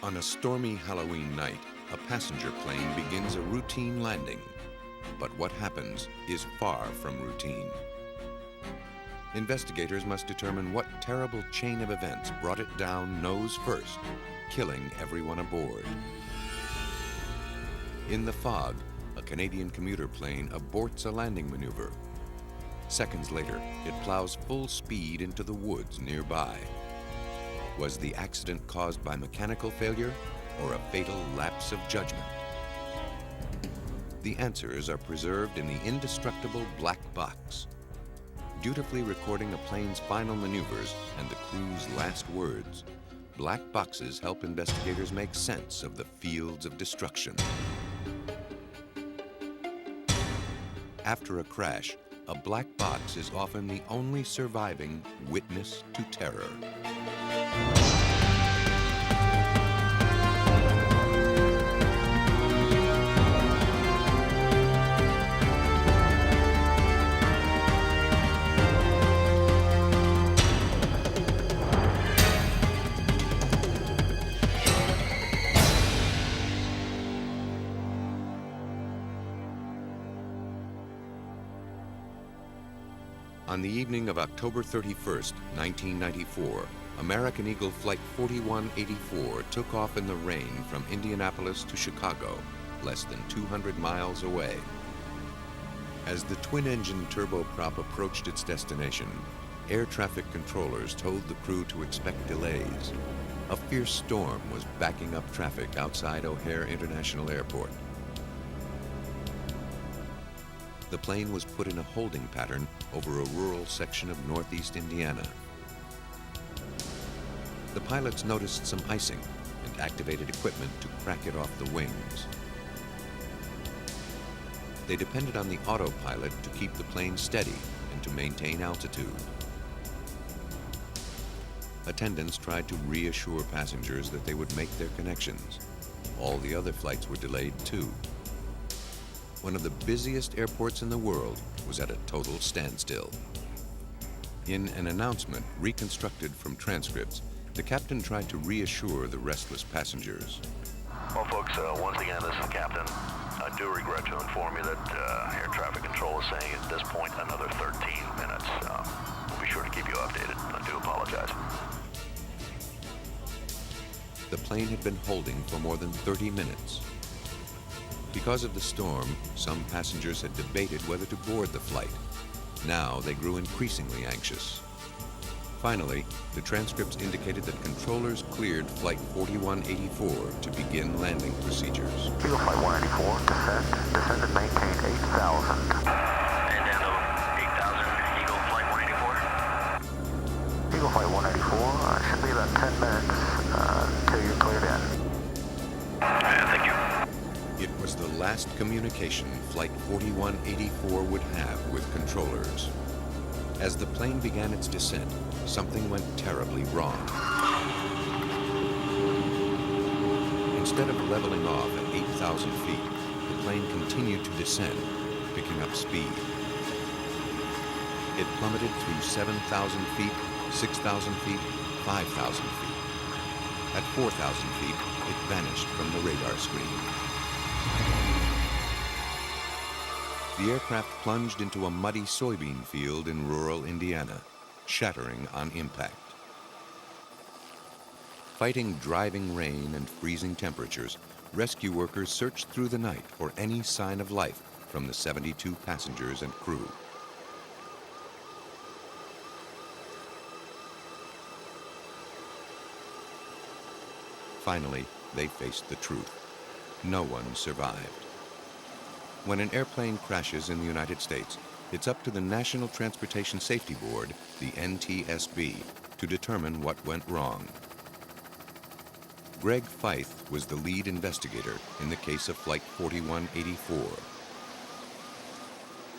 On a stormy Halloween night, a passenger plane begins a routine landing. But what happens is far from routine. Investigators must determine what terrible chain of events brought it down nose first, killing everyone aboard. In the fog, a Canadian commuter plane aborts a landing maneuver. Seconds later, it plows full speed into the woods nearby. Was the accident caused by mechanical failure or a fatal lapse of judgment? The answers are preserved in the indestructible black box, dutifully recording a plane's final maneuvers and the crew's last words. Black boxes help investigators make sense of the fields of destruction. After a crash, a black box is often the only surviving witness to terror. On the evening of October 31st, 1994, American Eagle Flight 4184 took off in the rain from Indianapolis to Chicago, less than 200 miles away. As the twin-engine turboprop approached its destination, air traffic controllers told the crew to expect delays. A fierce storm was backing up traffic outside O'Hare International Airport. The plane was put in a holding pattern over a rural section of northeast Indiana. The pilots noticed some icing and activated equipment to crack it off the wings. They depended on the autopilot to keep the plane steady and to maintain altitude. Attendants tried to reassure passengers that they would make their connections. All the other flights were delayed too. One of the busiest airports in the world was at a total standstill. In an announcement reconstructed from transcripts, the captain tried to reassure the restless passengers. Well, folks, once again, this is the captain. I do regret to inform you that air traffic control is saying at this point another 13 minutes. We'll be sure to keep you updated. I do apologize. The plane had been holding for more than 30 minutes. Because of the storm, some passengers had debated whether to board the flight. Now they grew increasingly anxious. Finally, the transcripts indicated that controllers cleared Flight 4184 to begin landing procedures. Eagle Flight 184, descend and maintain 8,000. And down to 8,000, Eagle Flight 184. Eagle Flight 184, should be about 10 minutes till you're cleared in. Thank you. It was the last communication Flight 4184 would have with controllers. As the plane began its descent, something went terribly wrong. Instead of leveling off at 8,000 feet, the plane continued to descend, picking up speed. It plummeted through 7,000 feet, 6,000 feet, 5,000 feet. At 4,000 feet, it vanished from the radar screen. The aircraft plunged into a muddy soybean field in rural Indiana, shattering on impact. Fighting driving rain and freezing temperatures, rescue workers searched through the night for any sign of life from the 72 passengers and crew. Finally, they faced the truth. No one survived. When an airplane crashes in the United States, it's up to the National Transportation Safety Board, the NTSB, to determine what went wrong. Greg Feith was the lead investigator in the case of Flight 4184.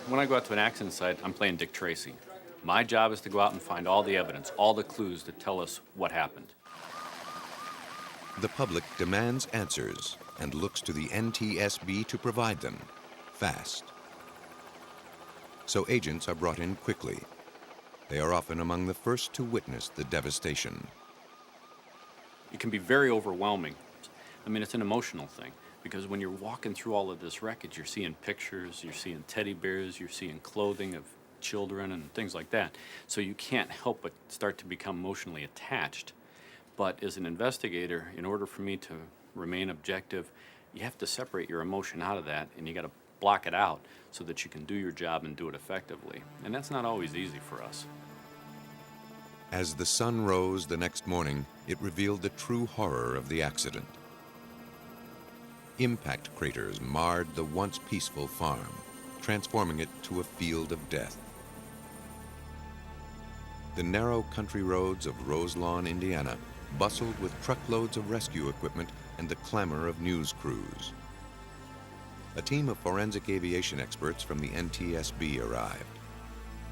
When I go out to an accident site, I'm playing Dick Tracy. My job is to go out and find all the evidence, all the clues that tell us what happened. The public demands answers and looks to the NTSB to provide them, fast. So agents are brought in quickly. They are often among the first to witness the devastation. It can be very overwhelming I mean, it's an emotional thing, because when you're walking through all of this wreckage, you're seeing pictures, you're seeing teddy bears, you're seeing clothing of children and things like that. So you can't help but start to become emotionally attached. But as an investigator, in order for me to remain objective, you have to separate your emotion out of that, and you got to block it out so that you can do your job and do it effectively. And that's not always easy for us. As the sun rose the next morning, it revealed the true horror of the accident. Impact craters marred the once peaceful farm, transforming it to a field of death. The narrow country roads of Roselawn, Indiana, bustled with truckloads of rescue equipment and the clamor of news crews. A team of forensic aviation experts from the NTSB arrived.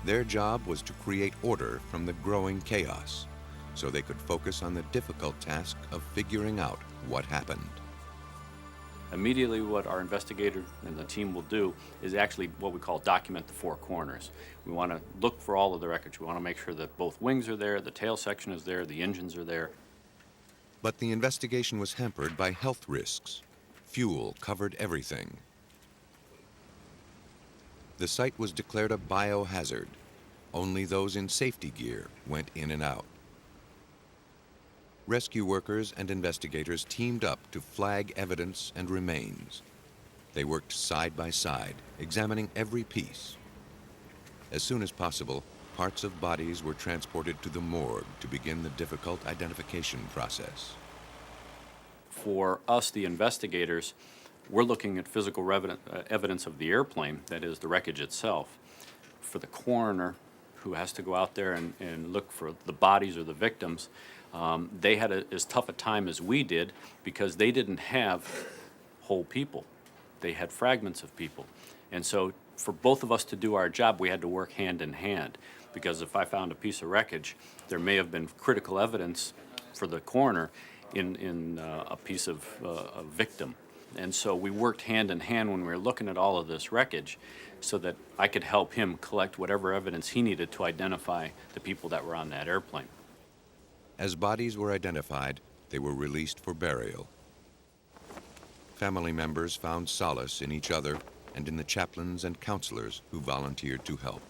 Their job was to create order from the growing chaos, so they could focus on the difficult task of figuring out what happened. Immediately, what our investigator and the team will do is actually what we call document the four corners. We want to look for all of the wreckage. We want to make sure that both wings are there, the tail section is there, the engines are there. But the investigation was hampered by health risks. Fuel covered everything. The site was declared a biohazard. Only those in safety gear went in and out. Rescue workers and investigators teamed up to flag evidence and remains. They worked side by side, examining every piece. As soon as possible, parts of bodies were transported to the morgue to begin the difficult identification process. For us, the investigators, we're looking at physical evidence of the airplane, that is, the wreckage itself. For the coroner, who has to go out there and look for the bodies or the victims, they had as tough a time as we did because they didn't have whole people. They had fragments of people. And so for both of us to do our job, we had to work hand in hand, because if I found a piece of wreckage, there may have been critical evidence for the coroner in a piece of a victim. And so we worked hand in hand when we were looking at all of this wreckage so that I could help him collect whatever evidence he needed to identify the people that were on that airplane. As bodies were identified, they were released for burial. Family members found solace in each other and in the chaplains and counselors who volunteered to help.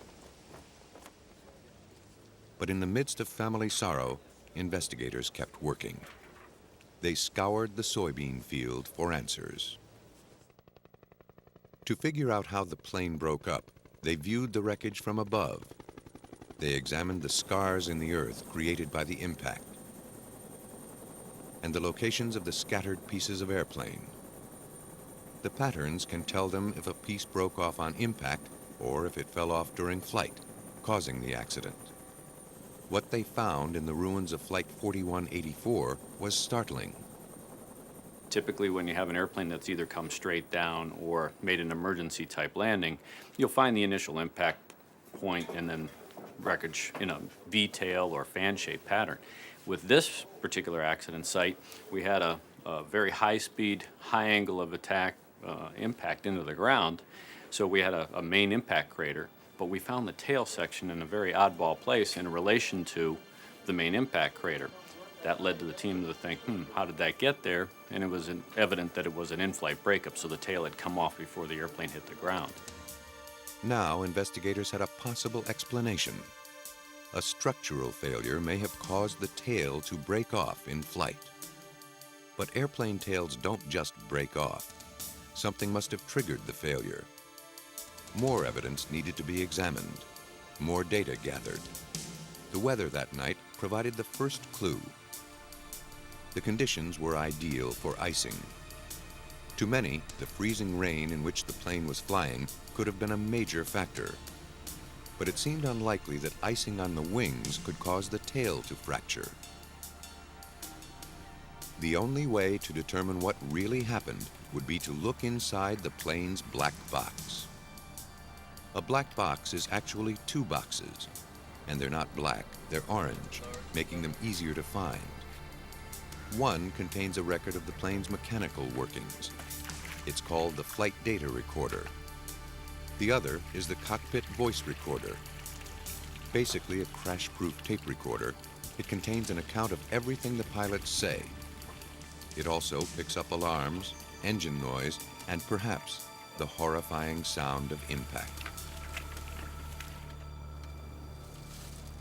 But in the midst of family sorrow, investigators kept working. They scoured the soybean field for answers. To figure out how the plane broke up, they viewed the wreckage from above. They examined the scars in the earth created by the impact and the locations of the scattered pieces of airplane. The patterns can tell them if a piece broke off on impact or if it fell off during flight, causing the accident. What they found in the ruins of Flight 4184 was startling. Typically, when you have an airplane that's either come straight down or made an emergency type landing, you'll find the initial impact point and then wreckage in a V-tail or fan-shaped pattern. With this particular accident site, we had a very high-speed, high angle of attack impact into the ground, so we had a main impact crater. But we found the tail section in a very oddball place in relation to the main impact crater. That led to the team to think, how did that get there? And it was evident that it was an in-flight breakup, so the tail had come off before the airplane hit the ground. Now, investigators had a possible explanation. A structural failure may have caused the tail to break off in flight. But airplane tails don't just break off. Something must have triggered the failure. More evidence needed to be examined, more data gathered. The weather that night provided the first clue. The conditions were ideal for icing. To many, the freezing rain in which the plane was flying could have been a major factor. But it seemed unlikely that icing on the wings could cause the tail to fracture. The only way to determine what really happened would be to look inside the plane's black box. A black box is actually two boxes, and they're not black, they're orange, making them easier to find. One contains a record of the plane's mechanical workings. It's called the flight data recorder. The other is the cockpit voice recorder. Basically a crash-proof tape recorder, it contains an account of everything the pilots say. It also picks up alarms, engine noise, and perhaps the horrifying sound of impact.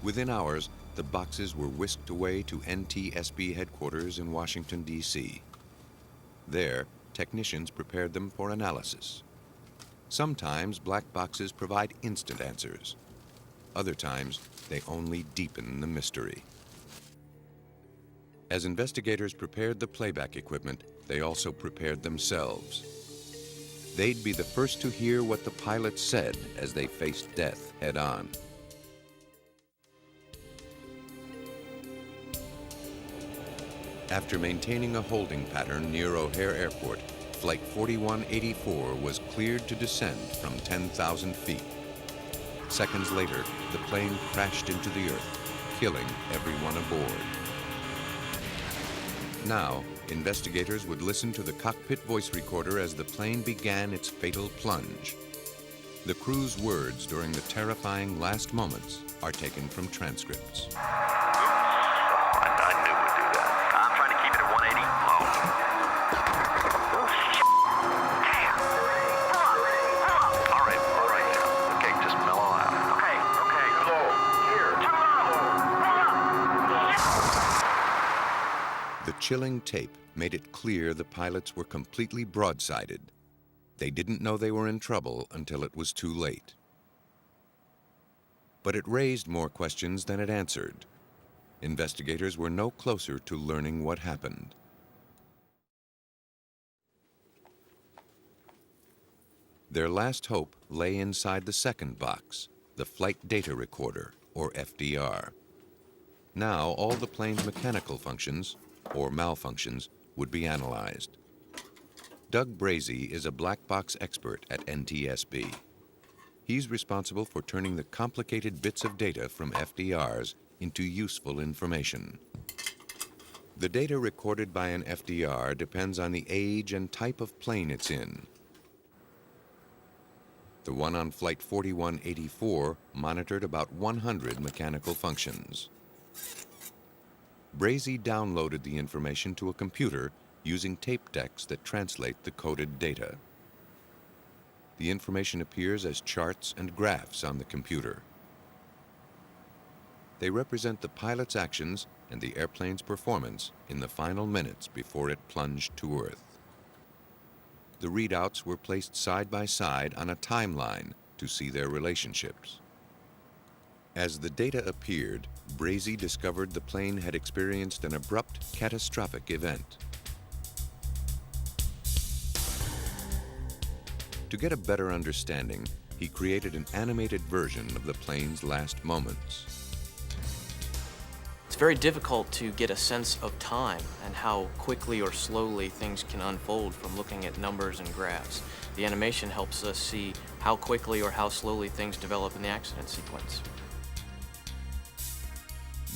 Within hours, the boxes were whisked away to NTSB headquarters in Washington, D.C. There, technicians prepared them for analysis. Sometimes black boxes provide instant answers. Other times, they only deepen the mystery. As investigators prepared the playback equipment, they also prepared themselves. They'd be the first to hear what the pilots said as they faced death head-on. After maintaining a holding pattern near O'Hare Airport, Flight 4184 was cleared to descend from 10,000 feet. Seconds later, the plane crashed into the earth, killing everyone aboard. Now, investigators would listen to the cockpit voice recorder as the plane began its fatal plunge. The crew's words during the terrifying last moments are taken from transcripts. I knew we'd do that. I'm trying to keep it at 180. All right. Okay, just mellow out. Okay. Too low. Here. Too low. The chilling tape made it clear the pilots were completely broadsided. They didn't know they were in trouble until it was too late. But it raised more questions than it answered. Investigators were no closer to learning what happened. Their last hope lay inside the second box, the Flight Data Recorder, or FDR. Now, all the plane's mechanical functions, or malfunctions, would be analyzed. Doug Brazee is a black box expert at NTSB. He's responsible for turning the complicated bits of data from FDRs into useful information. The data recorded by an FDR depends on the age and type of plane it's in. The one on Flight 4184 monitored about 100 mechanical functions. Brazee downloaded the information to a computer using tape decks that translate the coded data. The information appears as charts and graphs on the computer. They represent the pilot's actions and the airplane's performance in the final minutes before it plunged to Earth. The readouts were placed side by side on a timeline to see their relationships. As the data appeared, Brazee discovered the plane had experienced an abrupt, catastrophic event. To get a better understanding, he created an animated version of the plane's last moments. It's very difficult to get a sense of time and how quickly or slowly things can unfold from looking at numbers and graphs. The animation helps us see how quickly or how slowly things develop in the accident sequence.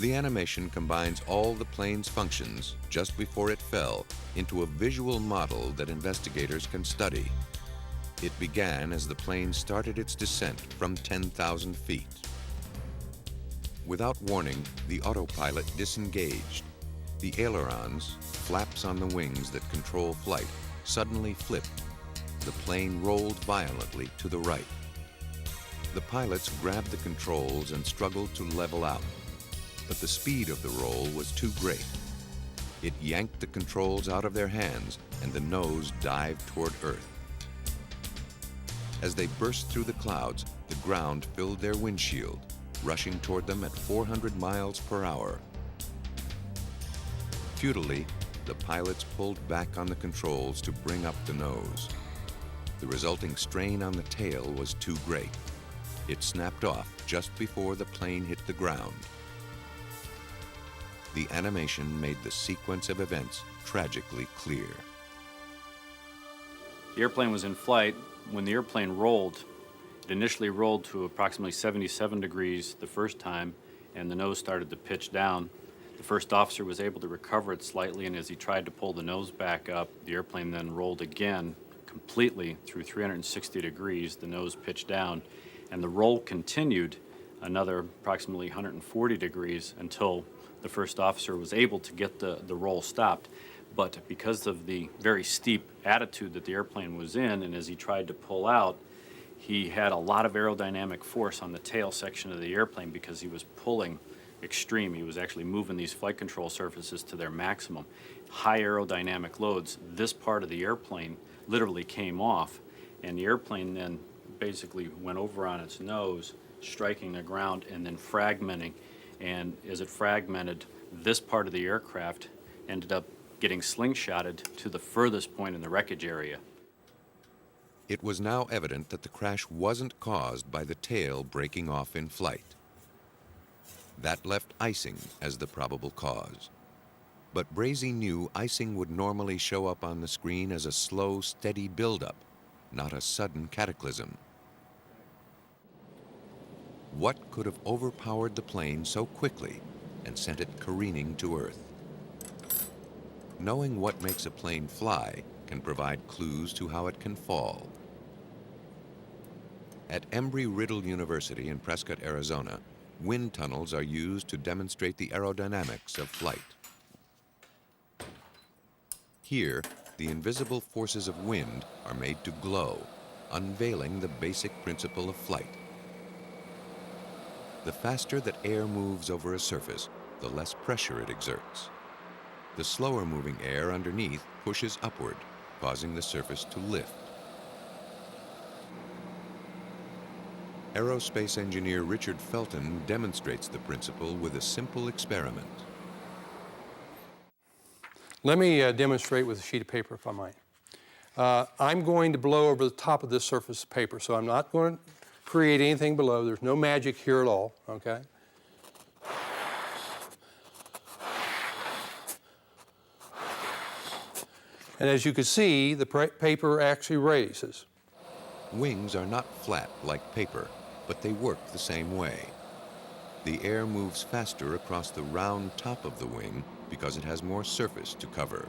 The animation combines all the plane's functions just before it fell into a visual model that investigators can study. It began as the plane started its descent from 10,000 feet. Without warning, the autopilot disengaged. The ailerons, flaps on the wings that control flight, suddenly flipped. The plane rolled violently to the right. The pilots grabbed the controls and struggled to level out, but the speed of the roll was too great. It yanked the controls out of their hands, and the nose dived toward Earth. As they burst through the clouds, the ground filled their windshield, rushing toward them at 400 miles per hour. Futilely, the pilots pulled back on the controls to bring up the nose. The resulting strain on the tail was too great. It snapped off just before the plane hit the ground. The animation made the sequence of events tragically clear. The airplane was in flight. When the airplane rolled, it initially rolled to approximately 77 degrees the first time, and the nose started to pitch down. The first officer was able to recover it slightly, and as he tried to pull the nose back up, the airplane then rolled again completely through 360 degrees. The nose pitched down, and the roll continued another approximately 140 degrees until the first officer was able to get the roll stopped. But because of the very steep attitude that the airplane was in, and as he tried to pull out, he had a lot of aerodynamic force on the tail section of the airplane because he was pulling extreme. He was actually moving these flight control surfaces to their maximum. High aerodynamic loads, this part of the airplane literally came off, and the airplane then basically went over on its nose, striking the ground and then fragmenting. And as it fragmented, this part of the aircraft ended up getting slingshotted to the furthest point in the wreckage area. It was now evident that the crash wasn't caused by the tail breaking off in flight. That left icing as the probable cause. But Brazy knew icing would normally show up on the screen as a slow, steady buildup, not a sudden cataclysm. What could have overpowered the plane so quickly and sent it careening to Earth? Knowing what makes a plane fly can provide clues to how it can fall. At Embry-Riddle University in Prescott, Arizona, wind tunnels are used to demonstrate the aerodynamics of flight. Here, the invisible forces of wind are made to glow, unveiling the basic principle of flight. The faster that air moves over a surface, the less pressure it exerts. The slower moving air underneath pushes upward, causing the surface to lift. Aerospace engineer Richard Felton demonstrates the principle with a simple experiment. Let me demonstrate with a sheet of paper, if I might. I'm going to blow over the top of this surface of paper, so I'm not going to create anything below. There's no magic here at all, okay? And as you can see, the paper actually raises. Wings are not flat like paper, but they work the same way. The air moves faster across the round top of the wing because it has more surface to cover.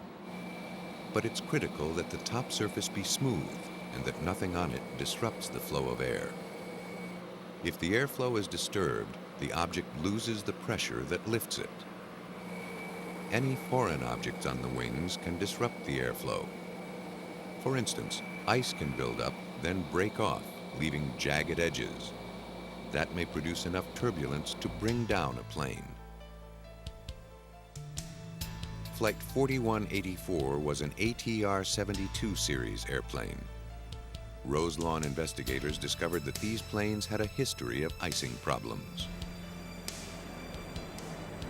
But it's critical that the top surface be smooth and that nothing on it disrupts the flow of air. If the airflow is disturbed, the object loses the pressure that lifts it. Any foreign objects on the wings can disrupt the airflow. For instance, ice can build up, then break off, leaving jagged edges. That may produce enough turbulence to bring down a plane. Flight 4184 was an ATR-72 series airplane. Roselawn investigators discovered that these planes had a history of icing problems.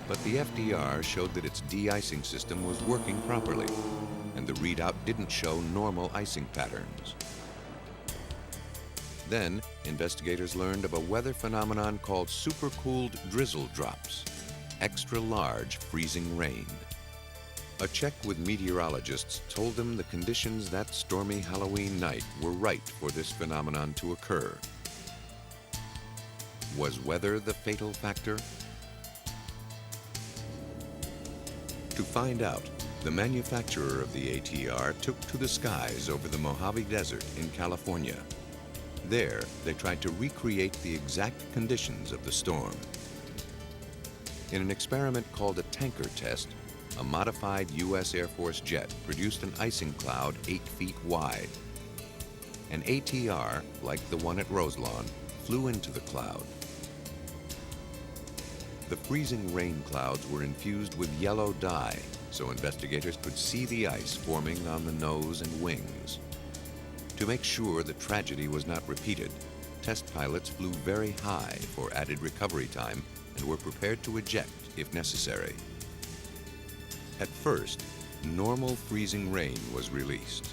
But the FDR showed that its de-icing system was working properly, and the readout didn't show normal icing patterns. Then, investigators learned of a weather phenomenon called supercooled drizzle drops, extra large freezing rain. A check with meteorologists told them the conditions that stormy Halloween night were right for this phenomenon to occur. Was weather the fatal factor? To find out, the manufacturer of the ATR took to the skies over the Mojave Desert in California. There, they tried to recreate the exact conditions of the storm. In an experiment called a tanker test, a modified U.S. Air Force jet produced an icing cloud 8 feet wide. An ATR, like the one at Roselawn, flew into the cloud. The freezing rain clouds were infused with yellow dye, so investigators could see the ice forming on the nose and wings. To make sure the tragedy was not repeated, test pilots flew very high for added recovery time and were prepared to eject if necessary. At first, normal freezing rain was released.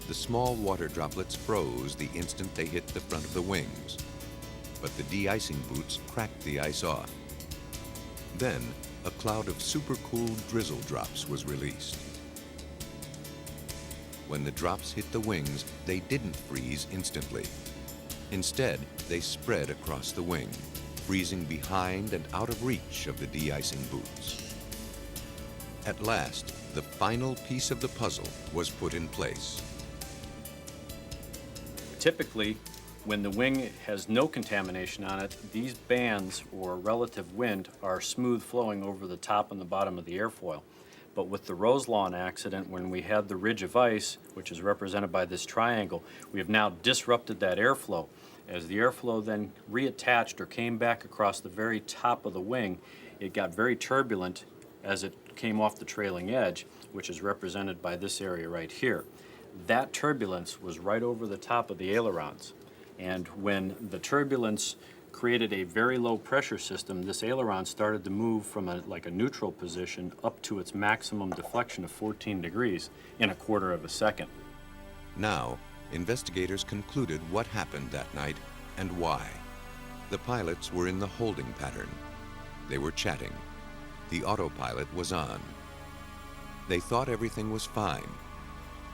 The small water droplets froze the instant they hit the front of the wings, but the de-icing boots cracked the ice off. Then, a cloud of supercooled drizzle drops was released. When the drops hit the wings, they didn't freeze instantly. Instead, they spread across the wing, freezing behind and out of reach of the de-icing boots. At last, the final piece of the puzzle was put in place. Typically, when the wing has no contamination on it, these bands or relative wind are smooth flowing over the top and the bottom of the airfoil. But with the Roselawn accident, when we had the ridge of ice, which is represented by this triangle, we have now disrupted that airflow. As the airflow then reattached or came back across the very top of the wing, it got very turbulent as it came off the trailing edge, which is represented by this area right here. That turbulence was right over the top of the ailerons. And when the turbulence created a very low pressure system, this aileron started to move from like a neutral position up to its maximum deflection of 14 degrees in a quarter of a second. Now, investigators concluded what happened that night and why. The pilots were in the holding pattern. They were chatting. The autopilot was on. They thought everything was fine.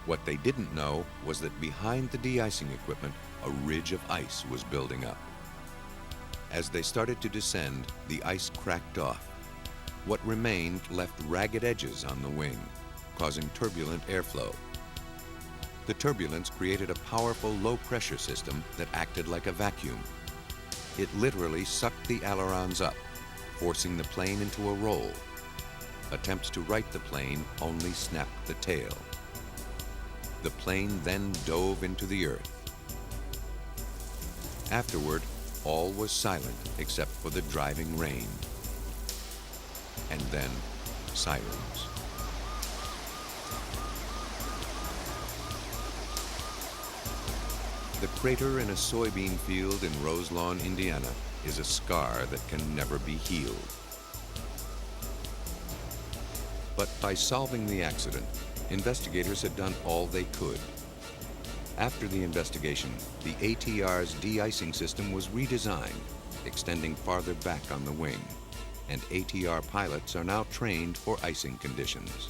What they didn't know was that behind the de-icing equipment, a ridge of ice was building up. As they started to descend, the ice cracked off. What remained left ragged edges on the wing, causing turbulent airflow. The turbulence created a powerful low-pressure system that acted like a vacuum. It literally sucked the ailerons up, forcing the plane into a roll. Attempts to right the plane only snapped the tail. The plane then dove into the earth. Afterward, all was silent except for the driving rain. And then, sirens. The crater in a soybean field in Roselawn, Indiana, is a scar that can never be healed. But by solving the accident, investigators had done all they could. After the investigation, the ATR's de-icing system was redesigned, extending farther back on the wing, and ATR pilots are now trained for icing conditions.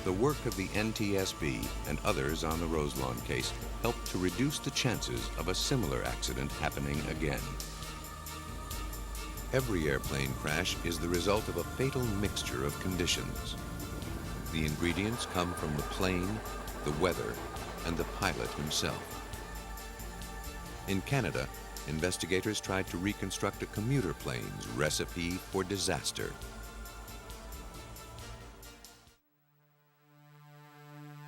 The work of the NTSB and others on the Roselawn case helped to reduce the chances of a similar accident happening again. Every airplane crash is the result of a fatal mixture of conditions. The ingredients come from the plane, the weather, and the pilot himself. In Canada, investigators tried to reconstruct a commuter plane's recipe for disaster.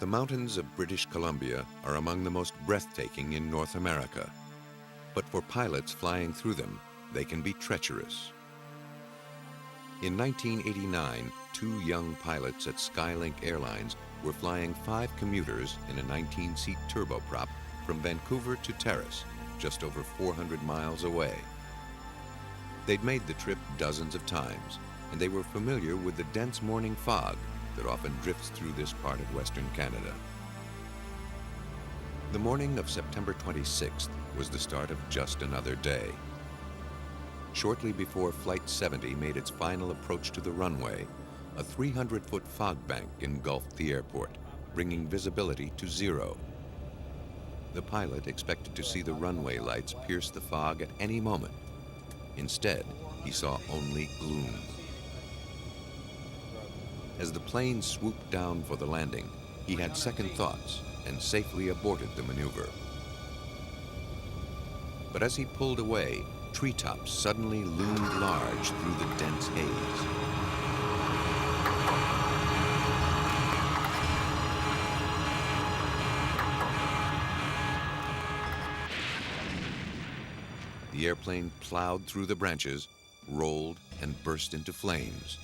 The mountains of British Columbia are among the most breathtaking in North America. But for pilots flying through them, they can be treacherous. In 1989, 2 young pilots at Skylink Airlines were flying 5 commuters in a 19-seat turboprop from Vancouver to Terrace, just over 400 miles away. They'd made the trip dozens of times, and they were familiar with the dense morning fog that often drifts through this part of Western Canada. The morning of September 26th was the start of just another day. Shortly before Flight 70 made its final approach to the runway, a 300-foot fog bank engulfed the airport, bringing visibility to 0. The pilot expected to see the runway lights pierce the fog at any moment. Instead, he saw only gloom. As the plane swooped down for the landing, he had second thoughts and safely aborted the maneuver. But as he pulled away, treetops suddenly loomed large through the dense haze. The airplane plowed through the branches, rolled, and burst into flames.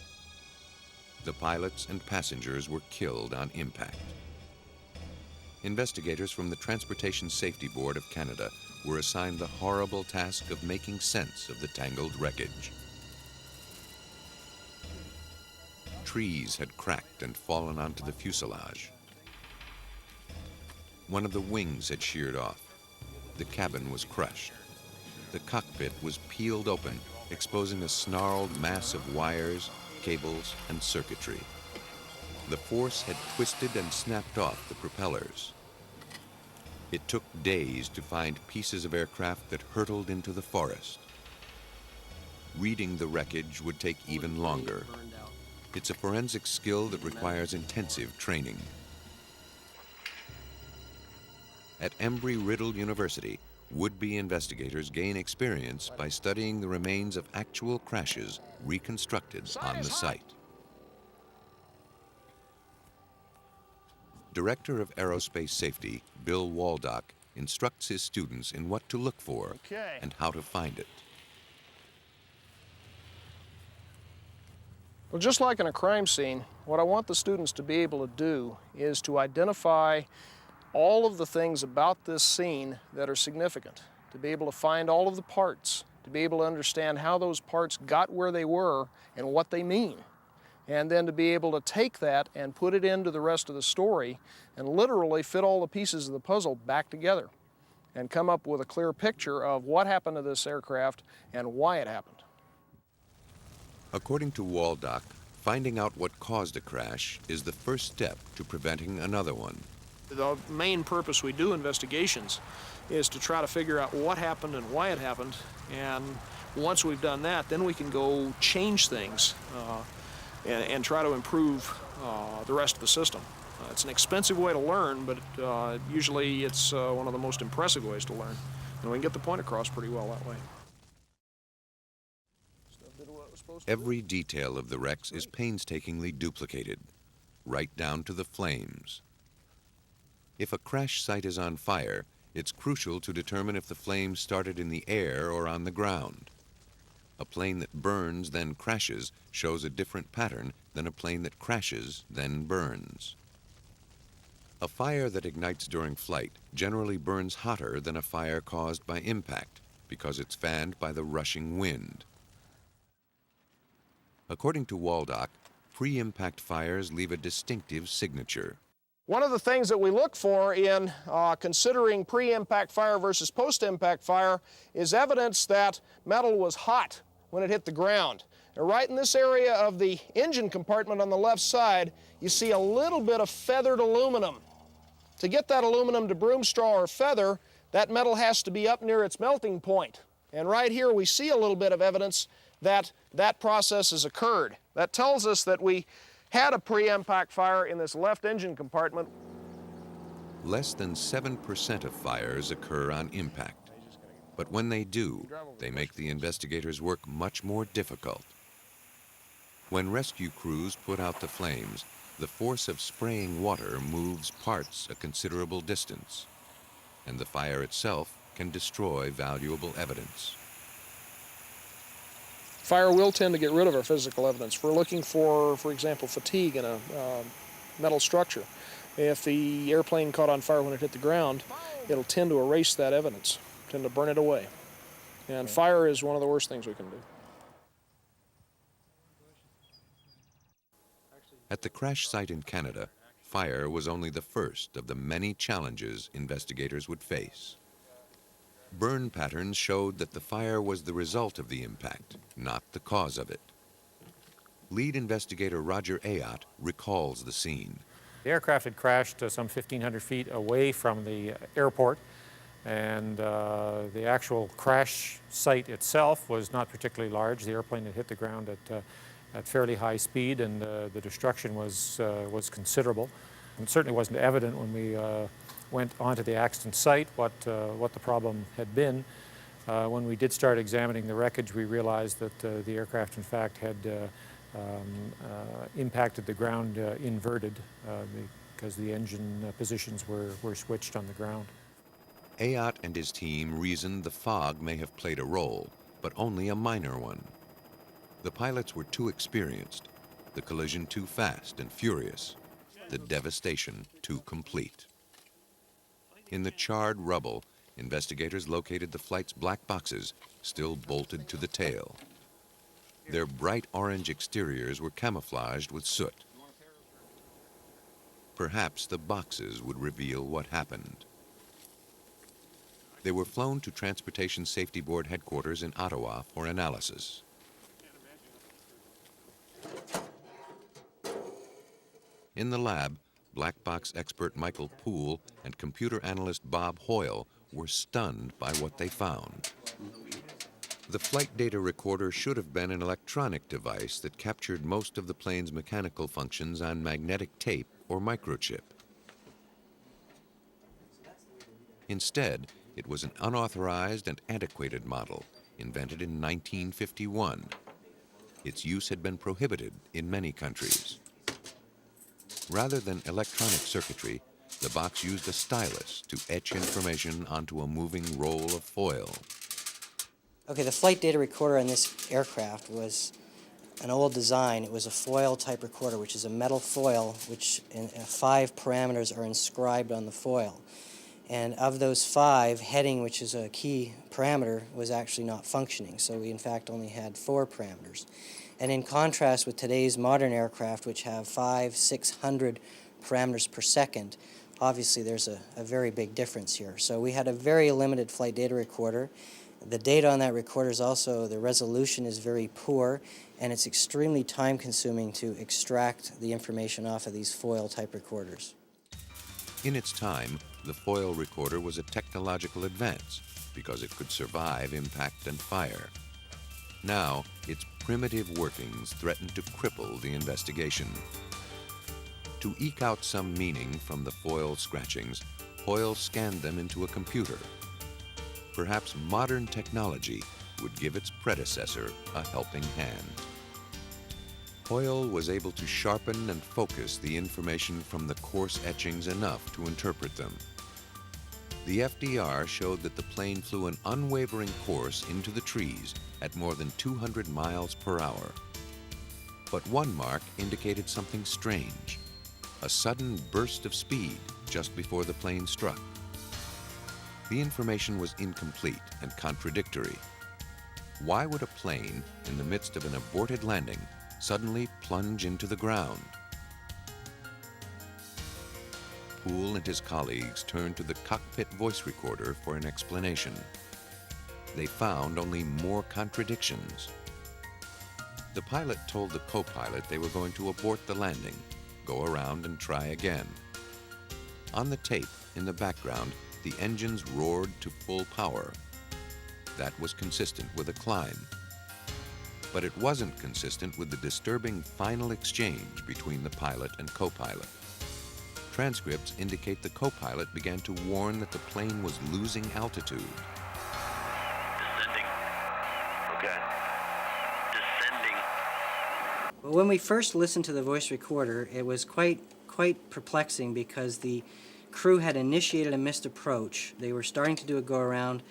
The pilots and passengers were killed on impact. Investigators from the Transportation Safety Board of Canada were assigned the horrible task of making sense of the tangled wreckage. Trees had cracked and fallen onto the fuselage. One of the wings had sheared off. The cabin was crushed. The cockpit was peeled open, exposing a snarled mass of wires, cables, and circuitry. The force had twisted and snapped off the propellers. It took days to find pieces of aircraft that hurtled into the forest. Reading the wreckage would take even longer. It's a forensic skill that requires intensive training. At Embry-Riddle University, would-be investigators gain experience by studying the remains of actual crashes reconstructed on the site. Director of Aerospace Safety, Bill Waldock, instructs his students in what to look for and how to find it. Well, just like in a crime scene, what I want the students to be able to do is to identify all of the things about this scene that are significant, to be able to find all of the parts, to be able to understand how those parts got where they were and what they mean, and then to be able to take that and put it into the rest of the story and literally fit all the pieces of the puzzle back together and come up with a clear picture of what happened to this aircraft and why it happened. According to Waldock, finding out what caused a crash is the first step to preventing another one. The main purpose we do investigations is to try to figure out what happened and why it happened, and once we've done that, then we can go change things and try to improve the rest of the system. It's an expensive way to learn, but usually it's one of the most impressive ways to learn, and we can get the point across pretty well that way. Every detail of the wrecks is painstakingly duplicated, right down to the flames. If a crash site is on fire, it's crucial to determine if the flames started in the air or on the ground. A plane that burns then crashes shows a different pattern than a plane that crashes then burns. A fire that ignites during flight generally burns hotter than a fire caused by impact because it's fanned by the rushing wind. According to Waldock, pre-impact fires leave a distinctive signature. One of the things that we look for in considering pre-impact fire versus post-impact fire is evidence that metal was hot when it hit the ground. And right in this area of the engine compartment on the left side, you see a little bit of feathered aluminum. To get that aluminum to broom straw or feather, that metal has to be up near its melting point. And right here we see a little bit of evidence that that process has occurred. That tells us that we had a pre-impact fire in this left engine compartment. Less than 7% of fires occur on impact. But when they do, they make the investigators' work much more difficult. When rescue crews put out the flames, the force of spraying water moves parts a considerable distance, and the fire itself can destroy valuable evidence. Fire will tend to get rid of our physical evidence. We're looking for example, fatigue in a metal structure. If the airplane caught on fire when it hit the ground, it'll tend to erase that evidence, tend to burn it away. And fire is one of the worst things we can do. At the crash site in Canada, fire was only the first of the many challenges investigators would face. Burn patterns showed that the fire was the result of the impact, not the cause of it. Lead investigator Roger Ayotte recalls the scene. The aircraft had crashed some 1,500 feet away from the airport, and the actual crash site itself was not particularly large. The airplane had hit the ground at fairly high speed, and the destruction was considerable. It certainly wasn't evident when we went onto the accident site what the problem had been. When we did start examining the wreckage, we realized that the aircraft, in fact, had impacted the ground inverted because the engine positions were switched on the ground. Ayotte and his team reasoned the fog may have played a role, but only a minor one. The pilots were too experienced, the collision too fast and furious, the devastation too complete. In the charred rubble, investigators located the flight's black boxes, still bolted to the tail. Their bright orange exteriors were camouflaged with soot. Perhaps the boxes would reveal what happened. They were flown to Transportation Safety Board headquarters in Ottawa for analysis. In the lab, black box expert Michael Poole and computer analyst Bob Hoyle were stunned by what they found. The flight data recorder should have been an electronic device that captured most of the plane's mechanical functions on magnetic tape or microchip. Instead, it was an unauthorized and antiquated model invented in 1951. Its use had been prohibited in many countries. Rather than electronic circuitry, the box used a stylus to etch information onto a moving roll of foil. Okay, the flight data recorder on this aircraft was an old design. It was a foil type recorder, which is a metal foil, which 5 parameters are inscribed on the foil. And of those 5, heading, which is a key parameter, was actually not functioning. So we in fact only had 4 parameters. And in contrast with today's modern aircraft, which have 500, 600 parameters per second, obviously there's a very big difference here. So we had a very limited flight data recorder. The data on that recorder is also, the resolution is very poor, and it's extremely time-consuming to extract the information off of these foil-type recorders. In its time, the foil recorder was a technological advance because it could survive impact and fire. Now, its primitive workings threatened to cripple the investigation. To eke out some meaning from the foil scratchings, Hoyle scanned them into a computer. Perhaps modern technology would give its predecessor a helping hand. Hoyle was able to sharpen and focus the information from the coarse etchings enough to interpret them. The FDR showed that the plane flew an unwavering course into the trees at more than 200 miles per hour. But one mark indicated something strange, a sudden burst of speed just before the plane struck. The information was incomplete and contradictory. Why would a plane, in the midst of an aborted landing, suddenly plunge into the ground? Poole and his colleagues turned to the cockpit voice recorder for an explanation. They found only more contradictions. The pilot told the co-pilot they were going to abort the landing, go around and try again. On the tape, in the background, the engines roared to full power. That was consistent with a climb. But it wasn't consistent with the disturbing final exchange between the pilot and co-pilot. Transcripts indicate the co-pilot began to warn that the plane was losing altitude. Descending. Okay. Descending. Well, when we first listened to the voice recorder, it was quite perplexing because the crew had initiated a missed approach. They were starting to do a go-around.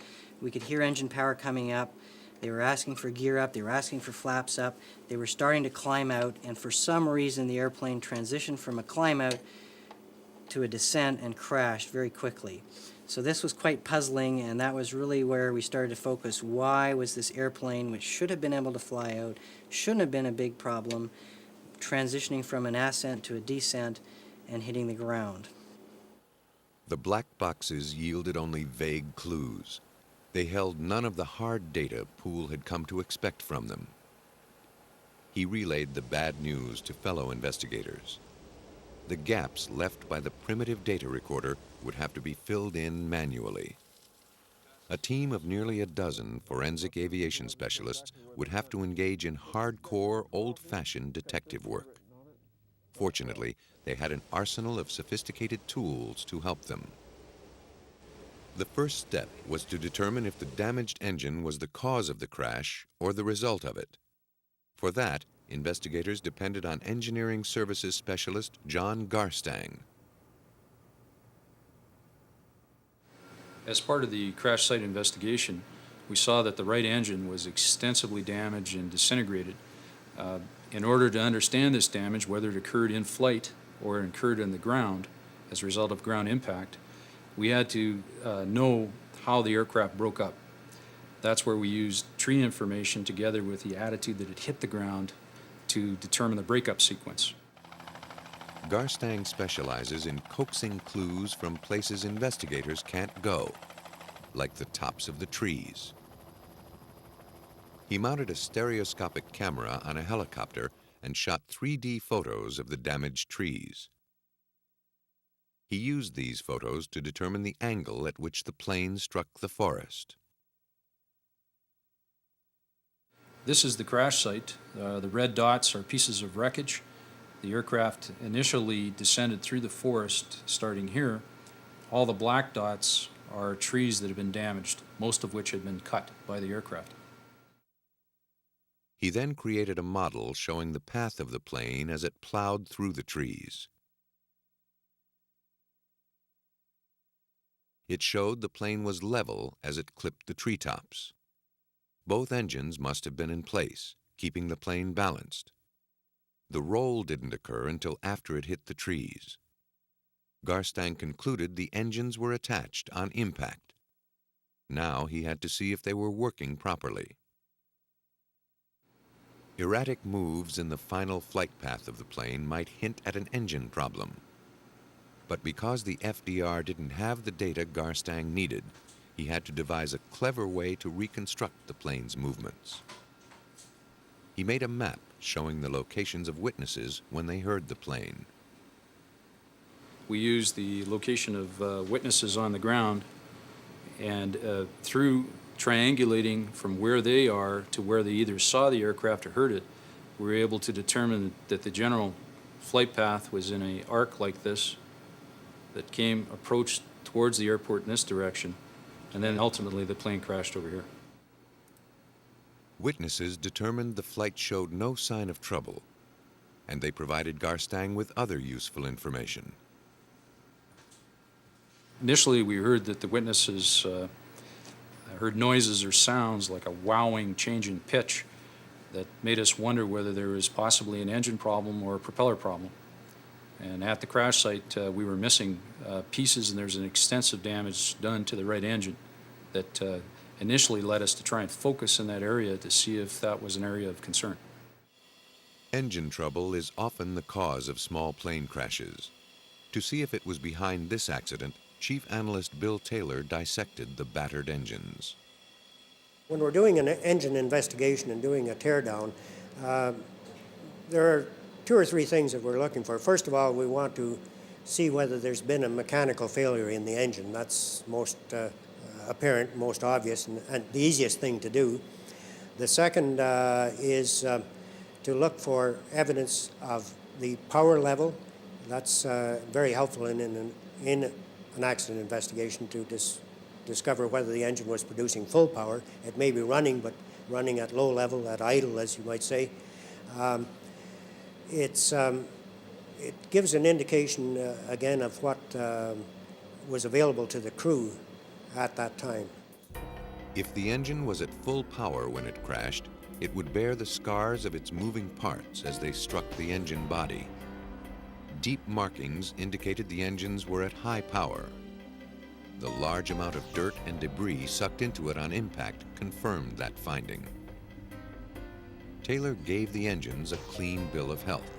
We could hear engine power coming up. They were asking for gear up. They were asking for flaps up. They were starting to climb out, and for some reason the airplane transitioned from a climb out to a descent and crashed very quickly. So this was quite puzzling, and that was really where we started to focus. Why was this airplane, which should have been able to fly out, shouldn't have been a big problem, transitioning from an ascent to a descent and hitting the ground? The black boxes yielded only vague clues. They held none of the hard data Poole had come to expect from them. He relayed the bad news to fellow investigators. The gaps left by the primitive data recorder would have to be filled in manually. A team of nearly a dozen forensic aviation specialists would have to engage in hardcore, old-fashioned detective work. Fortunately, they had an arsenal of sophisticated tools to help them. The first step was to determine if the damaged engine was the cause of the crash or the result of it. For that, investigators depended on engineering services specialist John Garstang. As part of the crash site investigation, we saw that the right engine was extensively damaged and disintegrated. In order to understand this damage, whether it occurred in flight or occurred in the ground as a result of ground impact, we had to know how the aircraft broke up. That's where we used tree information together with the attitude that it hit the ground to determine the breakup sequence. Garstang specializes in coaxing clues from places investigators can't go, like the tops of the trees. He mounted a stereoscopic camera on a helicopter and shot 3D photos of the damaged trees. He used these photos to determine the angle at which the plane struck the forest. This is the crash site. The red dots are pieces of wreckage. The aircraft initially descended through the forest starting here. All the black dots are trees that have been damaged, most of which had been cut by the aircraft. He then created a model showing the path of the plane as it plowed through the trees. It showed the plane was level as it clipped the treetops. Both engines must have been in place, keeping the plane balanced. The roll didn't occur until after it hit the trees. Garstang concluded the engines were attached on impact. Now he had to see if they were working properly. Erratic moves in the final flight path of the plane might hint at an engine problem. But because the FDR didn't have the data Garstang needed, he had to devise a clever way to reconstruct the plane's movements. He made a map showing the locations of witnesses when they heard the plane. We used the location of witnesses on the ground, and through triangulating from where they are to where they either saw the aircraft or heard it, we were able to determine that the general flight path was in an arc like this that approached towards the airport in this direction, and then ultimately the plane crashed over here. Witnesses determined the flight showed no sign of trouble, and they provided Garstang with other useful information. Initially, we heard that the witnesses heard noises or sounds like a wowing change in pitch that made us wonder whether there was possibly an engine problem or a propeller problem. And at the crash site, we were missing pieces, and there's an extensive damage done to the right engine that initially led us to try and focus in that area to see if that was an area of concern. Engine trouble is often the cause of small plane crashes. To see if it was behind this accident, Chief Analyst Bill Taylor dissected the battered engines. When we're doing an engine investigation and doing a teardown, there are 2 or 3 things that we're looking for. First of all, we want to see whether there's been a mechanical failure in the engine. That's most apparent, most obvious, and the easiest thing to do. The second is to look for evidence of the power level. That's very helpful in an accident investigation to discover whether the engine was producing full power. It may be running, but running at low level, at idle, as you might say. It gives an indication, again, of what was available to the crew at that time. If the engine was at full power when it crashed, it would bear the scars of its moving parts as they struck the engine body. Deep markings indicated the engines were at high power. The large amount of dirt and debris sucked into it on impact confirmed that finding. Taylor gave the engines a clean bill of health.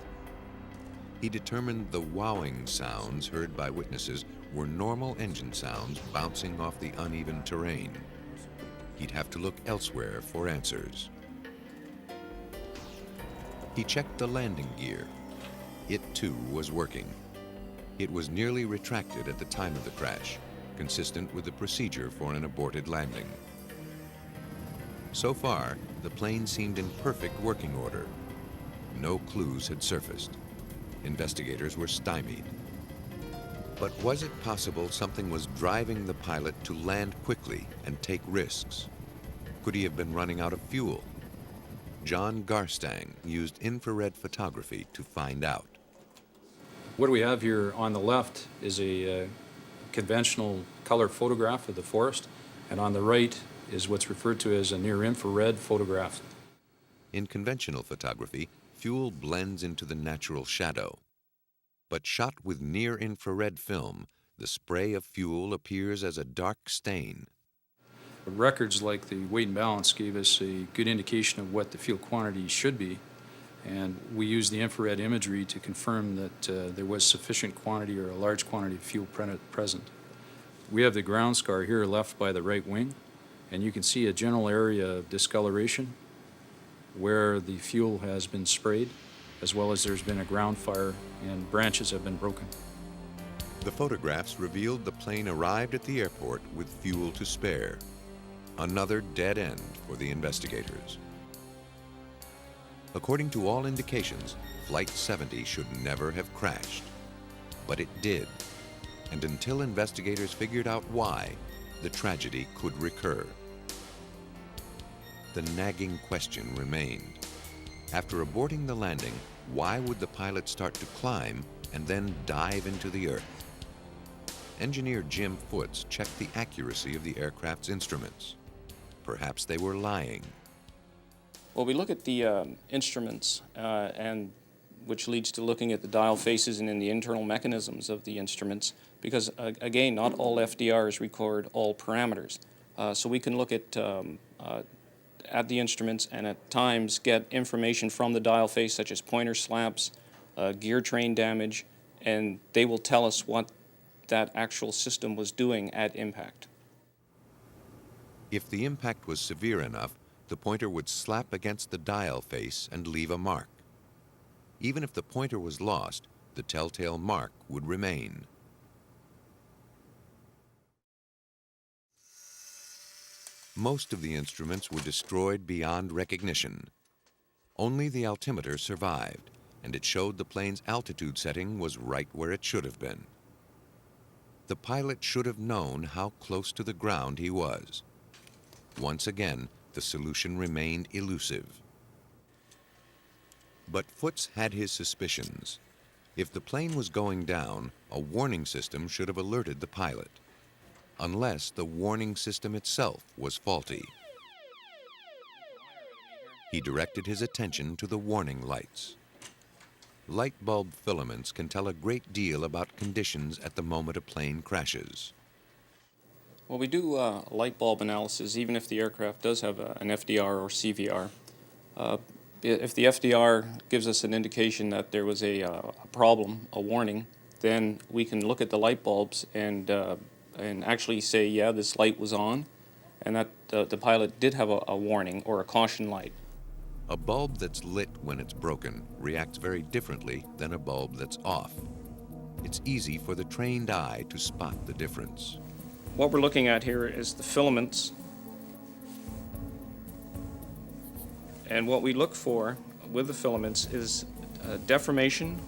He determined the wowing sounds heard by witnesses were normal engine sounds bouncing off the uneven terrain. He'd have to look elsewhere for answers. He checked the landing gear. It too was working. It was nearly retracted at the time of the crash, consistent with the procedure for an aborted landing. So far, the plane seemed in perfect working order. No clues had surfaced. Investigators were stymied. But was it possible something was driving the pilot to land quickly and take risks? Could he have been running out of fuel? John Garstang used infrared photography to find out. What we have here on the left is a conventional color photograph of the forest, and on the right is what's referred to as a near-infrared photograph. In conventional photography, fuel blends into the natural shadow. But shot with near-infrared film, the spray of fuel appears as a dark stain. Records like the weight and balance gave us a good indication of what the fuel quantity should be, and we used the infrared imagery to confirm that there was sufficient quantity or a large quantity of fuel present. We have the ground scar here left by the right wing, and you can see a general area of discoloration where the fuel has been sprayed, as well as there's been a ground fire and branches have been broken. The photographs revealed the plane arrived at the airport with fuel to spare. Another dead end for the investigators. According to all indications, Flight 70 should never have crashed. But it did. And until investigators figured out why, the tragedy could recur. The nagging question remained. After aborting the landing, why would the pilot start to climb and then dive into the earth? Engineer Jim Foots checked the accuracy of the aircraft's instruments. Perhaps they were lying. Well, we look at the instruments, and which leads to looking at the dial faces and in the internal mechanisms of the instruments, because again, not all FDRs record all parameters. So we can look at the instruments and at times get information from the dial face, such as pointer slaps, gear train damage, and they will tell us what that actual system was doing at impact. If the impact was severe enough, the pointer would slap against the dial face and leave a mark. Even if the pointer was lost, the telltale mark would remain. Most of the instruments were destroyed beyond recognition. Only the altimeter survived, and it showed the plane's altitude setting was right where it should have been. The pilot should have known how close to the ground he was. Once again, the solution remained elusive. But Foots had his suspicions. If the plane was going down, a warning system should have alerted the pilot, unless the warning system itself was faulty. He directed his attention to the warning lights. Light bulb filaments can tell a great deal about conditions at the moment a plane crashes. Well, we do light bulb analysis even if the aircraft does have an FDR or CVR. If the FDR gives us an indication that there was a problem, a warning, then we can look at the light bulbs and actually say, yeah, this light was on, and that the pilot did have a warning or a caution light. A bulb that's lit when it's broken reacts very differently than a bulb that's off. It's easy for the trained eye to spot the difference. What we're looking at here is the filaments. And what we look for with the filaments is deformation,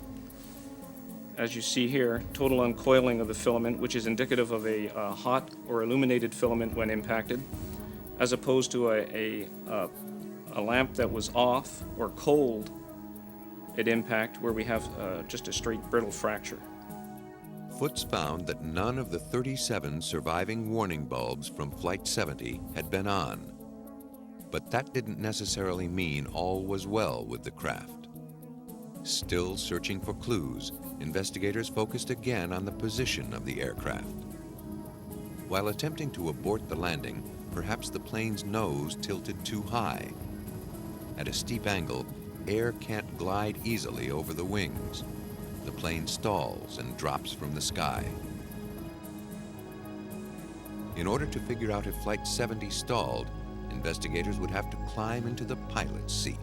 as you see here, total uncoiling of the filament, which is indicative of a hot or illuminated filament when impacted, as opposed to a lamp that was off or cold at impact, where we have just a straight brittle fracture. Foots found that none of the 37 surviving warning bulbs from Flight 70 had been on. But that didn't necessarily mean all was well with the craft. Still searching for clues, investigators focused again on the position of the aircraft. While attempting to abort the landing, perhaps the plane's nose tilted too high. At a steep angle, air can't glide easily over the wings. The plane stalls and drops from the sky. In order to figure out if Flight 70 stalled, investigators would have to climb into the pilot's seat.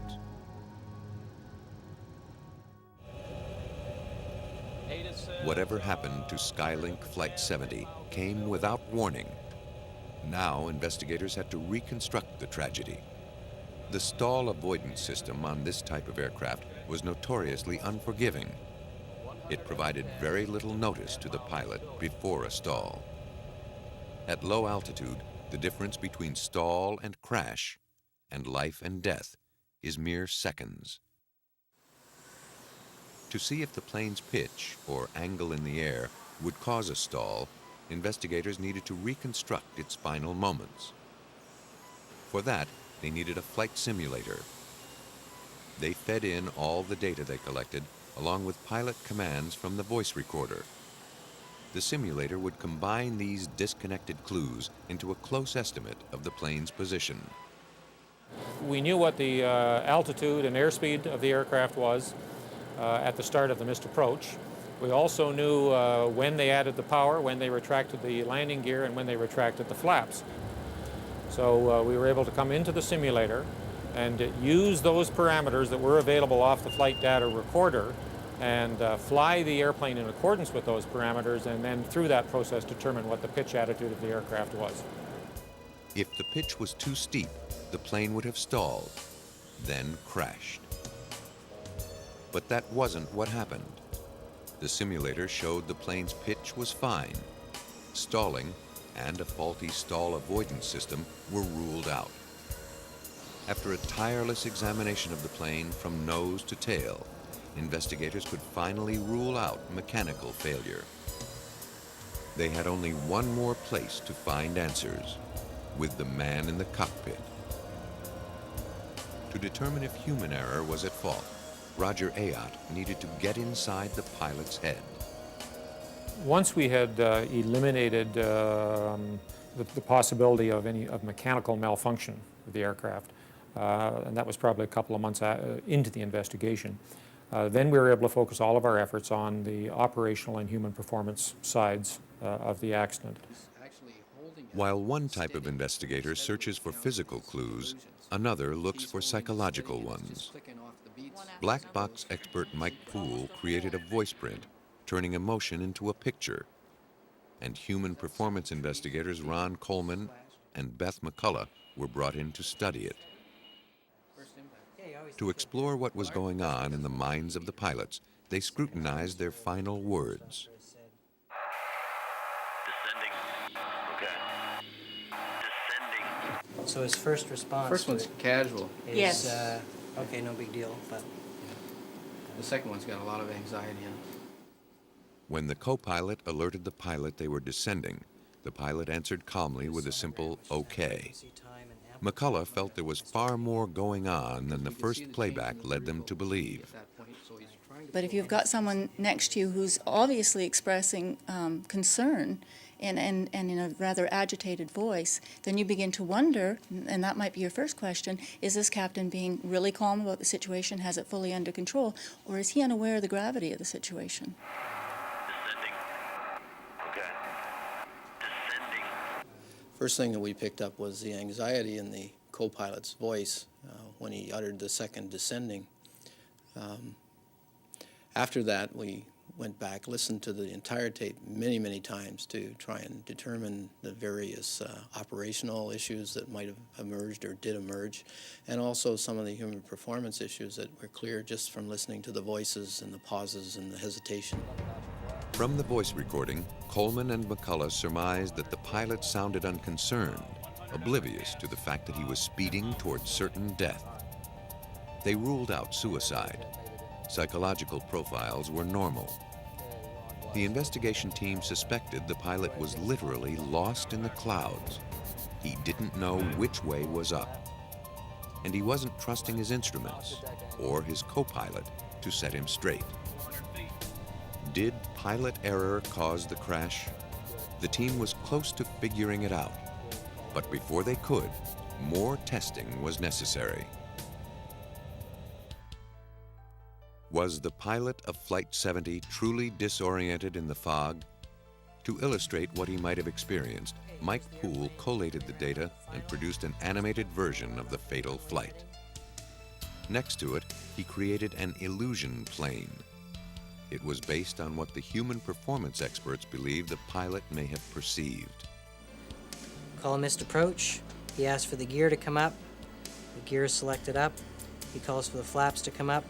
Whatever happened to Skylink Flight 70 came without warning. Now investigators had to reconstruct the tragedy. The stall avoidance system on this type of aircraft was notoriously unforgiving. It provided very little notice to the pilot before a stall. At low altitude, the difference between stall and crash, and life and death, is mere seconds. To see if the plane's pitch, or angle in the air, would cause a stall, investigators needed to reconstruct its final moments. For that, they needed a flight simulator. They fed in all the data they collected, along with pilot commands from the voice recorder. The simulator would combine these disconnected clues into a close estimate of the plane's position. We knew what the altitude and airspeed of the aircraft was at the start of the missed approach. We also knew when they added the power, when they retracted the landing gear, and when they retracted the flaps. So we were able to come into the simulator and use those parameters that were available off the flight data recorder and fly the airplane in accordance with those parameters, and then through that process determine what the pitch attitude of the aircraft was. If the pitch was too steep, the plane would have stalled, then crashed. But that wasn't what happened. The simulator showed the plane's pitch was fine. Stalling and a faulty stall avoidance system were ruled out. After a tireless examination of the plane from nose to tail, investigators could finally rule out mechanical failure. They had only one more place to find answers, with the man in the cockpit. To determine if human error was at fault, Roger Ayotte needed to get inside the pilot's head. Once we had eliminated the possibility of mechanical malfunction of the aircraft, and that was probably a couple of months into the investigation, then we were able to focus all of our efforts on the operational and human performance sides of the accident. While one type of investigator searches for physical clues, another looks for psychological ones. Black box expert Mike Poole created a voice print, turning emotion into a picture. And human performance investigators Ron Coleman and Beth McCullough were brought in to study it. To explore what was going on in the minds of the pilots, they scrutinized their final words. Descending. Okay. Descending. So his first response First one's casual. is, Yes. Okay, no big deal, but The second one's got a lot of anxiety in it. When the co-pilot alerted the pilot they were descending, the pilot answered calmly with a simple okay. McCullough felt there was far more going on than the first playback led them to believe. But if you've got someone next to you who's obviously expressing concern and in a rather agitated voice, then you begin to wonder, and that might be your first question, is this captain being really calm about the situation, has it fully under control, or is he unaware of the gravity of the situation? Descending. Okay. Descending. First thing that we picked up was the anxiety in the co-pilot's voice when he uttered the second descending. After that, we went back, listened to the entire tape many, many times to try and determine the various operational issues that might have emerged or did emerge, and also some of the human performance issues that were clear just from listening to the voices and the pauses and the hesitation. From the voice recording, Coleman and McCullough surmised that the pilot sounded unconcerned, oblivious to the fact that he was speeding towards certain death. They ruled out suicide. Psychological profiles were normal. The investigation team suspected the pilot was literally lost in the clouds. He didn't know which way was up. And he wasn't trusting his instruments or his co-pilot to set him straight. Did pilot error cause the crash? The team was close to figuring it out. But before they could, more testing was necessary. Was the pilot of Flight 70 truly disoriented in the fog? To illustrate what he might have experienced, Mike Poole collated the data and produced an animated version of the fatal flight. Next to it, he created an illusion plane. It was based on what the human performance experts believe the pilot may have perceived. columnist approach, he asks for the gear to come up, the gear is selected up, he calls for the flaps to come up,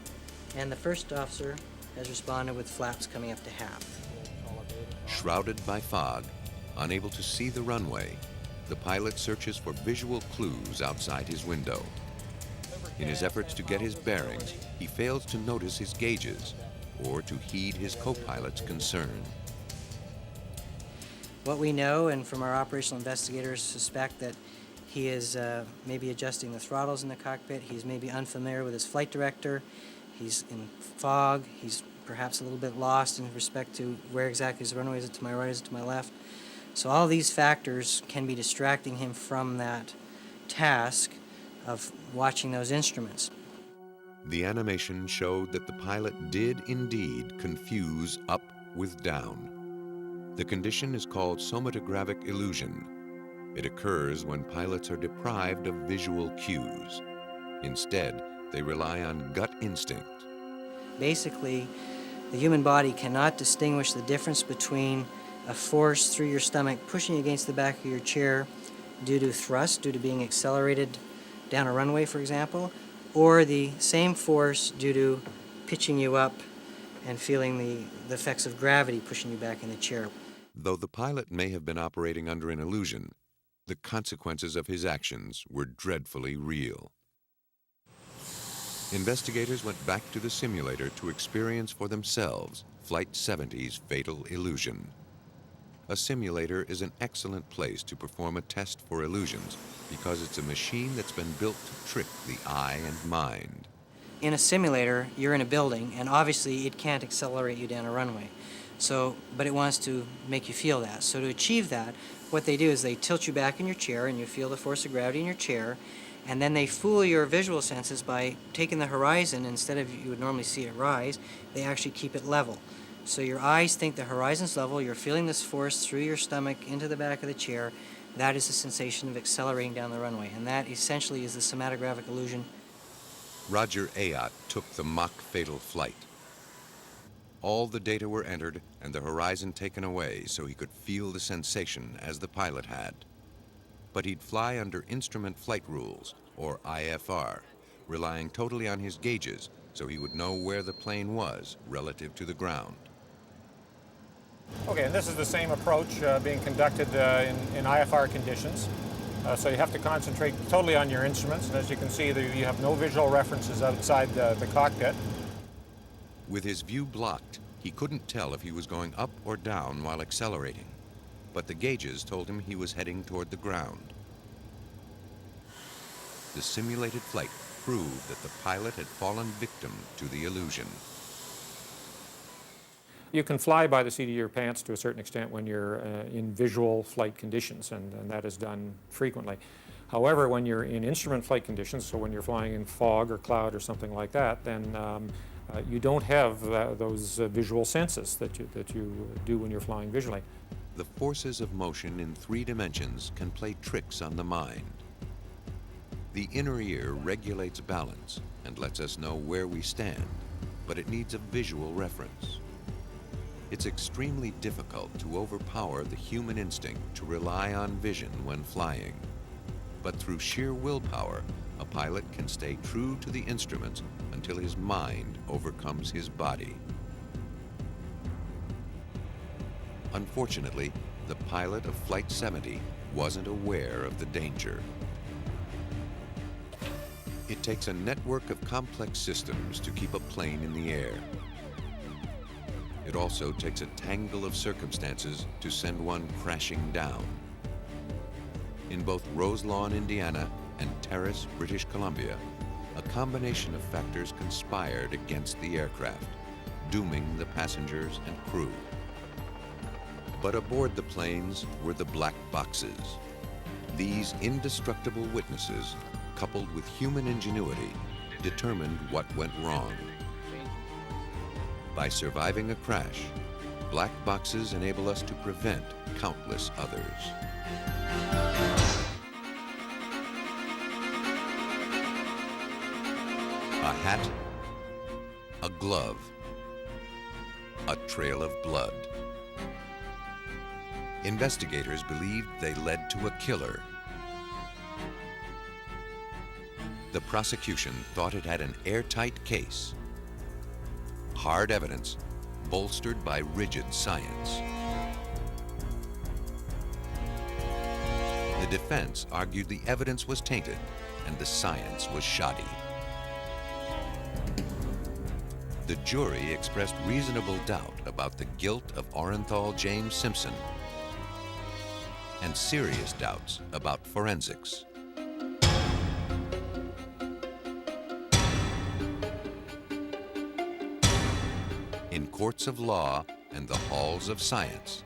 and the first officer has responded with flaps coming up to half. Shrouded by fog, unable to see the runway, the pilot searches for visual clues outside his window. In his efforts to get his bearings, he fails to notice his gauges or to heed his co-pilot's concern. What we know, and from our operational investigators suspect, that he is maybe adjusting the throttles in the cockpit, he's maybe unfamiliar with his flight director, he's in fog, he's perhaps a little bit lost in respect to where exactly is the runway, is it to my right, is it to my left? So all these factors can be distracting him from that task of watching those instruments. The animation showed that the pilot did indeed confuse up with down. The condition is called somatographic illusion. It occurs when pilots are deprived of visual cues. Instead, they rely on gut instinct. Basically, the human body cannot distinguish the difference between a force through your stomach pushing against the back of your chair due to thrust, due to being accelerated down a runway, for example, or the same force due to pitching you up and feeling the effects of gravity pushing you back in the chair. Though the pilot may have been operating under an illusion, the consequences of his actions were dreadfully real. Investigators went back to the simulator to experience for themselves Flight 70's fatal illusion. A simulator is an excellent place to perform a test for illusions because it's a machine that's been built to trick the eye and mind. In a simulator, you're in a building, and obviously it can't accelerate you down a runway. But it wants to make you feel that. So to achieve that, what they do is they tilt you back in your chair, and you feel the force of gravity in your chair, and then they fool your visual senses by taking the horizon. Instead of you would normally see it rise, they actually keep it level. So your eyes think the horizon's level, you're feeling this force through your stomach into the back of the chair. That is the sensation of accelerating down the runway, and that essentially is the somatographic illusion. Roger Ayotte took the mock-fatal flight. All the data were entered and the horizon taken away so he could feel the sensation as the pilot had. But he'd fly under instrument flight rules, or IFR, relying totally on his gauges so he would know where the plane was relative to the ground. Okay, and this is the same approach being conducted in IFR conditions. So you have to concentrate totally on your instruments, and as you can see, you have no visual references outside the cockpit. With his view blocked, he couldn't tell if he was going up or down while accelerating, but the gauges told him he was heading toward the ground. The simulated flight proved that the pilot had fallen victim to the illusion. You can fly by the seat of your pants to a certain extent when you're in visual flight conditions, and that is done frequently. However, when you're in instrument flight conditions, so when you're flying in fog or cloud or something like that, then you don't have those visual senses that you do when you're flying visually. The forces of motion in 3 dimensions can play tricks on the mind. The inner ear regulates balance and lets us know where we stand, but it needs a visual reference. It's extremely difficult to overpower the human instinct to rely on vision when flying. But through sheer willpower, a pilot can stay true to the instruments until his mind overcomes his body. Unfortunately, the pilot of Flight 70 wasn't aware of the danger. It takes a network of complex systems to keep a plane in the air. It also takes a tangle of circumstances to send one crashing down. In both Roselawn, Indiana, and Terrace, British Columbia, a combination of factors conspired against the aircraft, dooming the passengers and crew. But aboard the planes were the black boxes. These indestructible witnesses, coupled with human ingenuity, determined what went wrong. By surviving a crash, black boxes enable us to prevent countless others. A hat, a glove, a trail of blood. Investigators believed they led to a killer. The prosecution thought it had an airtight case. Hard evidence, bolstered by rigid science. The defense argued the evidence was tainted and the science was shoddy. The jury expressed reasonable doubt about the guilt of Orenthal James Simpson and serious doubts about forensics. In courts of law and the halls of science,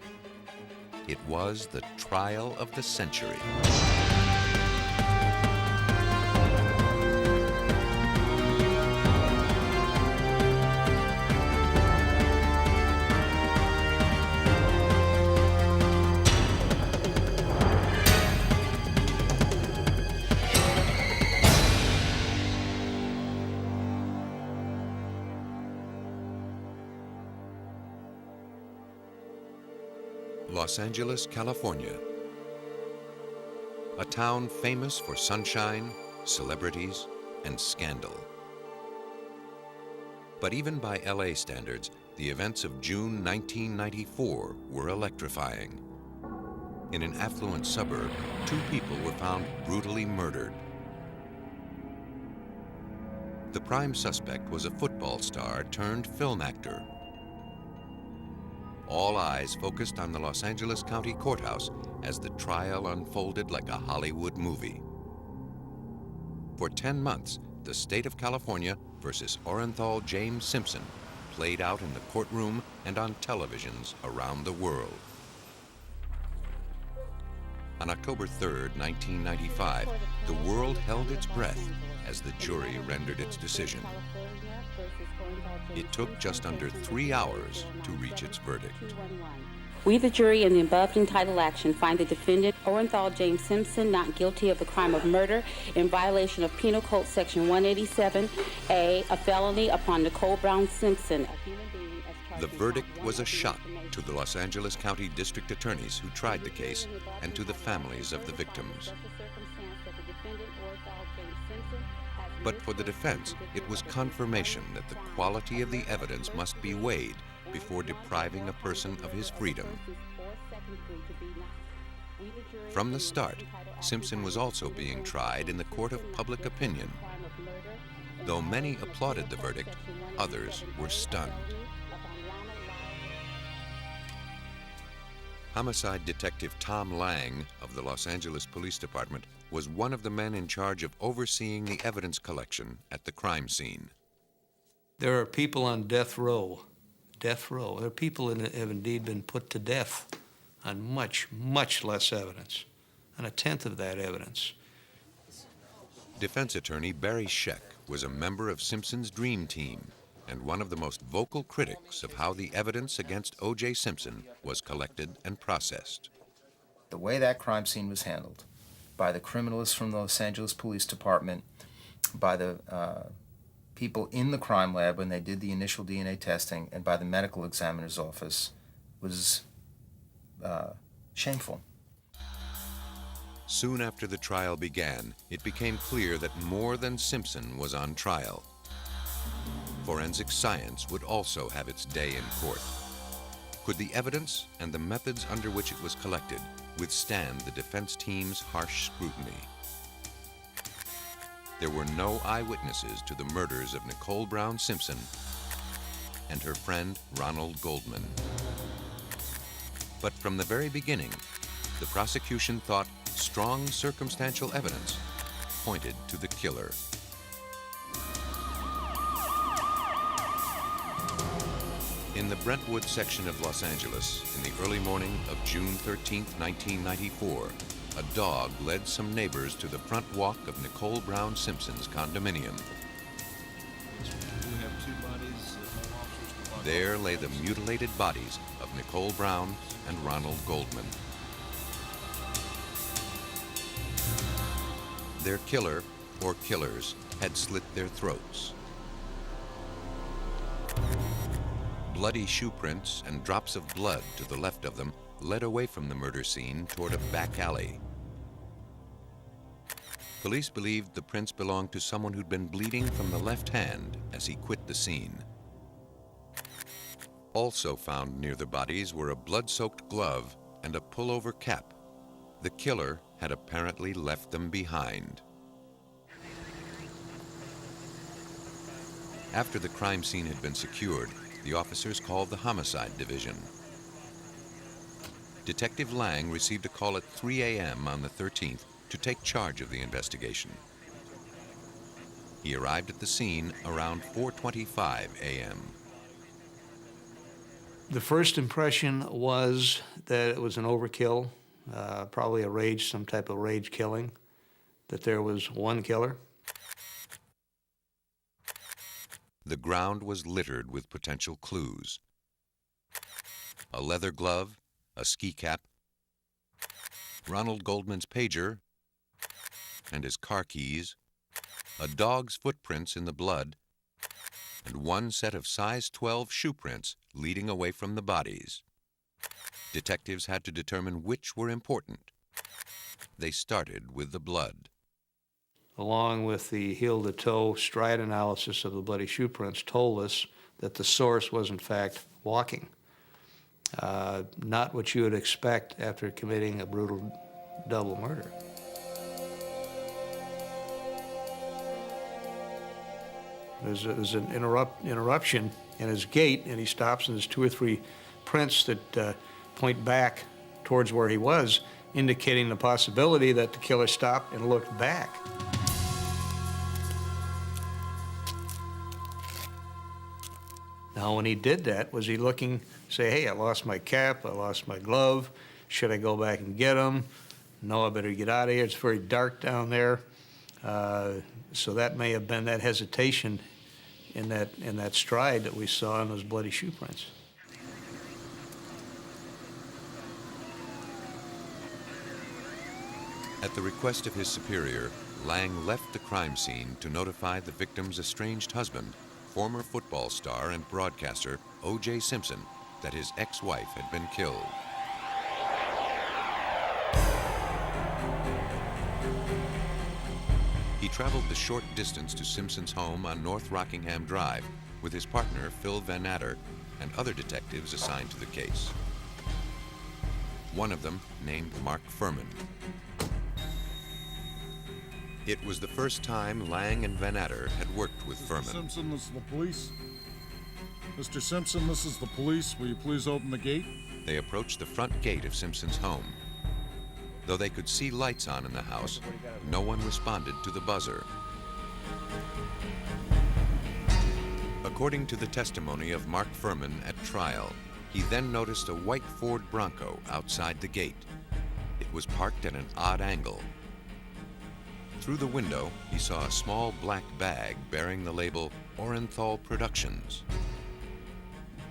it was the trial of the century. Los Angeles, California. A town famous for sunshine, celebrities, and scandal. But even by LA standards, the events of June 1994 were electrifying. In an affluent suburb, 2 people were found brutally murdered. The prime suspect was a football star turned film actor. All eyes focused on the Los Angeles County Courthouse as the trial unfolded like a Hollywood movie. For 10 months, the state of California versus Orenthal James Simpson played out in the courtroom and on televisions around the world. On October 3rd, 1995, the world held its breath as the jury rendered its decision. It took just under 3 hours to reach its verdict. We, the jury, in the above entitled action, find the defendant, Orenthal James Simpson, not guilty of the crime of murder in violation of Penal Code Section 187A, a felony upon Nicole Brown Simpson, a human being as charged. The verdict was a shock to the Los Angeles County District Attorneys who tried the case and to the families of the victims. But for the defense, it was confirmation that the quality of the evidence must be weighed before depriving a person of his freedom. From the start, Simpson was also being tried in the court of public opinion. Though many applauded the verdict, others were stunned. Homicide Detective Tom Lang of the Los Angeles Police Department was one of the men in charge of overseeing the evidence collection at the crime scene. There are people on death row. Death row. There are people that have indeed been put to death on much, much less evidence, on 1/10 of that evidence. Defense attorney Barry Scheck was a member of Simpson's dream team and one of the most vocal critics of how the evidence against O.J. Simpson was collected and processed. The way that crime scene was handled by the criminalists from the Los Angeles Police Department, by the people in the crime lab when they did the initial DNA testing, and by the medical examiner's office was shameful. Soon after the trial began, it became clear that more than Simpson was on trial. Forensic science would also have its day in court. Could the evidence and the methods under which it was collected withstand the defense team's harsh scrutiny? There were no eyewitnesses to the murders of Nicole Brown Simpson and her friend Ronald Goldman. But from the very beginning, the prosecution thought strong circumstantial evidence pointed to the killer. In the Brentwood section of Los Angeles, in the early morning of June 13, 1994, a dog led some neighbors to the front walk of Nicole Brown Simpson's condominium. There lay the mutilated bodies of Nicole Brown and Ronald Goldman. Their killer, or killers, had slit their throats. Bloody shoe prints and drops of blood to the left of them led away from the murder scene toward a back alley. Police believed the prints belonged to someone who'd been bleeding from the left hand as he quit the scene. Also found near the bodies were a blood-soaked glove and a pullover cap. The killer had apparently left them behind. After the crime scene had been secured, the officers called the Homicide Division. Detective Lang received a call at 3 a.m. on the 13th to take charge of the investigation. He arrived at the scene around 4:25 a.m. The first impression was that it was an overkill, probably some type of rage killing, that there was one killer. The ground was littered with potential clues. A leather glove, a ski cap, Ronald Goldman's pager, and his car keys, a dog's footprints in the blood, and one set of size 12 shoe prints leading away from the bodies. Detectives had to determine which were important. They started with the blood. along with the heel-to-toe stride analysis of the bloody shoe prints, told us that the source was in fact walking. Not what you would expect after committing a brutal double murder. There's an interruption in his gait, and he stops, and there's 2 or 3 prints that point back towards where he was, indicating the possibility that the killer stopped and looked back. Now, when he did that, was he looking, say, hey, I lost my cap, I lost my glove, should I go back and get them? No, I better get out of here, it's very dark down there. So that may have been that hesitation in that stride that we saw in those bloody shoe prints. At the request of his superior, Lang left the crime scene to notify the victim's estranged husband, former football star and broadcaster O.J. Simpson, that his ex-wife had been killed. He traveled the short distance to Simpson's home on North Rockingham Drive with his partner Phil Van Natter and other detectives assigned to the case. One of them named Mark Furman. It was the first time Lang and Van Natter had worked with Furman. Simpson, this is the police. Mr. Simpson, this is the police. Will you please open the gate? They approached the front gate of Simpson's home. Though they could see lights on in the house, no one responded to the buzzer. According to the testimony of Mark Furman at trial, he then noticed a white Ford Bronco outside the gate. It was parked at an odd angle. Through the window, he saw a small black bag bearing the label Orenthal Productions.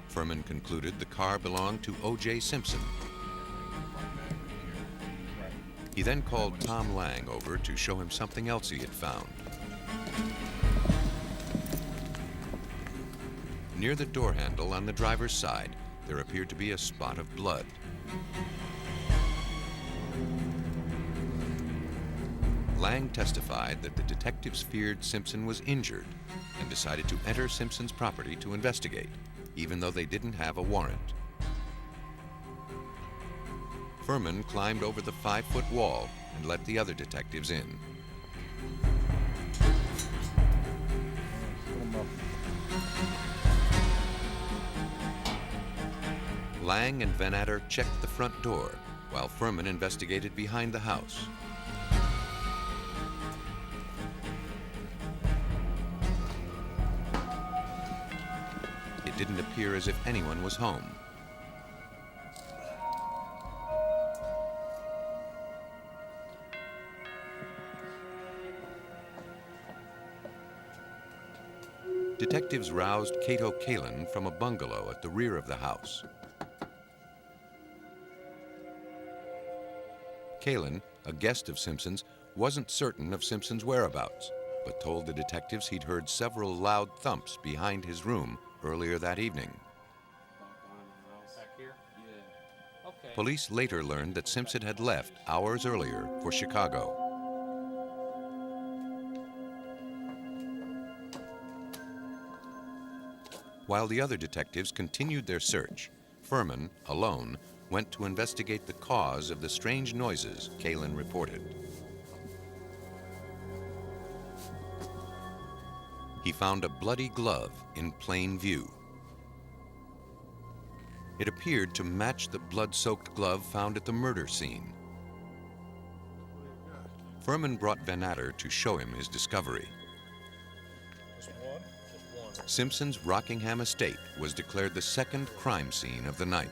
Furman concluded the car belonged to O.J. Simpson. He then called Tom Lang over to show him something else he had found. Near the door handle on the driver's side, there appeared to be a spot of blood. Lang testified that the detectives feared Simpson was injured and decided to enter Simpson's property to investigate, even though they didn't have a warrant. Furman climbed over the 5-foot wall and let the other detectives in. Lang and Van Natter checked the front door, while Furman investigated behind the house. It didn't appear as if anyone was home. Detectives roused Cato Kalin from a bungalow at the rear of the house. Kalin, a guest of Simpson's, wasn't certain of Simpson's whereabouts, but told the detectives he'd heard several loud thumps behind his room earlier that evening. Police later learned that Simpson had left hours earlier for Chicago. While the other detectives continued their search, Furman, alone, went to investigate the cause of the strange noises Kalin reported. He found a bloody glove in plain view. It appeared to match the blood-soaked glove found at the murder scene. Furman brought Van Natter to show him his discovery. Simpson's Rockingham estate was declared the second crime scene of the night.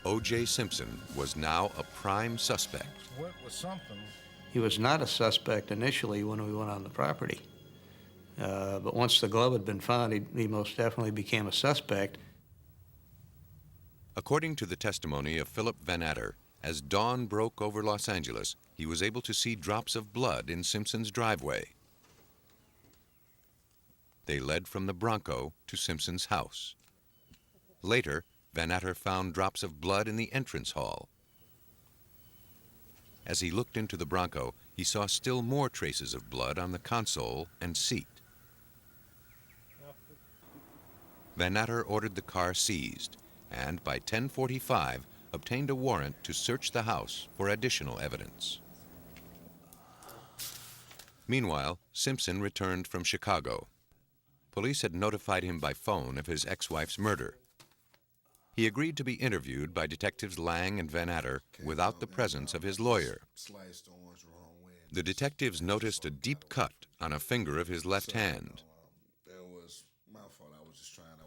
O.J. Simpson was now a prime suspect. Went with something. He was not a suspect initially when we went on the property. But once the glove had been found, he most definitely became a suspect. According to the testimony of Philip Van Natter, as dawn broke over Los Angeles, he was able to see drops of blood in Simpson's driveway. They led from the Bronco to Simpson's house. Later, Van Natter found drops of blood in the entrance hall. As he looked into the Bronco, he saw still more traces of blood on the console and seat. Van Natter ordered the car seized and by 10:45 obtained a warrant to search the house for additional evidence. Meanwhile, Simpson returned from Chicago. Police had notified him by phone of his ex-wife's murder. He agreed to be interviewed by Detectives Lang and Van Natter without the presence of his lawyer. The detectives noticed a deep cut on a finger of his left hand.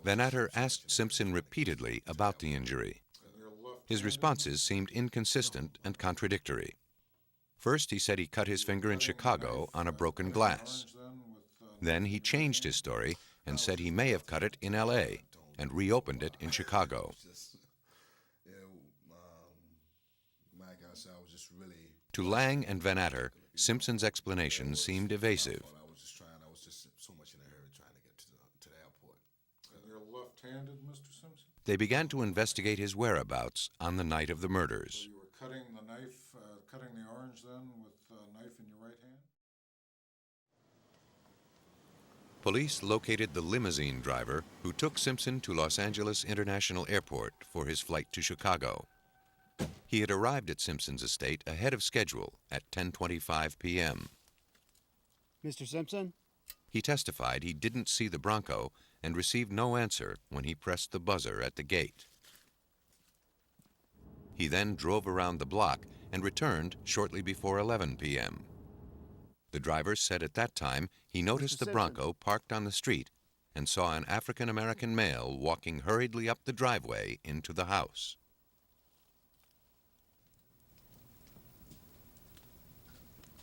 Van Natter asked Simpson repeatedly about the injury. His responses seemed inconsistent and contradictory. First, he said he cut his finger in Chicago on a broken glass. Then he changed his story and said he may have cut it in L.A. and reopened it in Chicago. To Lang and Van Natter, Simpson's explanation seemed evasive. You're left-handed, Mr. Simpson? They began to investigate his whereabouts on the night of the murders. So you were cutting the knife, cutting the orange then with a knife in your right hand? Police located the limousine driver who took Simpson to Los Angeles International Airport for his flight to Chicago. He had arrived at Simpson's estate ahead of schedule at 10:25 p.m. Mr. Simpson? He testified he didn't see the Bronco and received no answer when he pressed the buzzer at the gate. He then drove around the block and returned shortly before 11 p.m. The driver said at that time he noticed the Bronco parked on the street and saw an African-American male walking hurriedly up the driveway into the house.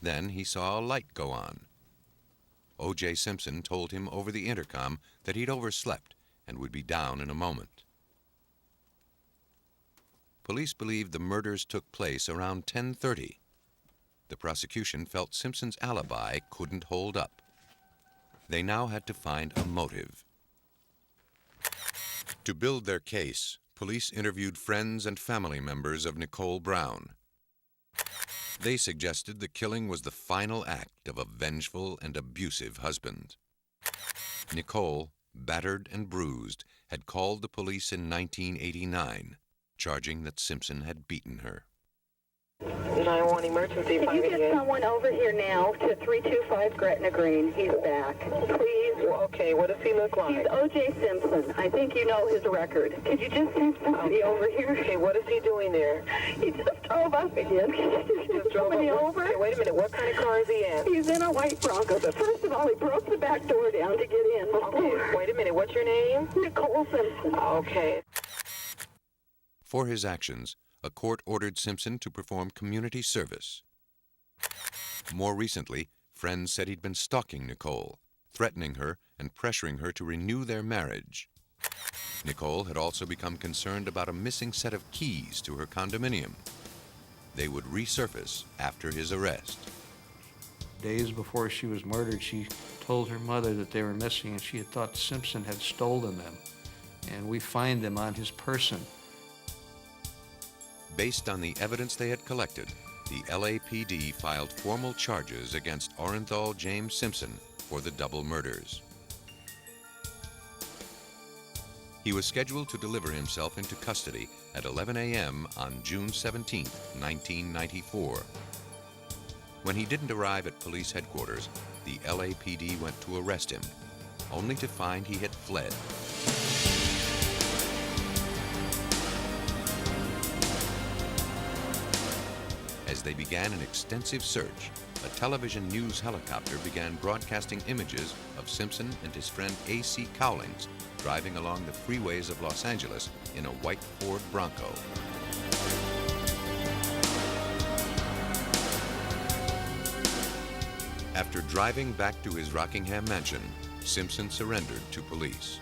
Then he saw a light go on. O.J. Simpson told him over the intercom that he'd overslept and would be down in a moment. Police believed the murders took place around 10:30. The prosecution felt Simpson's alibi couldn't hold up. They now had to find a motive. To build their case, police interviewed friends and family members of Nicole Brown. They suggested the killing was the final act of a vengeful and abusive husband. Nicole, battered and bruised, had called the police in 1989, charging that Simpson had beaten her. 911 emergency. Can you get someone over here now to 325 Gretna Green? He's back. Please. Okay, what does he look like? He's O.J. Simpson. I think you know his record. Could you just send somebody over here? Okay, what is he doing there? He just drove up again. He just drove somebody over. Okay, wait a minute. What kind of car is he in? He's in a white Bronco, but first of all, he broke the back door down to get in. Okay, wait a minute. What's your name? Nicole Simpson. Okay. For his actions, a court ordered Simpson to perform community service. More recently, friends said he'd been stalking Nicole, threatening her and pressuring her to renew their marriage. Nicole had also become concerned about a missing set of keys to her condominium. They would resurface after his arrest. Days before she was murdered, she told her mother that they were missing and she had thought Simpson had stolen them. And we find them on his person. Based on the evidence they had collected, the LAPD filed formal charges against Orenthal James Simpson for the double murders. He was scheduled to deliver himself into custody at 11 a.m. on June 17, 1994. When he didn't arrive at police headquarters, the LAPD went to arrest him, only to find he had fled. As they began an extensive search, a television news helicopter began broadcasting images of Simpson and his friend A.C. Cowlings driving along the freeways of Los Angeles in a white Ford Bronco. After driving back to his Rockingham mansion, Simpson surrendered to police.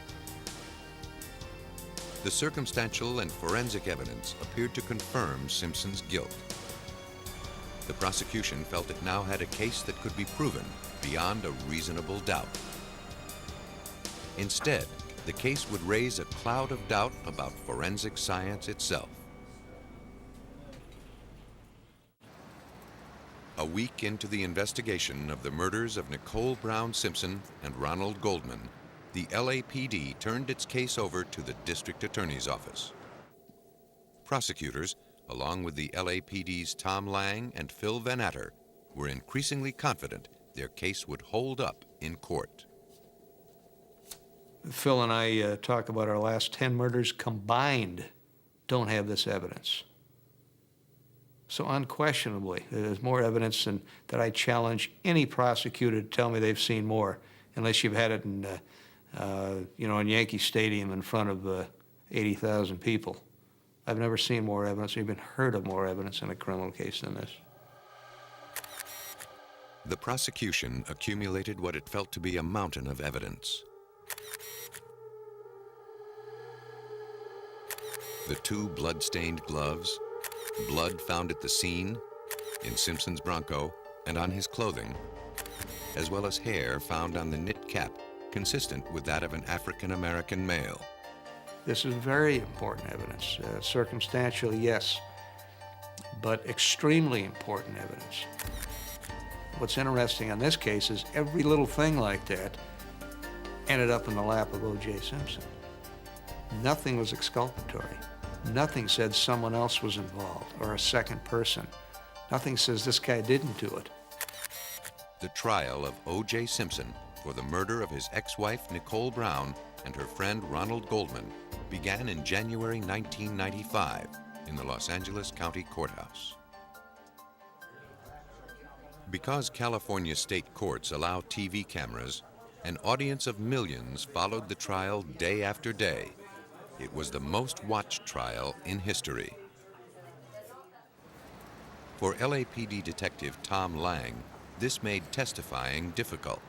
The circumstantial and forensic evidence appeared to confirm Simpson's guilt. The prosecution felt it now had a case that could be proven beyond a reasonable doubt. Instead, the case would raise a cloud of doubt about forensic science itself. A week into the investigation of the murders of Nicole Brown Simpson and Ronald Goldman, the LAPD turned its case over to the District Attorney's Office. Prosecutors, along with the LAPD's Tom Lang and Phil Van Atter, were increasingly confident their case would hold up in court. Phil and I talk about our last 10 murders combined don't have this evidence. So unquestionably, there's more evidence than that I challenge any prosecutor to tell me they've seen more, unless you've had it in, in Yankee Stadium in front of 80,000 people. I've never seen more evidence, or even heard of more evidence in a criminal case than this. The prosecution accumulated what it felt to be a mountain of evidence. The 2 blood-stained gloves, blood found at the scene, in Simpson's Bronco, and on his clothing, as well as hair found on the knit cap, consistent with that of an African-American male. This is very important evidence. Circumstantial, yes, but extremely important evidence. What's interesting in this case is every little thing like that ended up in the lap of O.J. Simpson. Nothing was exculpatory. Nothing said someone else was involved or a second person. Nothing says this guy didn't do it. The trial of O.J. Simpson for the murder of his ex-wife Nicole Brown and her friend Ronald Goldman began in January 1995 in the Los Angeles County Courthouse. Because California state courts allow TV cameras, an audience of millions followed the trial day after day. It was the most watched trial in history. For LAPD detective Tom Lang, this made testifying difficult.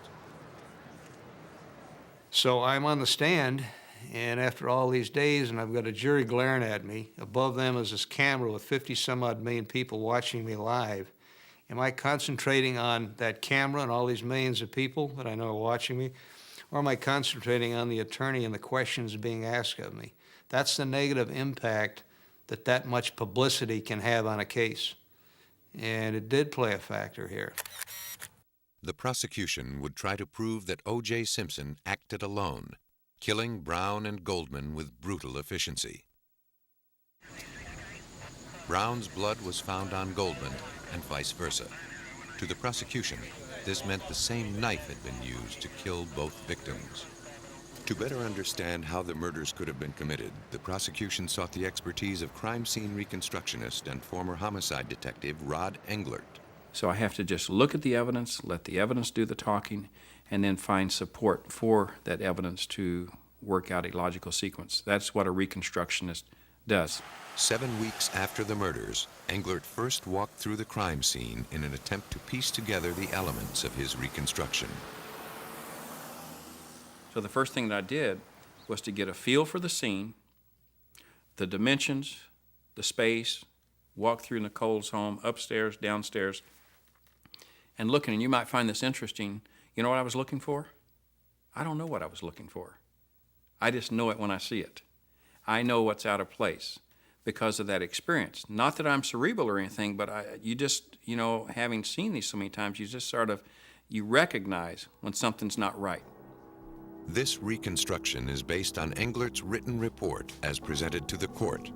So I'm on the stand, and after all these days, and I've got a jury glaring at me, above them is this camera with 50-some-odd million people watching me live. Am I concentrating on that camera and all these millions of people that I know are watching me, or am I concentrating on the attorney and the questions being asked of me? That's the negative impact that much publicity can have on a case. And it did play a factor here. The prosecution would try to prove that O.J. Simpson acted alone, killing Brown and Goldman with brutal efficiency. Brown's blood was found on Goldman and vice versa. To the prosecution, this meant the same knife had been used to kill both victims. To better understand how the murders could have been committed, the prosecution sought the expertise of crime scene reconstructionist and former homicide detective Rod Englert. So I have to just look at the evidence, let the evidence do the talking, and then find support for that evidence to work out a logical sequence. That's what a reconstructionist does. 7 weeks after the murders, Englert first walked through the crime scene in an attempt to piece together the elements of his reconstruction. So the first thing that I did was to get a feel for the scene, the dimensions, the space, walk through Nicole's home, upstairs, downstairs, and looking, and you might find this interesting. You know what I was looking for? I don't know what I was looking for. I just know it when I see it. I know what's out of place because of that experience. Not that I'm cerebral or anything, but you just, having seen these so many times, you just you recognize when something's not right. This reconstruction is based on Englert's written report as presented to the court.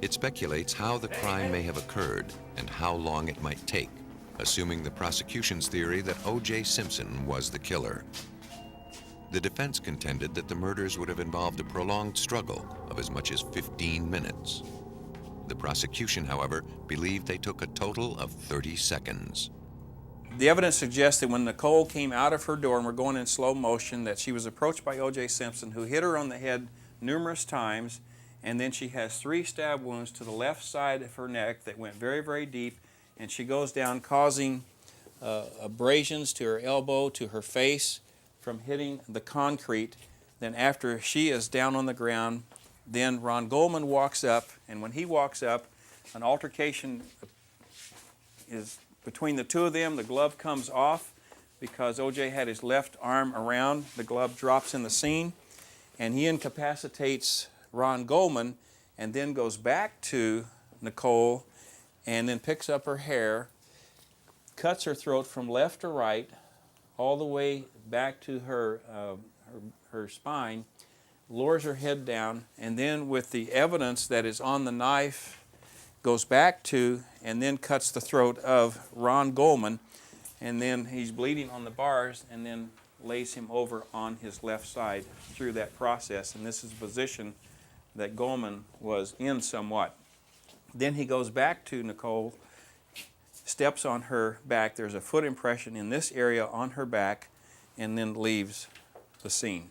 It speculates how the crime may have occurred and how long it might take, assuming the prosecution's theory that O.J. Simpson was the killer. The defense contended that the murders would have involved a prolonged struggle of as much as 15 minutes. The prosecution, however, believed they took a total of 30 seconds. The evidence suggests that when Nicole came out of her door, and we're going in slow motion, that she was approached by O.J. Simpson, who hit her on the head numerous times, and then she has 3 stab wounds to the left side of her neck that went very, very deep, and she goes down causing abrasions to her elbow, to her face, from hitting the concrete. Then after she is down on the ground, then Ron Goldman walks up, and when he walks up, an altercation is between the two of them. The glove comes off because O.J. had his left arm around. The glove drops in the scene, and he incapacitates Ron Goldman and then goes back to Nicole and then picks up her hair, cuts her throat from left to right, all the way back to her spine, lowers her head down, and then with the evidence that is on the knife, goes back to and then cuts the throat of Ron Goldman, and then he's bleeding on the bars, and then lays him over on his left side through that process. And this is a position that Goldman was in somewhat. Then he goes back to Nicole, steps on her back. There's a foot impression in this area on her back, and then leaves the scene.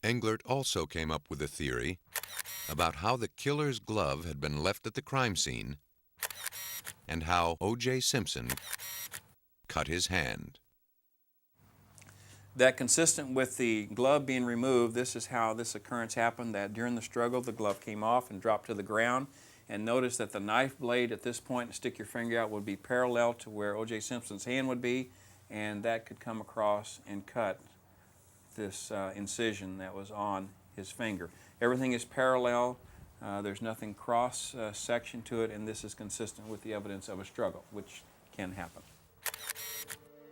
Englert also came up with a theory about how the killer's glove had been left at the crime scene and how O.J. Simpson cut his hand. That consistent with the glove being removed, this is how this occurrence happened, that during the struggle the glove came off and dropped to the ground. And notice that the knife blade at this point, and stick your finger out, would be parallel to where O.J. Simpson's hand would be, and that could come across and cut this incision that was on his finger. Everything is parallel. There's nothing cross section to it, and this is consistent with the evidence of a struggle, which can happen.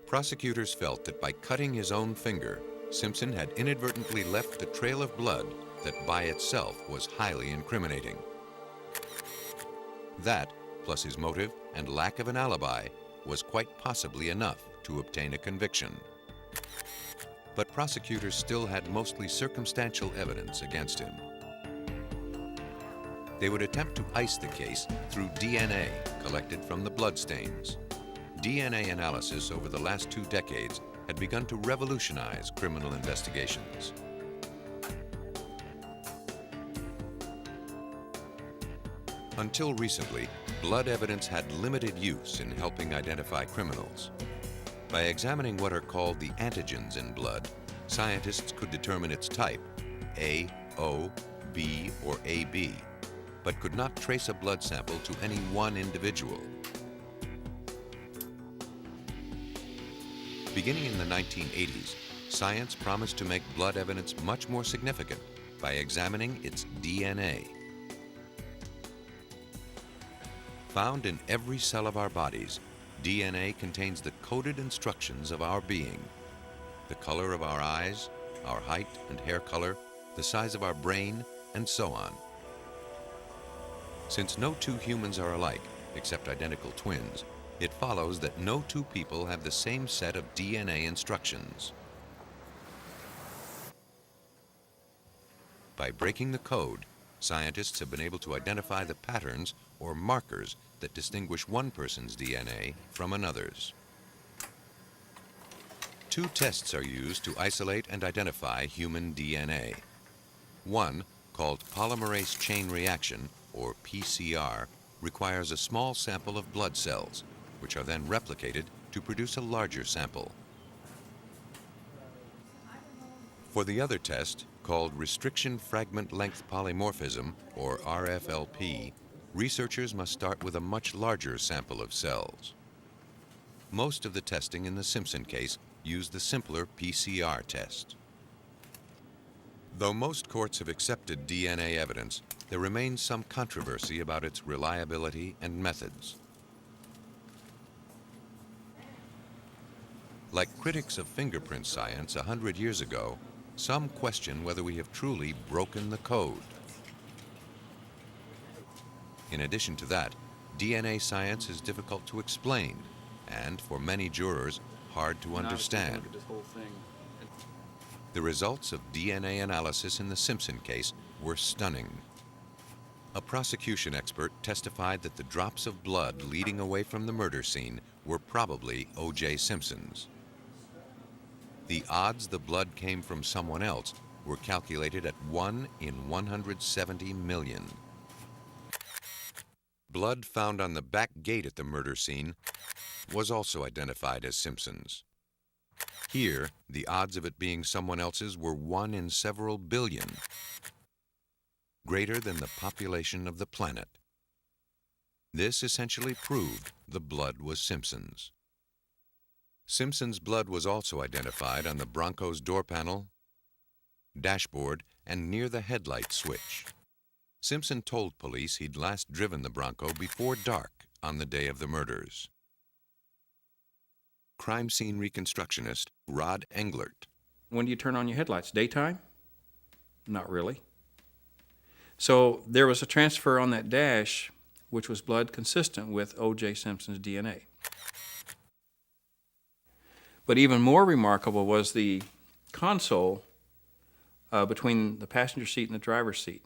Prosecutors felt that by cutting his own finger, Simpson had inadvertently left a trail of blood that by itself was highly incriminating. That, plus his motive and lack of an alibi, was quite possibly enough to obtain a conviction. But prosecutors still had mostly circumstantial evidence against him. They would attempt to ice the case through DNA collected from the bloodstains. DNA analysis over the last 2 decades had begun to revolutionize criminal investigations. Until recently, blood evidence had limited use in helping identify criminals. By examining what are called the antigens in blood, scientists could determine its type, A, O, B, or AB, but could not trace a blood sample to any one individual. Beginning in the 1980s, science promised to make blood evidence much more significant by examining its DNA. Found in every cell of our bodies, DNA contains the coded instructions of our being. The color of our eyes, our height and hair color, the size of our brain, and so on. Since no 2 humans are alike, except identical twins, it follows that no 2 people have the same set of DNA instructions. By breaking the code, scientists have been able to identify the patterns or markers that distinguish one person's DNA from another's. 2 tests are used to isolate and identify human DNA. One, called polymerase chain reaction, or PCR, requires a small sample of blood cells, which are then replicated to produce a larger sample. For the other test, called restriction fragment length polymorphism, or RFLP, researchers must start with a much larger sample of cells. Most of the testing in the Simpson case used the simpler PCR test. Though most courts have accepted DNA evidence, there remains some controversy about its reliability and methods. Like critics of fingerprint science 100 years ago, some question whether we have truly broken the code. In addition to that, DNA science is difficult to explain and, for many jurors, hard to understand. The results of DNA analysis in the Simpson case were stunning. A prosecution expert testified that the drops of blood leading away from the murder scene were probably O.J. Simpson's. The odds the blood came from someone else were calculated at 1 in 170 million. Blood found on the back gate at the murder scene was also identified as Simpson's. Here, the odds of it being someone else's were 1 in several billion, greater than the population of the planet. This essentially proved the blood was Simpson's. Simpson's blood was also identified on the Bronco's door panel, dashboard, and near the headlight switch. Simpson told police he'd last driven the Bronco before dark on the day of the murders. crime scene reconstructionist Rod Englert. When do you turn on your headlights? Daytime? Not really. So there was a transfer on that dash which was blood consistent with O.J. Simpson's DNA. But even more remarkable was the console between the passenger seat and the driver's seat.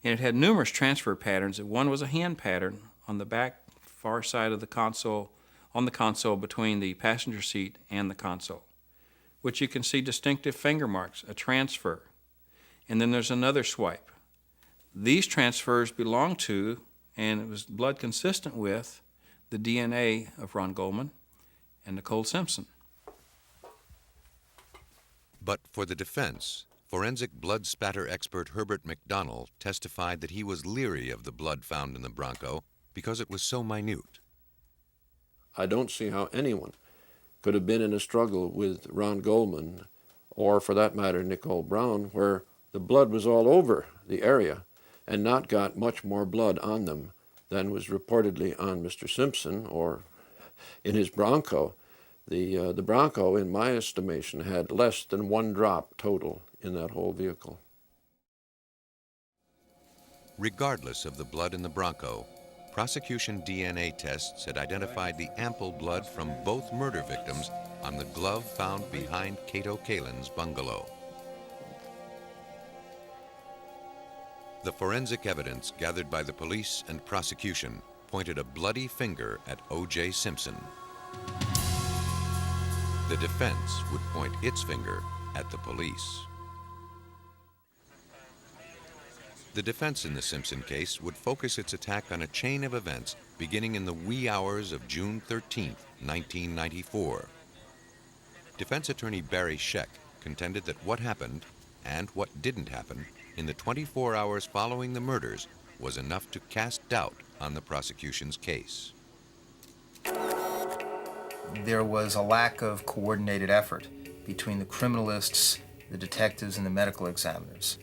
And it had numerous transfer patterns. One was a hand pattern on the back far side of the console, on the console between the passenger seat and the console, which you can see distinctive finger marks, a transfer. And then there's another swipe. These transfers belong to, and it was blood consistent with, the DNA of Ron Goldman and Nicole Simpson. But for the defense, forensic blood spatter expert Herbert McDonnell testified that he was leery of the blood found in the Bronco because it was so minute. I don't see how anyone could have been in a struggle with Ron Goldman, or for that matter, Nicole Brown, where the blood was all over the area and not got much more blood on them than was reportedly on Mr. Simpson or in his Bronco. The Bronco, in my estimation, had less than 1 drop total in that whole vehicle. Regardless of the blood in the Bronco, prosecution DNA tests had identified the ample blood from both murder victims on the glove found behind Cato Kalin's bungalow. The forensic evidence gathered by the police and prosecution pointed a bloody finger at O.J. Simpson. The defense would point its finger at the police. The defense in the Simpson case would focus its attack on a chain of events beginning in the wee hours of June 13, 1994. Defense attorney Barry Scheck contended that what happened, and what didn't happen, in the 24 hours following the murders was enough to cast doubt on the prosecution's case. There was a lack of coordinated effort between the criminalists, the detectives, and the medical examiners.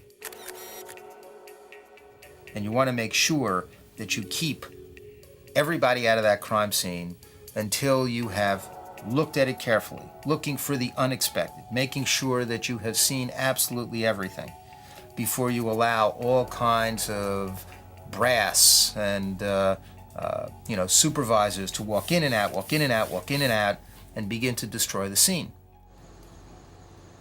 And you want to make sure that you keep everybody out of that crime scene until you have looked at it carefully, looking for the unexpected, making sure that you have seen absolutely everything before you allow all kinds of brass and supervisors to walk in and out, walk in and out, walk in and out, and begin to destroy the scene.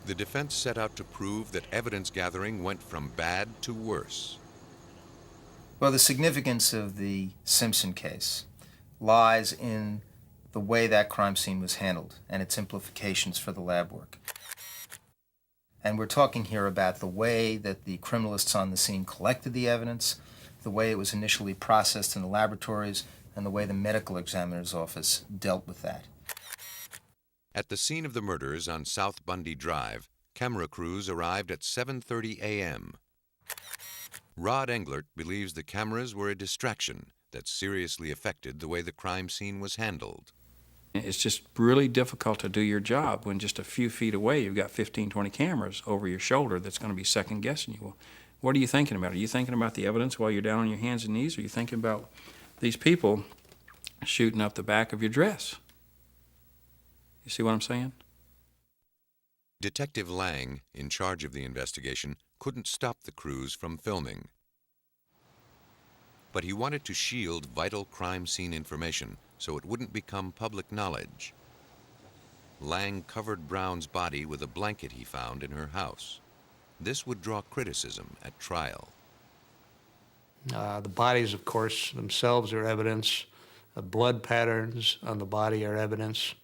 The defense set out to prove that evidence gathering went from bad to worse. Well, the significance of the Simpson case lies in the way that crime scene was handled and its implications for the lab work. And we're talking here about the way that the criminalists on the scene collected the evidence, the way it was initially processed in the laboratories, and the way the medical examiner's office dealt with that. At the scene of the murders on South Bundy Drive, camera crews arrived at 7:30 a.m. Rod Englert believes the cameras were a distraction that seriously affected the way the crime scene was handled. It's just really difficult to do your job when just a few feet away you've got 15, 20 cameras over your shoulder that's going to be second-guessing you. Well, what are you thinking about? Are you thinking about the evidence while you're down on your hands and knees? Or are you thinking about these people shooting up the back of your dress? You see what I'm saying? Detective Lang, in charge of the investigation, couldn't stop the crews from filming. But he wanted to shield vital crime scene information so it wouldn't become public knowledge. Lang covered Brown's body with a blanket he found in her house. This would draw criticism at trial. The bodies, of course, themselves are evidence. Blood patterns on the body are evidence.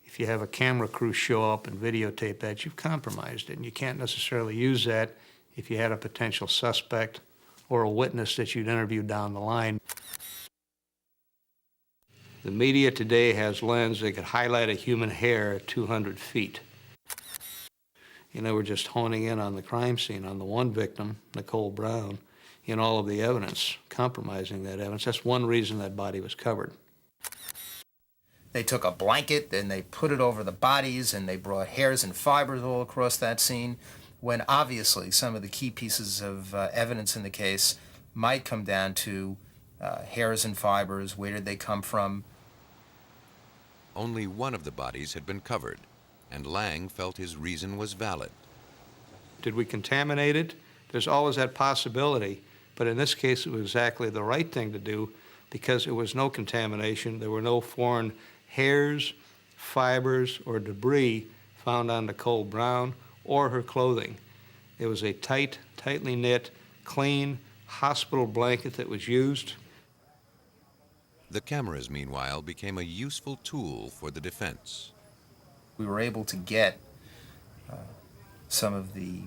If you have a camera crew show up and videotape that, you've compromised it, and you can't necessarily use that if you had a potential suspect or a witness that you'd interview down the line. The media today has lens that could highlight a human hair at 200 feet. You know, we're just honing in on the crime scene, on the one victim, Nicole Brown, in all of the evidence, compromising that evidence. That's one reason that body was covered. They took a blanket and they put it over the bodies and they brought hairs and fibers all across that scene, when obviously some of the key pieces of evidence in the case might come down to hairs and fibers, where did they come from? Only one of the bodies had been covered, and Lang felt his reason was valid. Did we contaminate it? There's always that possibility, but in this case it was exactly the right thing to do because there was no contamination. There were no foreign hairs, fibers, or debris found on Nicole Brown or her clothing. It was a tightly knit, clean hospital blanket that was used. The cameras, meanwhile, became a useful tool for the defense. We were able to get some of the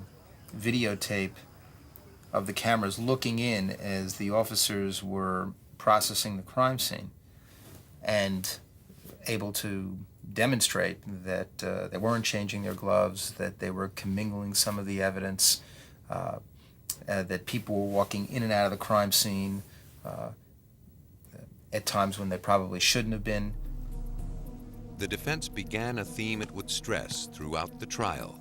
videotape of the cameras looking in as the officers were processing the crime scene and able to demonstrate that they weren't changing their gloves, that they were commingling some of the evidence, that people were walking in and out of the crime scene at times when they probably shouldn't have been. The defense began a theme it would stress throughout the trial,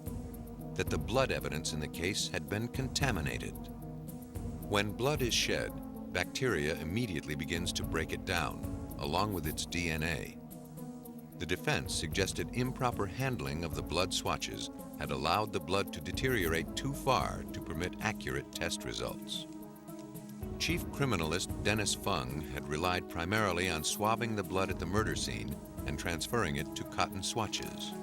that the blood evidence in the case had been contaminated. When blood is shed, bacteria immediately begins to break it down, along with its DNA. The defense suggested improper handling of the blood swatches had allowed the blood to deteriorate too far to permit accurate test results. Chief Criminalist Dennis Fung had relied primarily on swabbing the blood at the murder scene and transferring it to cotton swatches.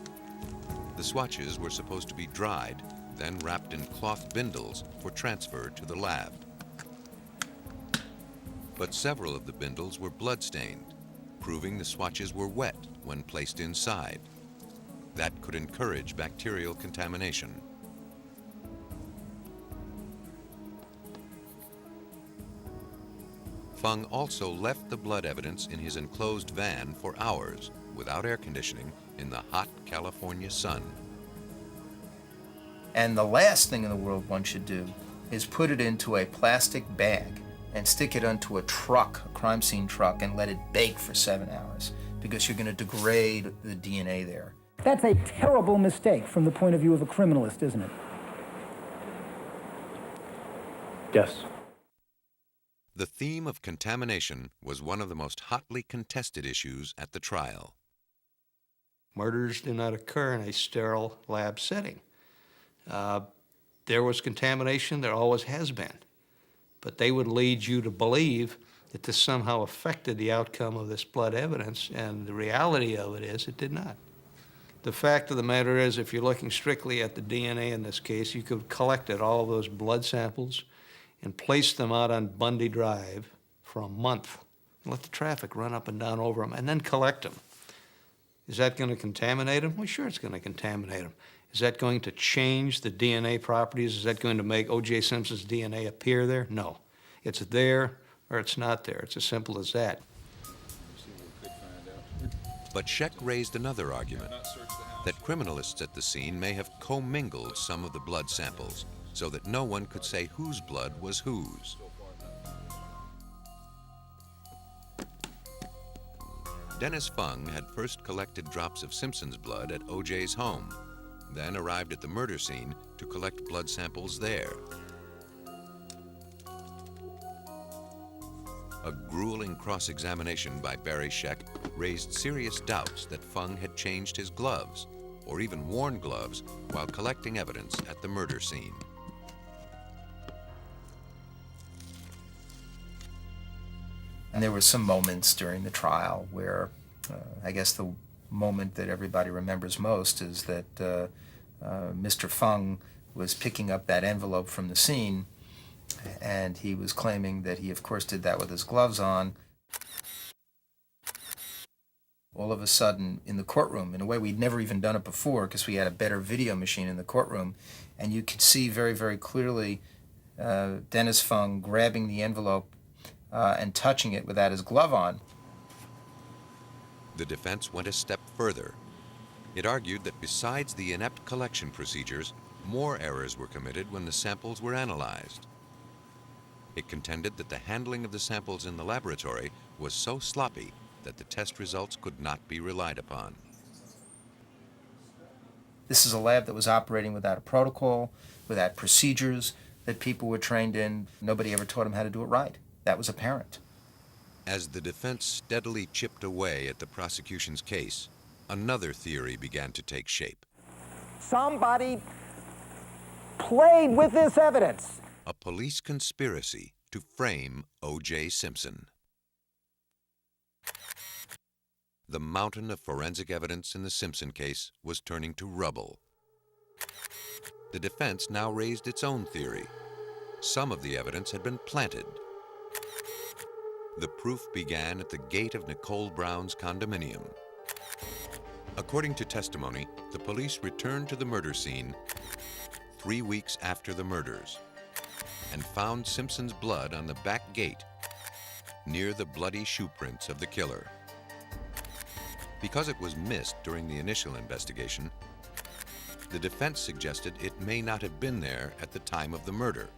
The swatches were supposed to be dried, then wrapped in cloth bindles for transfer to the lab. But several of the bindles were blood-stained, proving the swatches were wet when placed inside. That could encourage bacterial contamination. Fung also left the blood evidence in his enclosed van for hours without air conditioning in the hot California sun. And the last thing in the world one should do is put it into a plastic bag and stick it onto a truck, a crime scene truck, and let it bake for 7 hours because you're going to degrade the DNA there. That's a terrible mistake from the point of view of a criminalist, isn't it? Yes. The theme of contamination was one of the most hotly contested issues at the trial. Murders do not occur in a sterile lab setting. There was contamination, there always has been. But they would lead you to believe that this somehow affected the outcome of this blood evidence, and the reality of it is it did not. The fact of the matter is, if you're looking strictly at the DNA in this case, you could have collected all of those blood samples and placed them out on Bundy Drive for a month and let the traffic run up and down over them and then collect them. Is that going to contaminate them? Well, sure it's going to contaminate them. Is that going to change the DNA properties? Is that going to make O.J. Simpson's DNA appear there? No. It's there or it's not there. It's as simple as that. But Scheck raised another argument, that criminalists at the scene may have commingled some of the blood samples so that no one could say whose blood was whose. Dennis Fung had first collected drops of Simpson's blood at O.J.'s home, then arrived at the murder scene to collect blood samples there. A grueling cross-examination by Barry Scheck raised serious doubts that Fung had changed his gloves, or even worn gloves, while collecting evidence at the murder scene. And there were some moments during the trial where I guess the moment that everybody remembers most is that Mr. Fung was picking up that envelope from the scene, and he was claiming that he, of course, did that with his gloves on. All of a sudden, in the courtroom, in a way we'd never even done it before because we had a better video machine in the courtroom, and you could see very, very clearly Dennis Fung grabbing the envelope and touching it without his glove on. The defense went a step further. It argued that besides the inept collection procedures, more errors were committed when the samples were analyzed. It contended that the handling of the samples in the laboratory was so sloppy that the test results could not be relied upon. This is a lab that was operating without a protocol, without procedures that people were trained in. Nobody ever taught them how to do it right. That was apparent. As the defense steadily chipped away at the prosecution's case, another theory began to take shape. Somebody played with this evidence. A police conspiracy to frame O.J. Simpson. The mountain of forensic evidence in the Simpson case was turning to rubble. The defense now raised its own theory. Some of the evidence had been planted. The proof began at the gate of Nicole Brown's condominium. According to testimony, the police returned to the murder scene 3 weeks after the murders and found Simpson's blood on the back gate near the bloody shoe prints of the killer. Because it was missed during the initial investigation, the defense suggested it may not have been there at the time of the murder.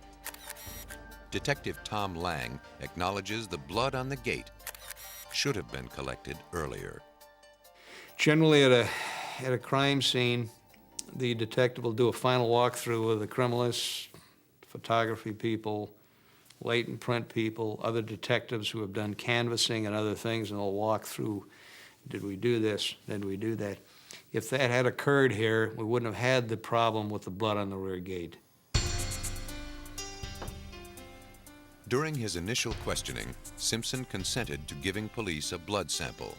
Detective Tom Lang acknowledges the blood on the gate should have been collected earlier. Generally at a crime scene, the detective will do a final walkthrough with the criminalists, photography people, latent print people, other detectives who have done canvassing and other things, and they'll walk through, did we do this, did we do that? If that had occurred here, we wouldn't have had the problem with the blood on the rear gate. During his initial questioning, Simpson consented to giving police a blood sample.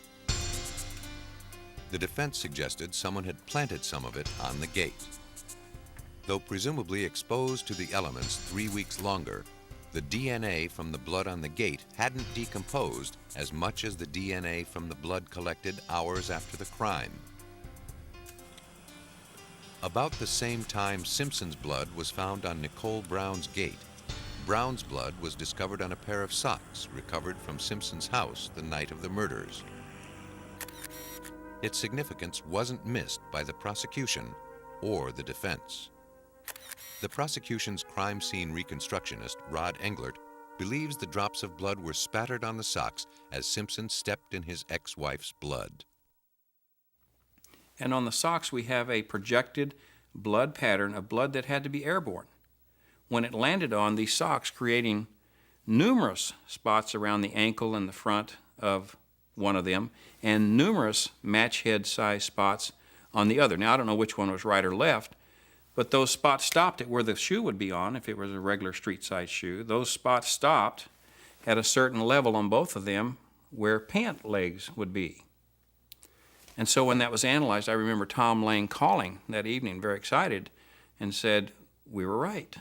The defense suggested someone had planted some of it on the gate. Though presumably exposed to the elements 3 weeks longer, the DNA from the blood on the gate hadn't decomposed as much as the DNA from the blood collected hours after the crime. About the same time Simpson's blood was found on Nicole Brown's gate, Brown's blood was discovered on a pair of socks recovered from Simpson's house the night of the murders. Its significance wasn't missed by the prosecution or the defense. The prosecution's crime scene reconstructionist, Rod Englert, believes the drops of blood were spattered on the socks as Simpson stepped in his ex-wife's blood. And on the socks we have a projected blood pattern of blood that had to be airborne. When it landed on these socks, creating numerous spots around the ankle and the front of one of them, and numerous match head size spots on the other. Now, I don't know which one was right or left, but those spots stopped at where the shoe would be on, if it was a regular street size shoe. Those spots stopped at a certain level on both of them where pant legs would be. And so when that was analyzed, I remember Tom Lang calling that evening, very excited, and said, "We were right.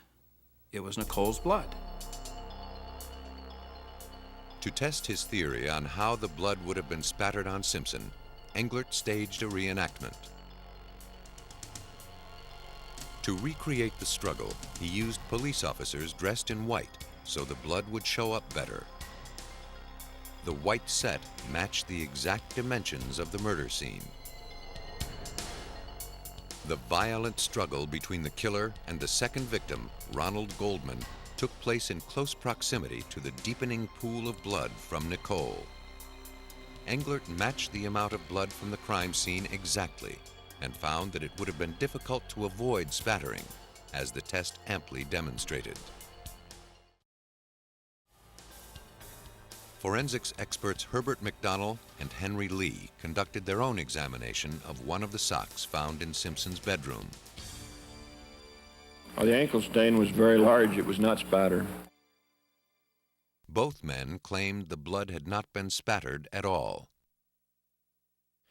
It was Nicole's blood." To test his theory on how the blood would have been spattered on Simpson, Englert staged a reenactment. To recreate the struggle, he used police officers dressed in white so the blood would show up better. The white set matched the exact dimensions of the murder scene. The violent struggle between the killer and the second victim, Ronald Goldman, took place in close proximity to the deepening pool of blood from Nicole. Englert matched the amount of blood from the crime scene exactly and found that it would have been difficult to avoid spattering, as the test amply demonstrated. Forensics experts Herbert McDonnell and Henry Lee conducted their own examination of one of the socks found in Simpson's bedroom. The ankle stain was very large. It was not spatter. Both men claimed the blood had not been spattered at all.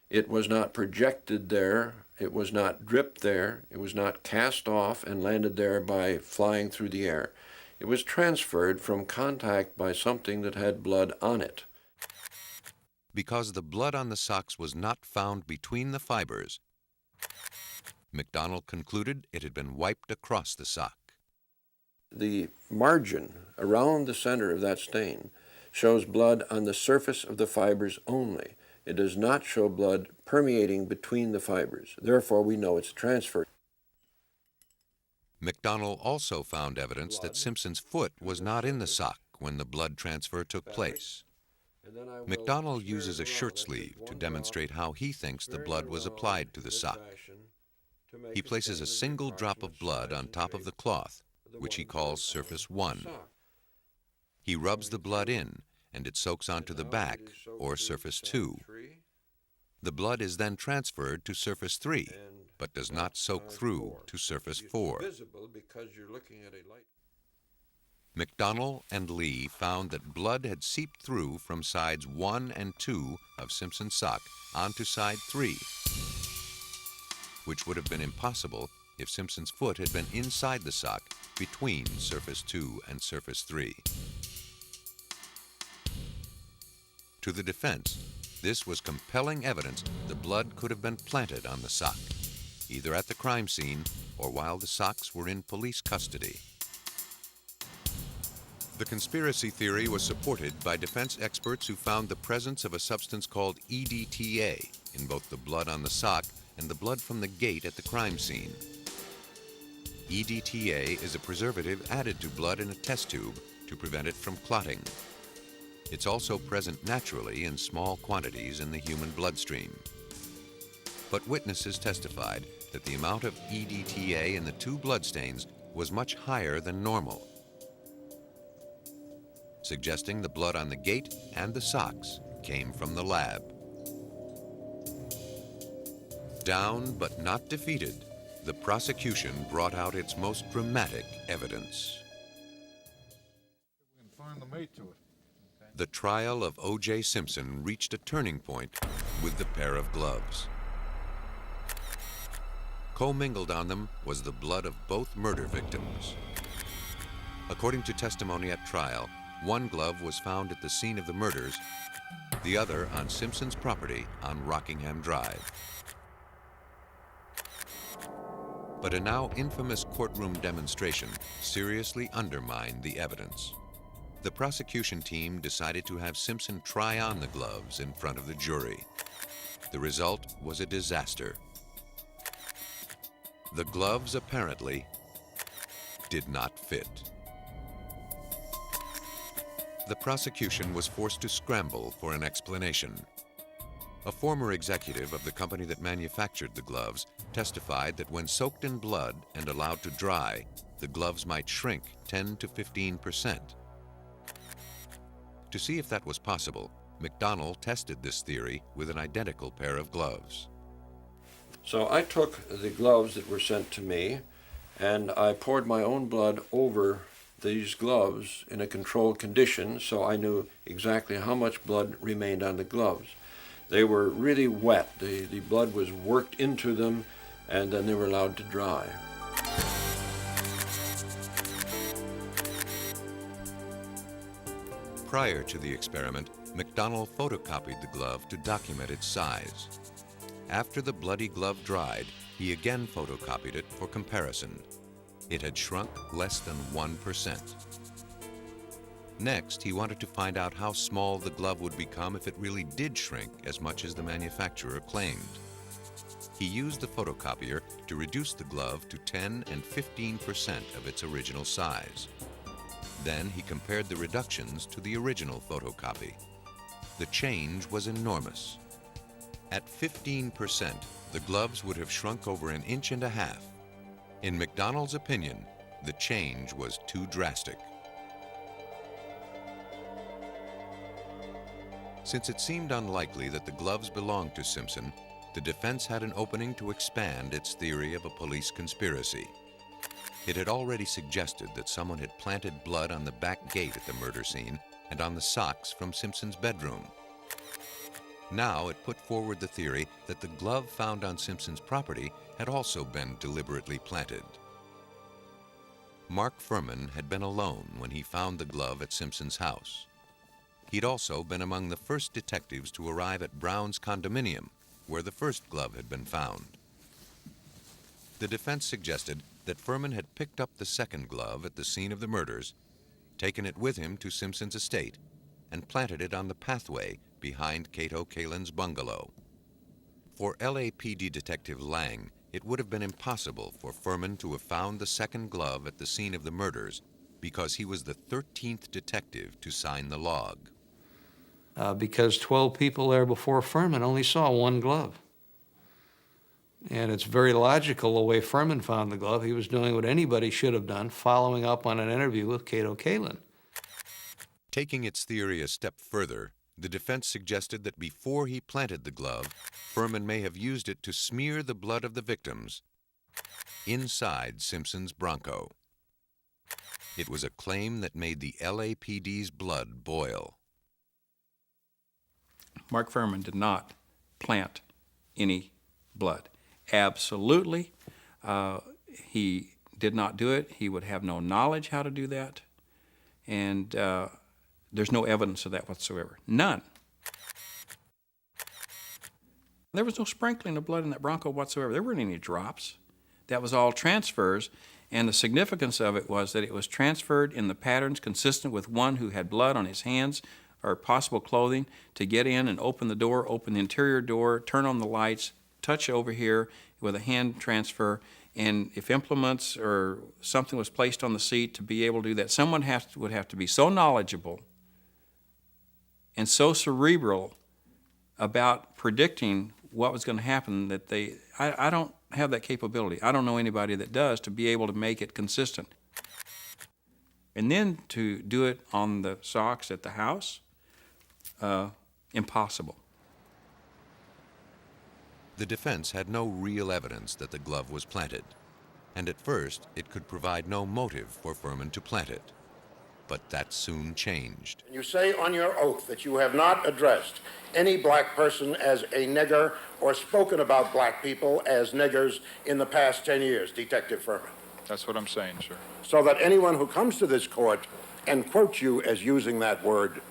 It was not projected there. It was not dripped there. It was not cast off and landed there by flying through the air. It was transferred from contact by something that had blood on it. Because the blood on the socks was not found between the fibers, McDonnell concluded it had been wiped across the sock. The margin around the center of that stain shows blood on the surface of the fibers only. It does not show blood permeating between the fibers. Therefore, we know it's transferred. McDonnell also found evidence that Simpson's foot was not in the sock when the blood transfer took place. McDonnell uses a shirt sleeve to demonstrate how he thinks the blood was applied to the sock. He places a single drop of blood on top of the cloth, which he calls surface 1. He rubs the blood in and it soaks onto the back, or surface 2. The blood is then transferred to surface 3, but does not soak through to surface 4. McDonnell and Lee found that blood had seeped through from sides 1 and 2 of Simpson's sock onto side 3, which would have been impossible if Simpson's foot had been inside the sock between surface 2 and surface 3. To the defense, this was compelling evidence the blood could have been planted on the sock, either at the crime scene or while the socks were in police custody. The conspiracy theory was supported by defense experts who found the presence of a substance called EDTA in both the blood on the sock and the blood from the gate at the crime scene. EDTA is a preservative added to blood in a test tube to prevent it from clotting. It's also present naturally in small quantities in the human bloodstream. But witnesses testified that the amount of EDTA in the 2 bloodstains was much higher than normal, suggesting the blood on the gate and the socks came from the lab. Down but not defeated, the prosecution brought out its most dramatic evidence. We can find the mate to it. The trial of O.J. Simpson reached a turning point with the pair of gloves. Commingled on them was the blood of both murder victims. According to testimony at trial, one glove was found at the scene of the murders, the other on Simpson's property on Rockingham Drive. But a now infamous courtroom demonstration seriously undermined the evidence. The prosecution team decided to have Simpson try on the gloves in front of the jury. The result was a disaster. The gloves apparently did not fit. The prosecution was forced to scramble for an explanation. A former executive of the company that manufactured the gloves testified that when soaked in blood and allowed to dry, the gloves might shrink 10 to 15%. To see if that was possible, McDonnell tested this theory with an identical pair of gloves. So I took the gloves that were sent to me and I poured my own blood over these gloves in a controlled condition, so I knew exactly how much blood remained on the gloves. They were really wet. The blood was worked into them and then they were allowed to dry. Prior to the experiment, McDonnell photocopied the glove to document its size. After the bloody glove dried, he again photocopied it for comparison. It had shrunk less than 1%. Next, he wanted to find out how small the glove would become if it really did shrink as much as the manufacturer claimed. He used the photocopier to reduce the glove to 10 and 15% of its original size. Then he compared the reductions to the original photocopy. The change was enormous. At 15%, the gloves would have shrunk over 1.5 inches. In McDonnell's opinion, the change was too drastic. Since it seemed unlikely that the gloves belonged to Simpson, the defense had an opening to expand its theory of a police conspiracy. It had already suggested that someone had planted blood on the back gate at the murder scene and on the socks from Simpson's bedroom. Now it put forward the theory that the glove found on Simpson's property had also been deliberately planted. Mark Furman had been alone when he found the glove at Simpson's house. He'd also been among the first detectives to arrive at Brown's condominium, where the first glove had been found. The defense suggested that Furman had picked up the second glove at the scene of the murders, taken it with him to Simpson's estate, and planted it on the pathway behind Cato Kalin's bungalow. For LAPD Detective Lang, it would have been impossible for Furman to have found the second glove at the scene of the murders because he was the 13th detective to sign the log. Because 12 people there before Furman only saw one glove. And it's very logical the way Furman found the glove. He was doing what anybody should have done, following up on an interview with Cato Kalin. Taking its theory a step further, the defense suggested that before he planted the glove, Furman may have used it to smear the blood of the victims inside Simpson's Bronco. It was a claim that made the LAPD's blood boil. Mark Furman did not plant any blood. Absolutely. He did not do it. He would have no knowledge how to do that. And there's no evidence of that whatsoever. None. There was no sprinkling of blood in that Bronco whatsoever. There weren't any drops. That was all transfers, and the significance of it was that it was transferred in the patterns consistent with one who had blood on his hands or possible clothing to get in and open the door, open the interior door, turn on the lights, touch over here with a hand transfer, and if implements or something was placed on the seat to be able to do that, someone would have to be so knowledgeable and so cerebral about predicting what was going to happen that I don't have that capability. I don't know anybody that does, to be able to make it consistent. And then to do it on the socks at the house, impossible. The defense had no real evidence that the glove was planted, and at first it could provide no motive for Furman to plant it. But that soon changed. You say on your oath that you have not addressed any black person as a nigger or spoken about black people as niggers in the past 10 years, Detective Furman. That's what I'm saying, sir. So that anyone who comes to this court and quotes you as using that word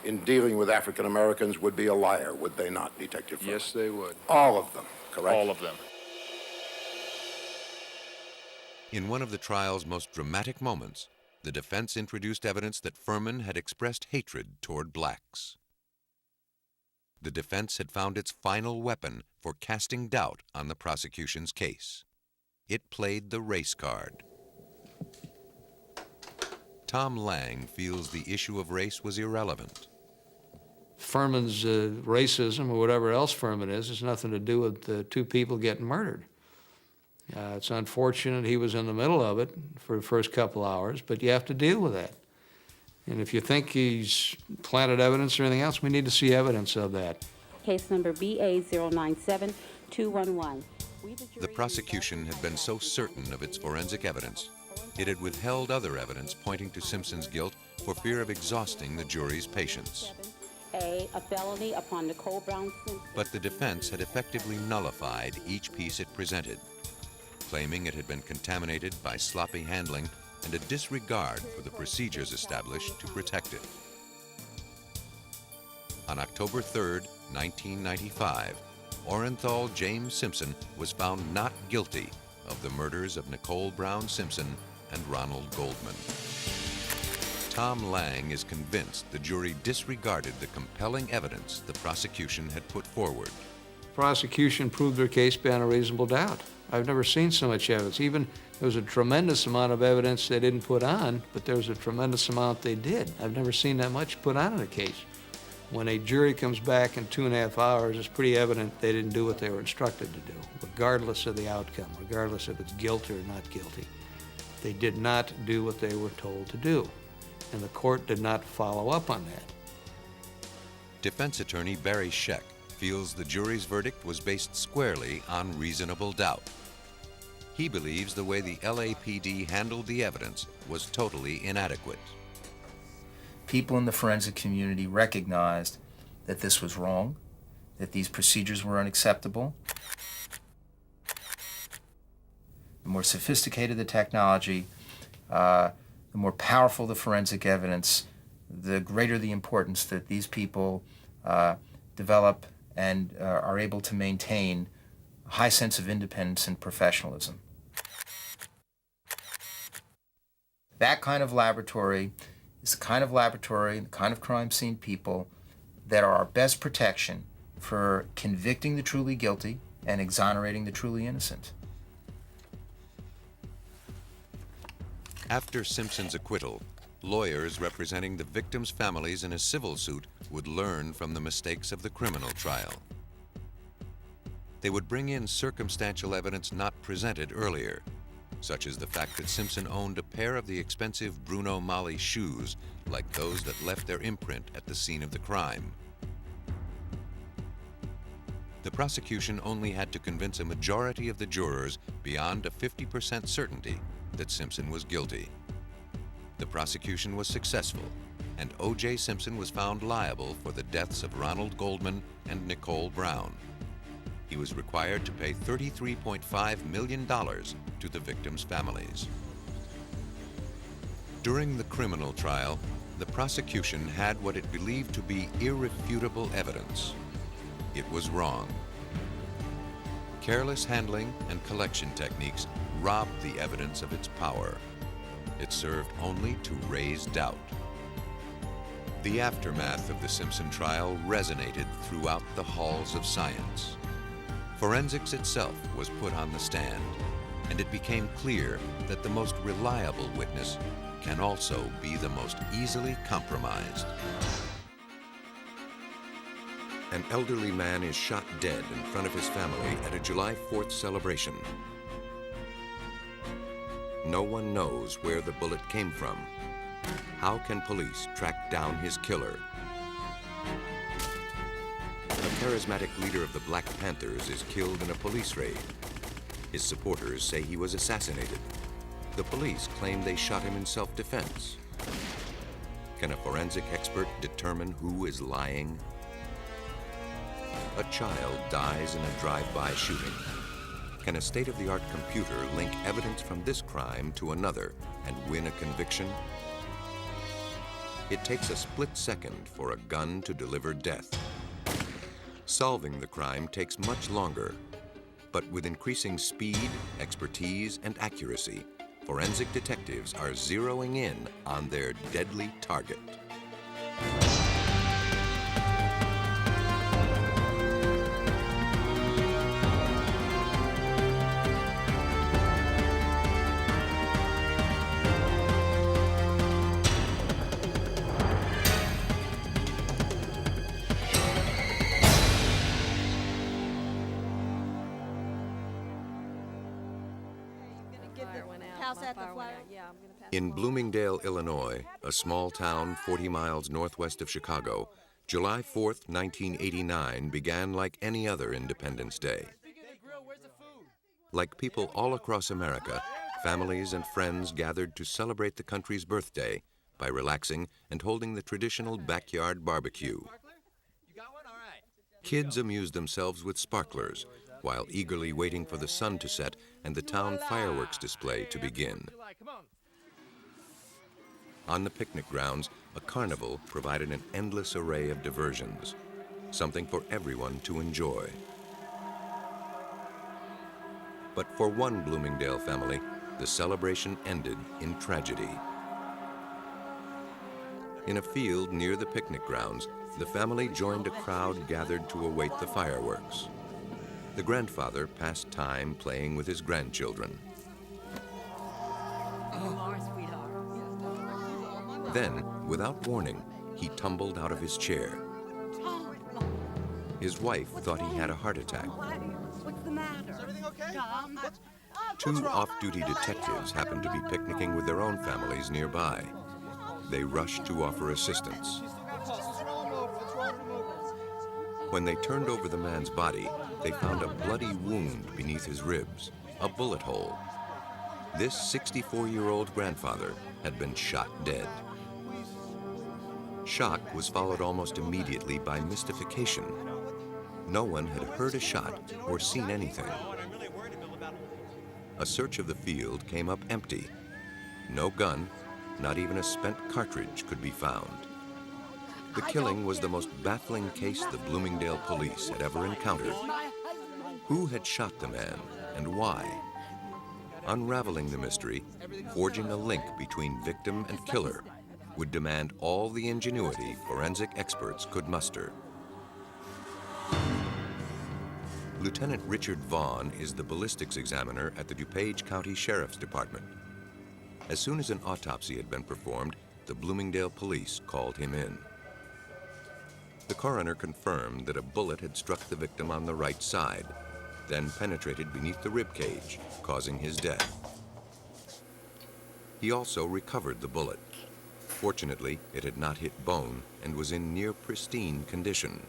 in dealing with African Americans would be a liar, would they not, Detective Furman? Yes, they would. All of them, correct? All of them. In one of the trial's most dramatic moments, the defense introduced evidence that Furman had expressed hatred toward blacks. The defense had found its final weapon for casting doubt on the prosecution's case. It played the race card. Tom Lang feels the issue of race was irrelevant. Furman's racism or whatever else Furman is has nothing to do with the two people getting murdered. It's unfortunate he was in the middle of it for the first couple hours, but you have to deal with that. And if you think he's planted evidence or anything else, we need to see evidence of that. Case number BA097211. The prosecution had been so certain of its forensic evidence, it had withheld other evidence pointing to Simpson's guilt for fear of exhausting the jury's patience. A felony upon Nicole Brown Simpson. But the defense had effectively nullified each piece it presented, claiming it had been contaminated by sloppy handling and a disregard for the procedures established to protect it. On October 3, 1995, Orenthal James Simpson was found not guilty of the murders of Nicole Brown Simpson and Ronald Goldman. Tom Lang is convinced the jury disregarded the compelling evidence the prosecution had put forward. The prosecution proved their case beyond a reasonable doubt. I've never seen so much evidence. Even there was a tremendous amount of evidence they didn't put on, but there was a tremendous amount they did. I've never seen that much put on in a case. When a jury comes back in 2.5 hours, it's pretty evident they didn't do what they were instructed to do, regardless of the outcome, regardless if it's guilty or not guilty. They did not do what they were told to do, and the court did not follow up on that. Defense attorney Barry Scheck feels the jury's verdict was based squarely on reasonable doubt. He believes the way the LAPD handled the evidence was totally inadequate. People in the forensic community recognized that this was wrong, that these procedures were unacceptable. The more sophisticated the technology, the more powerful the forensic evidence, the greater the importance that these people develop and are able to maintain a high sense of independence and professionalism. That kind of laboratory is the kind of laboratory, the kind of crime scene people that are our best protection for convicting the truly guilty and exonerating the truly innocent. After Simpson's acquittal, lawyers representing the victims' families in a civil suit would learn from the mistakes of the criminal trial. They would bring in circumstantial evidence not presented earlier, such as the fact that Simpson owned a pair of the expensive Bruno Magli shoes, like those that left their imprint at the scene of the crime. The prosecution only had to convince a majority of the jurors beyond a 50% certainty that Simpson was guilty. The prosecution was successful, and O.J. Simpson was found liable for the deaths of Ronald Goldman and Nicole Brown. He was required to pay $33.5 million to the victims' families. During the criminal trial, the prosecution had what it believed to be irrefutable evidence. It was wrong. Careless handling and collection techniques robbed the evidence of its power. It served only to raise doubt. The aftermath of the Simpson trial resonated throughout the halls of science. Forensics itself was put on the stand, and it became clear that the most reliable witness can also be the most easily compromised. An elderly man is shot dead in front of his family at a July 4th celebration. No one knows where the bullet came from. How can police track down his killer? A charismatic leader of the Black Panthers is killed in a police raid. His supporters say he was assassinated. The police claim they shot him in self-defense. Can a forensic expert determine who is lying? A child dies in a drive-by shooting. Can a state-of-the-art computer link evidence from this crime to another and win a conviction? It takes a split second for a gun to deliver death. Solving the crime takes much longer, but with increasing speed, expertise, and accuracy, forensic detectives are zeroing in on their deadly target. In Bloomingdale, Illinois, a small town 40 miles northwest of Chicago, July 4th, 1989 began like any other Independence Day. Like people all across America, families and friends gathered to celebrate the country's birthday by relaxing and holding the traditional backyard barbecue. Kids amused themselves with sparklers while eagerly waiting for the sun to set and the town fireworks display to begin. On the picnic grounds, a carnival provided an endless array of diversions, something for everyone to enjoy. But for one Bloomingdale family, the celebration ended in tragedy. In a field near the picnic grounds, the family joined a crowd gathered to await the fireworks. The grandfather passed time playing with his grandchildren. Then, without warning, he tumbled out of his chair. His wife thought he had a heart attack. What's the matter? Is everything okay? Two off-duty detectives happened to be picnicking with their own families nearby. They rushed to offer assistance. When they turned over the man's body, they found a bloody wound beneath his ribs, a bullet hole. This 64-year-old grandfather had been shot dead. Shock was followed almost immediately by mystification. No one had heard a shot or seen anything. A search of the field came up empty. No gun, not even a spent cartridge could be found. The killing was the most baffling case the Bloomingdale police had ever encountered. Who had shot the man and why? Unraveling the mystery, forging a link between victim and killer, would demand all the ingenuity forensic experts could muster. Lieutenant Richard Vaughn is the ballistics examiner at the DuPage County Sheriff's Department. As soon as an autopsy had been performed, the Bloomingdale police called him in. The coroner confirmed that a bullet had struck the victim on the right side, then penetrated beneath the rib cage, causing his death. He also recovered the bullet. Fortunately, it had not hit bone and was in near pristine condition.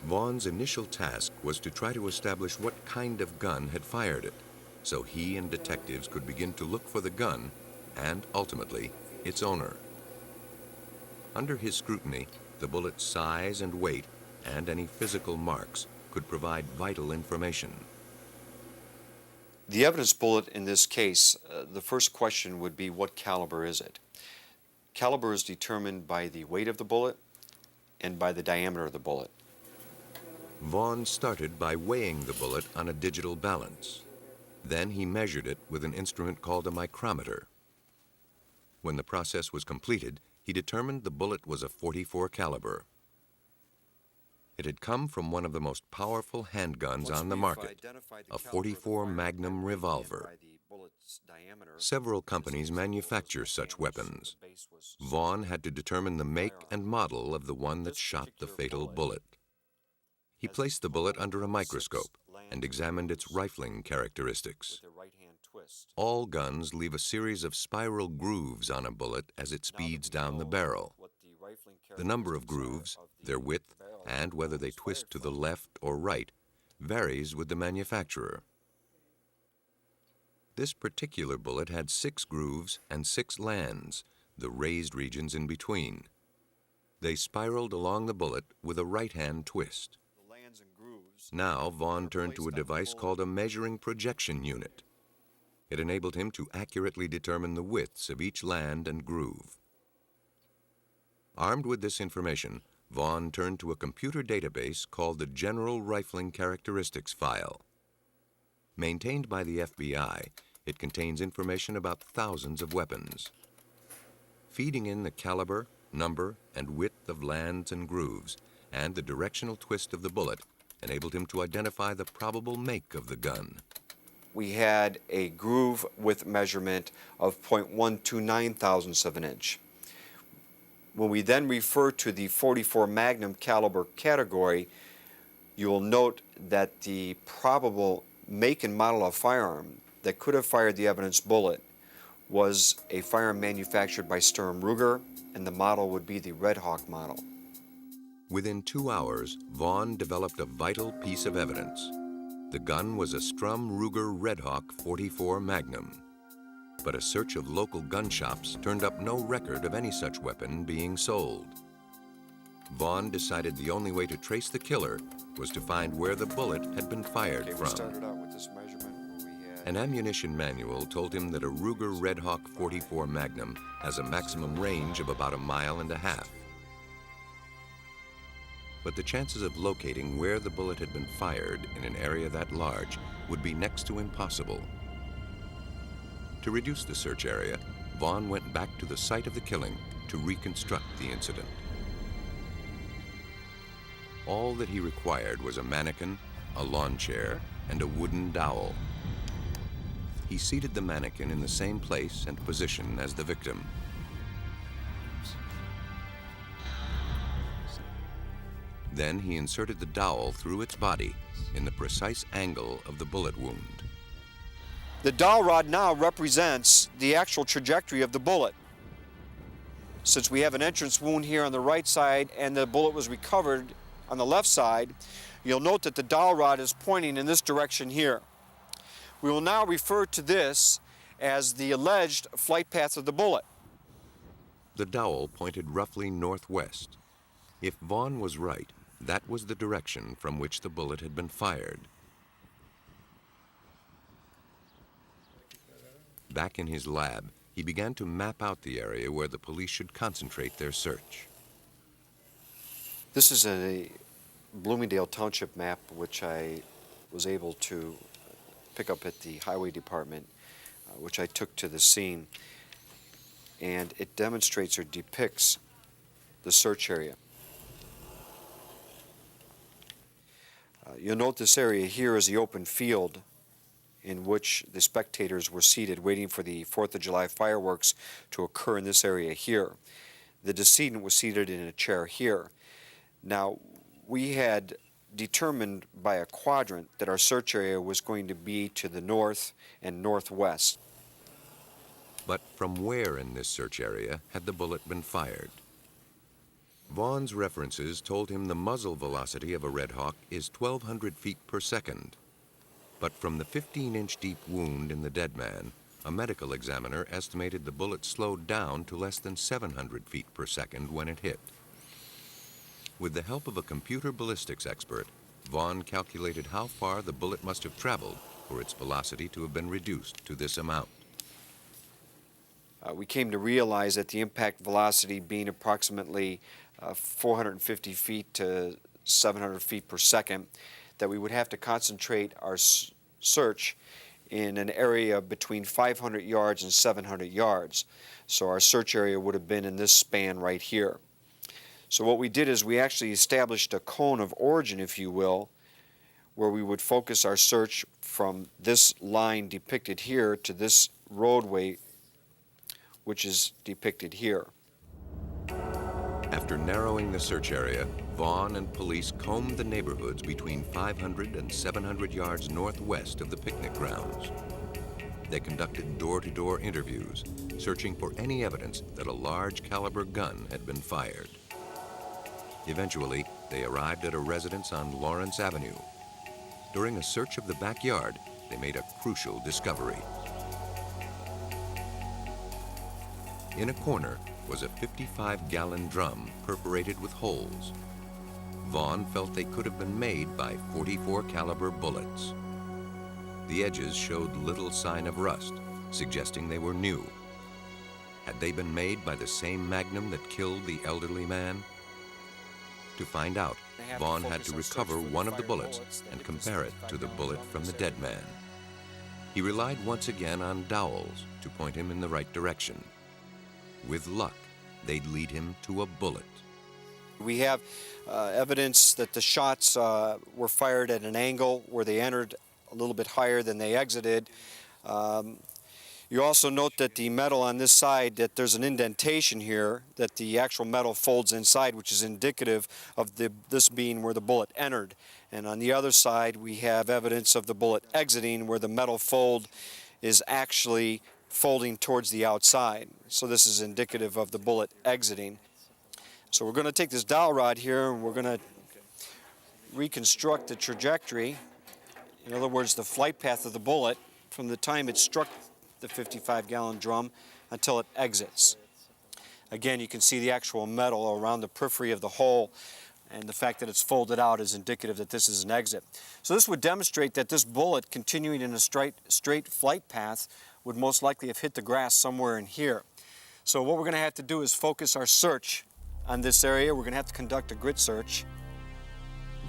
Vaughn's initial task was to try to establish what kind of gun had fired it, so he and detectives could begin to look for the gun and, ultimately, its owner. Under his scrutiny, the bullet's size and weight and any physical marks could provide vital information. The evidence bullet in this case, the first question would be, what caliber is it? Caliber is determined by the weight of the bullet and by the diameter of the bullet. Vaughn started by weighing the bullet on a digital balance. Then he measured it with an instrument called a micrometer. When the process was completed, he determined the bullet was a .44 caliber. It had come from one of the most powerful handguns on the market, a .44 Magnum revolver. Several companies manufacture such weapons. Vaughn had to determine the make and model of the one that shot the fatal bullet. He placed the bullet under a microscope and examined its rifling characteristics. All guns leave a series of spiral grooves on a bullet as it speeds down the barrel. The number of grooves, their width, and whether they twist to the left or right varies with the manufacturer. This particular bullet had 6 grooves and 6 lands, the raised regions in between. They spiraled along the bullet with a right-hand twist. Now Vaughn turned to a device called a measuring projection unit. It enabled him to accurately determine the widths of each land and groove. Armed with this information, Vaughn turned to a computer database called the General Rifling Characteristics File. Maintained by the FBI, it contains information about thousands of weapons. Feeding in the caliber, number, and width of lands and grooves, and the directional twist of the bullet, enabled him to identify the probable make of the gun. We had a groove width measurement of 0.129 thousandths of an inch. When we then refer to the .44 Magnum caliber category, you will note that the probable make and model of firearm that could have fired the evidence bullet was a firearm manufactured by Sturm Ruger, and the model would be the Red Hawk model. Within 2 hours, Vaughn developed a vital piece of evidence. The gun was a Sturm Ruger Red Hawk .44 Magnum. But a search of local gun shops turned up no record of any such weapon being sold. Vaughn decided the only way to trace the killer was to find where the bullet had been fired from. We started out with this measurement where we had... An ammunition manual told him that a Ruger Red Hawk .44 Magnum has a maximum range of about 1.5 miles. But the chances of locating where the bullet had been fired in an area that large would be next to impossible. To reduce the search area, Vaughn went back to the site of the killing to reconstruct the incident. All that he required was a mannequin, a lawn chair, and a wooden dowel. He seated the mannequin in the same place and position as the victim. Then he inserted the dowel through its body in the precise angle of the bullet wound. The dowel rod now represents the actual trajectory of the bullet. Since we have an entrance wound here on the right side and the bullet was recovered on the left side, you'll note that the dowel rod is pointing in this direction here. We will now refer to this as the alleged flight path of the bullet. The dowel pointed roughly northwest. If Vaughn was right, that was the direction from which the bullet had been fired. Back in his lab, he began to map out the area where the police should concentrate their search. This is a Bloomingdale Township map which I was able to pick up at the Highway Department, which I took to the scene. And it demonstrates or depicts the search area. You'll note this area here is the open field in which the spectators were seated waiting for the 4th of July fireworks to occur in this area here. The decedent was seated in a chair here. Now, we had determined by a quadrant that our search area was going to be to the north and northwest. But from where in this search area had the bullet been fired? Vaughn's references told him the muzzle velocity of a Red Hawk is 1,200 feet per second. But from the 15-inch deep wound in the dead man, a medical examiner estimated the bullet slowed down to less than 700 feet per second when it hit. With the help of a computer ballistics expert, Vaughn calculated how far the bullet must have traveled for its velocity to have been reduced to this amount. We came to realize that the impact velocity being approximately 450 feet to 700 feet per second, that we would have to concentrate our search in an area between 500 yards and 700 yards. So our search area would have been in this span right here. So what we did is we actually established a cone of origin, if you will, where we would focus our search from this line depicted here to this roadway, which is depicted here. After narrowing the search area, Vaughn and police combed the neighborhoods between 500 and 700 yards northwest of the picnic grounds. They conducted door-to-door interviews, searching for any evidence that a large caliber gun had been fired. Eventually, they arrived at a residence on Lawrence Avenue. During a search of the backyard, they made a crucial discovery. In a corner was a 55-gallon drum perforated with holes. Vaughn felt they could have been made by .44 caliber bullets. The edges showed little sign of rust, suggesting they were new. Had they been made by the same magnum that killed the elderly man? To find out, Vaughn had to recover one of the bullets and compare it to the bullet from the dead man. He relied once again on dowels to point him in the right direction. With luck, they'd lead him to a bullet. We have evidence that the shots were fired at an angle where they entered a little bit higher than they exited. You also note that the metal on this side, that there's an indentation here, that the actual metal folds inside, which is indicative of this being where the bullet entered. And on the other side, we have evidence of the bullet exiting, where the metal fold is actually folding towards the outside. So this is indicative of the bullet exiting. So we're going to take this dowel rod here and we're going to reconstruct the trajectory. In other words, the flight path of the bullet from the time it struck the 55-gallon drum until it exits. Again, you can see the actual metal around the periphery of the hole, and the fact that it's folded out is indicative that this is an exit. So this would demonstrate that this bullet, continuing in a straight flight path, would most likely have hit the grass somewhere in here. So what we're going to have to do is focus our search on this area. We're going to have to conduct a grit search.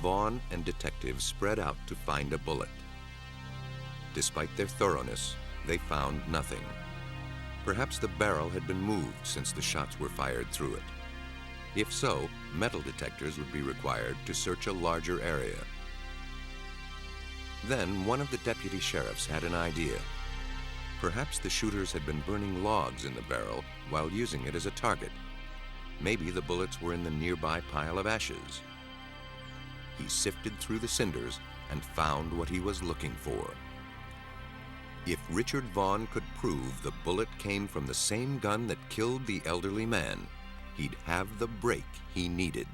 Vaughn and detectives spread out to find a bullet. Despite their thoroughness, they found nothing. Perhaps the barrel had been moved since the shots were fired through it. If so, metal detectors would be required to search a larger area. Then one of the deputy sheriffs had an idea. Perhaps the shooters had been burning logs in the barrel while using it as a target. Maybe the bullets were in the nearby pile of ashes. He sifted through the cinders and found what he was looking for. If Richard Vaughn could prove the bullet came from the same gun that killed the elderly man, he'd have the break he needed.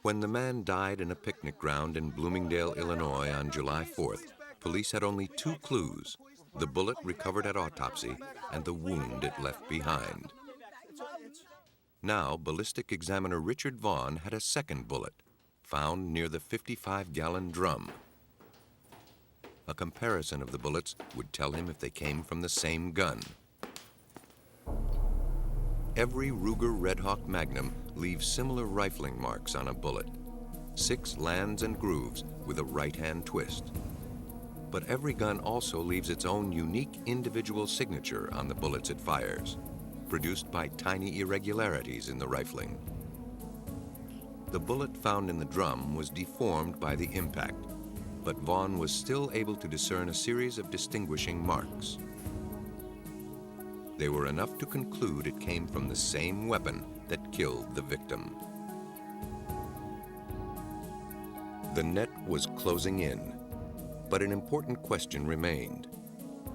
When the man died in a picnic ground in Bloomingdale, Illinois on July 4th, police had only two clues: the bullet recovered at autopsy and the wound it left behind. Now, ballistic examiner Richard Vaughn had a second bullet, found near the 55-gallon drum. A comparison of the bullets would tell him if they came from the same gun. Every Ruger Red Hawk Magnum leaves similar rifling marks on a bullet. 6 lands and grooves with a right-hand twist. But every gun also leaves its own unique individual signature on the bullets it fires, produced by tiny irregularities in the rifling. The bullet found in the drum was deformed by the impact, but Vaughn was still able to discern a series of distinguishing marks. They were enough to conclude it came from the same weapon that killed the victim. The net was closing in. But an important question remained.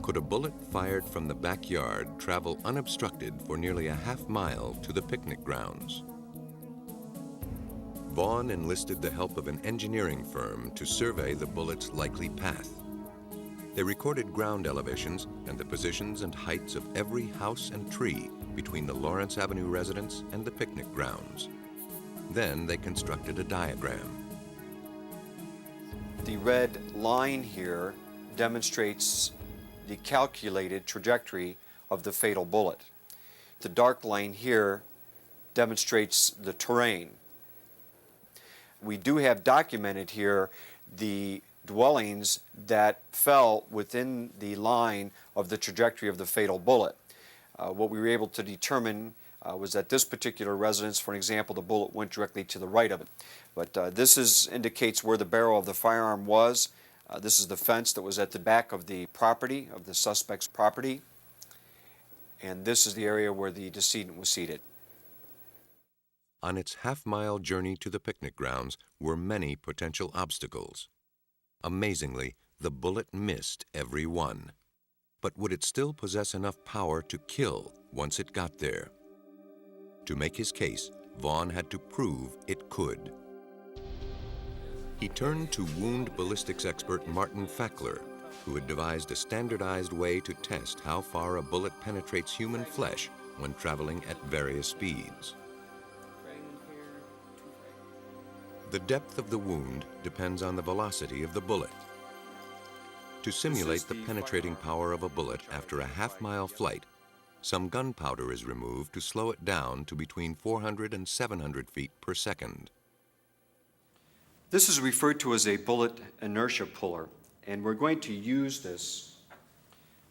Could a bullet fired from the backyard travel unobstructed for nearly a half-mile to the picnic grounds? Vaughn enlisted the help of an engineering firm to survey the bullet's likely path. They recorded ground elevations and the positions and heights of every house and tree between the Lawrence Avenue residence and the picnic grounds. Then they constructed a diagram. The red line here demonstrates the calculated trajectory of the fatal bullet. The dark line here demonstrates the terrain. We do have documented here the dwellings that fell within the line of the trajectory of the fatal bullet. What we were able to determine was that this particular residence, for example, the bullet went directly to the right of it. But this indicates where the barrel of the firearm was. This is the fence that was at the back of the property, of the suspect's property. And this is the area where the decedent was seated. On its half-mile journey to the picnic grounds were many potential obstacles. Amazingly, the bullet missed every one. But would it still possess enough power to kill once it got there? To make his case, Vaughn had to prove it could. He turned to wound ballistics expert Martin Fackler, who had devised a standardized way to test how far a bullet penetrates human flesh when traveling at various speeds. The depth of the wound depends on the velocity of the bullet. To simulate the penetrating power of a bullet after a half-mile flight, some gunpowder is removed to slow it down to between 400 and 700 feet per second. This is referred to as a bullet inertia puller, and we're going to use this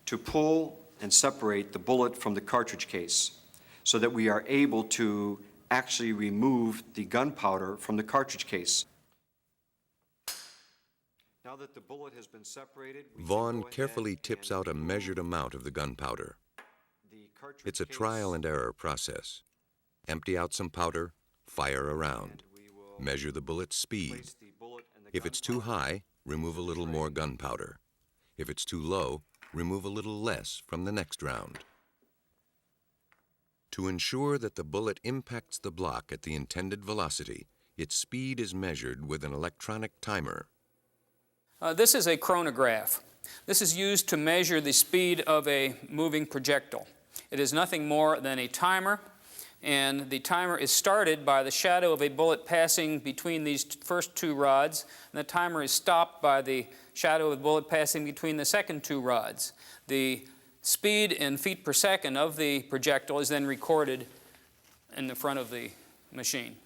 to pull and separate the bullet from the cartridge case so that we are able to actually remove the gunpowder from the cartridge case. Now that the bullet has been separated, Vaughn carefully tips out a measured amount of the gunpowder. It's a trial and error process. Empty out some powder, fire around. Measure the bullet's speed. If it's too high, remove a little more gunpowder. If it's too low, remove a little less from the next round. To ensure that the bullet impacts the block at the intended velocity, its speed is measured with an electronic timer. This is a chronograph. This is used to measure the speed of a moving projectile. It is nothing more than a timer, and the timer is started by the shadow of a bullet passing between these first two rods, and the timer is stopped by the shadow of a bullet passing between the second two rods. The speed in feet per second of the projectile is then recorded in the front of the machine.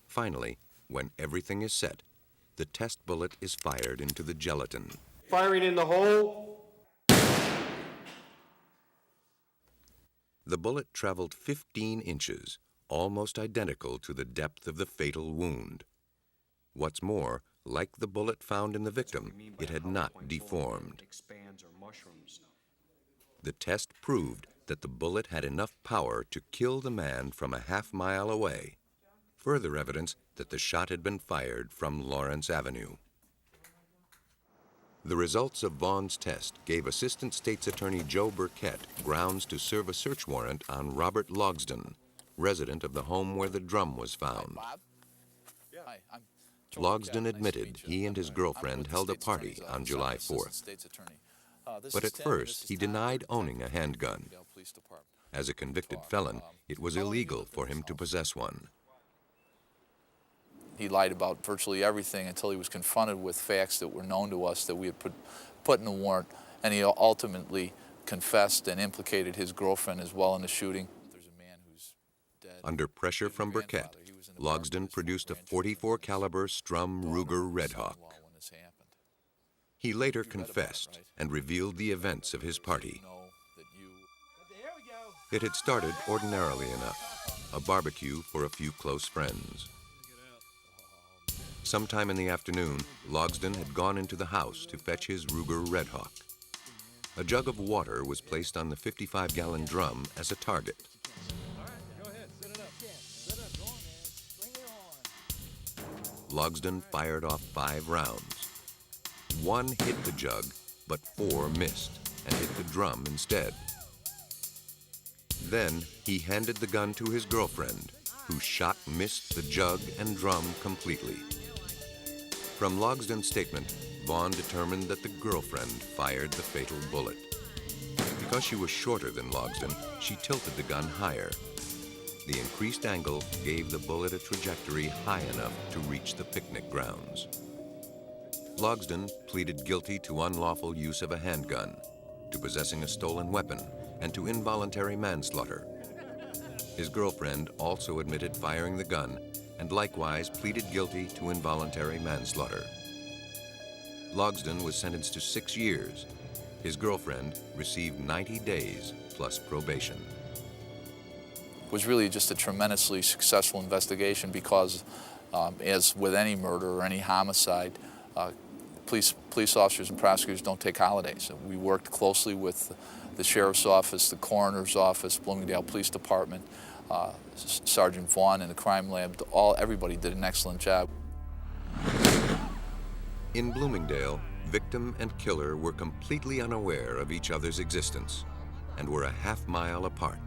Finally, when everything is set, the test bullet is fired into the gelatin. Firing in the hole. The bullet traveled 15 inches, almost identical to the depth of the fatal wound. What's more, like the bullet found in the victim, it had not deformed. The test proved that the bullet had enough power to kill the man from a half-mile away. Further evidence that the shot had been fired from Lawrence Avenue. The results of Vaughn's test gave Assistant State's Attorney Joe Burkett grounds to serve a search warrant on Robert Logsdon, resident of the home where the drum was found. Logsdon admitted he and his girlfriend held a party on July 4th. But at first, he denied owning a handgun. As a convicted felon, it was illegal for him to possess one. He lied about virtually everything until he was confronted with facts that were known to us that we had put in the warrant, and he ultimately confessed and implicated his girlfriend as well in the shooting. There's a man who's dead. Under pressure from Burkett, Logsdon produced a .44 caliber Strum Ruger Red Hawk. He later confessed and revealed the events of his party. It had started ordinarily enough, a barbecue for a few close friends. Sometime in the afternoon, Logsdon had gone into the house to fetch his Ruger Red Hawk. A jug of water was placed on the 55-gallon drum as a target. Logsdon fired off 5 rounds. 1 hit the jug, but 4 missed and hit the drum instead. Then he handed the gun to his girlfriend, whose shot missed the jug and drum completely. From Logsdon's statement, Vaughn determined that the girlfriend fired the fatal bullet. Because she was shorter than Logsdon, she tilted the gun higher. The increased angle gave the bullet a trajectory high enough to reach the picnic grounds. Logsdon pleaded guilty to unlawful use of a handgun, to possessing a stolen weapon, and to involuntary manslaughter. His girlfriend also admitted firing the gun and likewise pleaded guilty to involuntary manslaughter. Logsdon was sentenced to 6 years. His girlfriend received 90 days plus probation. It was really just a tremendously successful investigation because, as with any murder or any homicide, police officers and prosecutors don't take holidays. We worked closely with the Sheriff's Office, the Coroner's Office, Bloomingdale Police Department, Sergeant Vaughn in the crime lab. Everybody did an excellent job. In Bloomingdale, victim and killer were completely unaware of each other's existence and were a half-mile apart.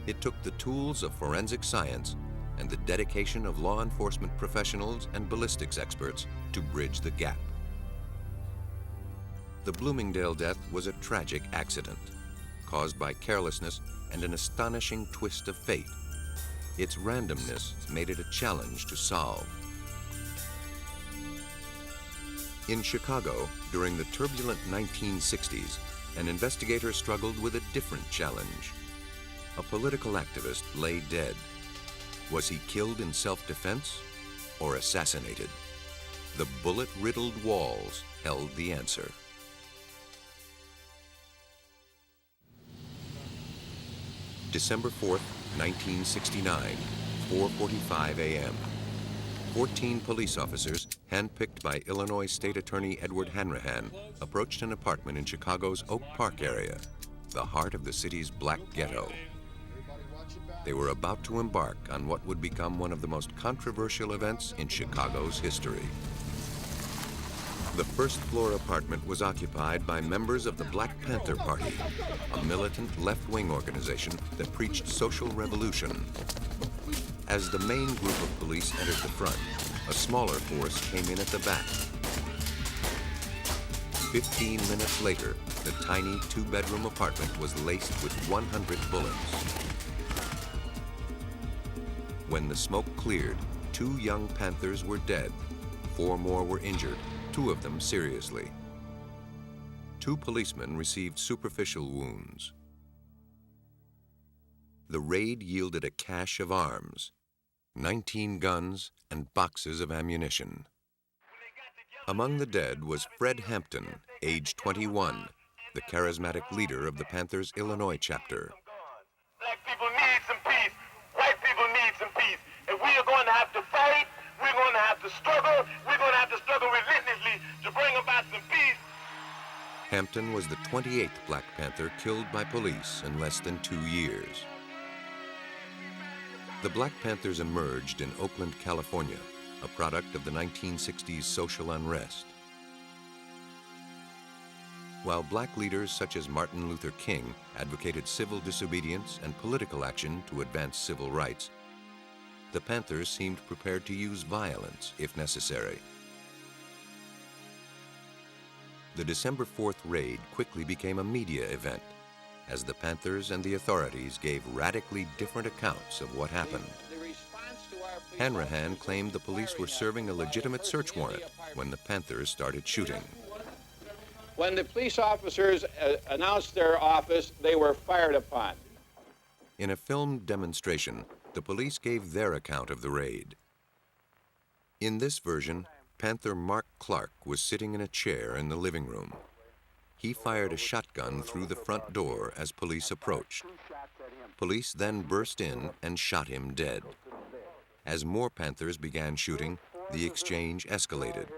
It took the tools of forensic science and the dedication of law enforcement professionals and ballistics experts to bridge the gap. The Bloomingdale death was a tragic accident caused by carelessness and an astonishing twist of fate. Its randomness made it a challenge to solve. In Chicago, during the turbulent 1960s, an investigator struggled with a different challenge. A political activist lay dead. Was he killed in self-defense or assassinated? The bullet-riddled walls held the answer. December 4th, 1969, 4:45 a.m. 14 police officers, handpicked by Illinois State Attorney Edward Hanrahan, approached an apartment in Chicago's Oak Park area, the heart of the city's black ghetto. They were about to embark on what would become one of the most controversial events in Chicago's history. The first-floor apartment was occupied by members of the Black Panther Party, a militant left-wing organization that preached social revolution. As the main group of police entered the front, a smaller force came in at the back. 15 minutes later, the tiny 2-bedroom apartment was laced with 100 bullets. When the smoke cleared, 2 young Panthers were dead. 4 more were injured, 2 of them seriously. 2 policemen received superficial wounds. The raid yielded a cache of arms, 19 guns and boxes of ammunition. Among the dead was Fred Hampton, age 21, the charismatic leader of the Panthers' Illinois chapter. Black people need some peace. White people need some peace. If we are going to have to fight, we're going to have to struggle. We're going to have to struggle relentlessly to bring about some peace. Hampton was the 28th Black Panther killed by police in less than 2 years. The Black Panthers emerged in Oakland, California, a product of the 1960s social unrest. While black leaders such as Martin Luther King advocated civil disobedience and political action to advance civil rights, the Panthers seemed prepared to use violence if necessary. The December 4th raid quickly became a media event, as the Panthers and the authorities gave radically different accounts of what happened. Hanrahan claimed the police were serving a legitimate search warrant when the Panthers started shooting. When the police officers announced their office, they were fired upon. In a filmed demonstration, the police gave their account of the raid. In this version, Panther Mark Clark was sitting in a chair in the living room. He fired a shotgun through the front door as police approached. Police then burst in and shot him dead. As more Panthers began shooting, the exchange escalated.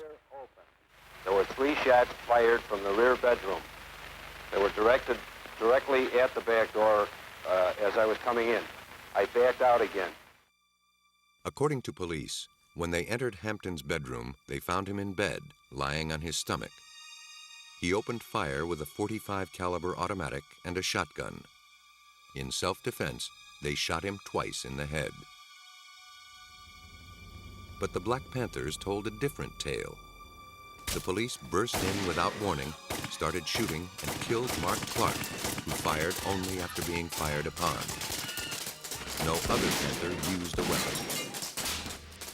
There were 3 shots fired from the rear bedroom. They were directed directly at the back door as I was coming in. I backed out again. According to police, When they entered Hampton's bedroom, they found him in bed, lying on his stomach. He opened fire with a .45 caliber automatic and a shotgun. In self-defense, they shot him twice in the head. But the Black Panthers told a different tale. The police burst in without warning, started shooting, and killed Mark Clark, who fired only after being fired upon. No other Panther used a weapon.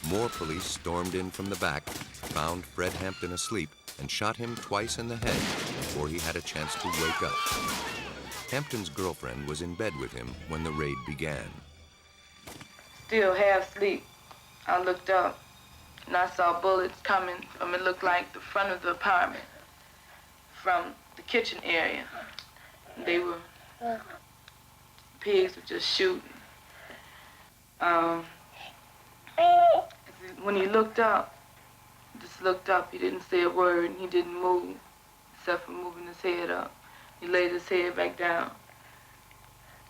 More police stormed in from the back, found Fred Hampton asleep, and shot him twice in the head before he had a chance to wake up. Hampton's girlfriend was in bed with him when the raid began. Still half asleep, I looked up and I saw bullets coming from, it looked like the front of the apartment, from the kitchen area. They were, pigs were just shooting. When he looked up, just looked up, he didn't say a word, and he didn't move, except for moving his head up. He laid his head back down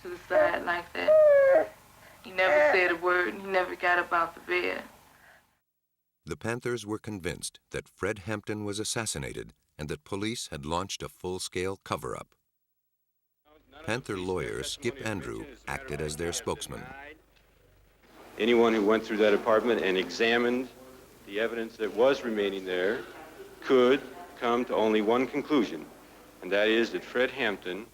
to the side like that. He never said a word, and he never got up out the bed. The Panthers were convinced that Fred Hampton was assassinated and that police had launched a full-scale cover-up. Panther lawyer Skip Andrew acted as their spokesman. Anyone who went through that apartment and examined the evidence that was remaining there could come to only one conclusion, and that is that Fred Hampton,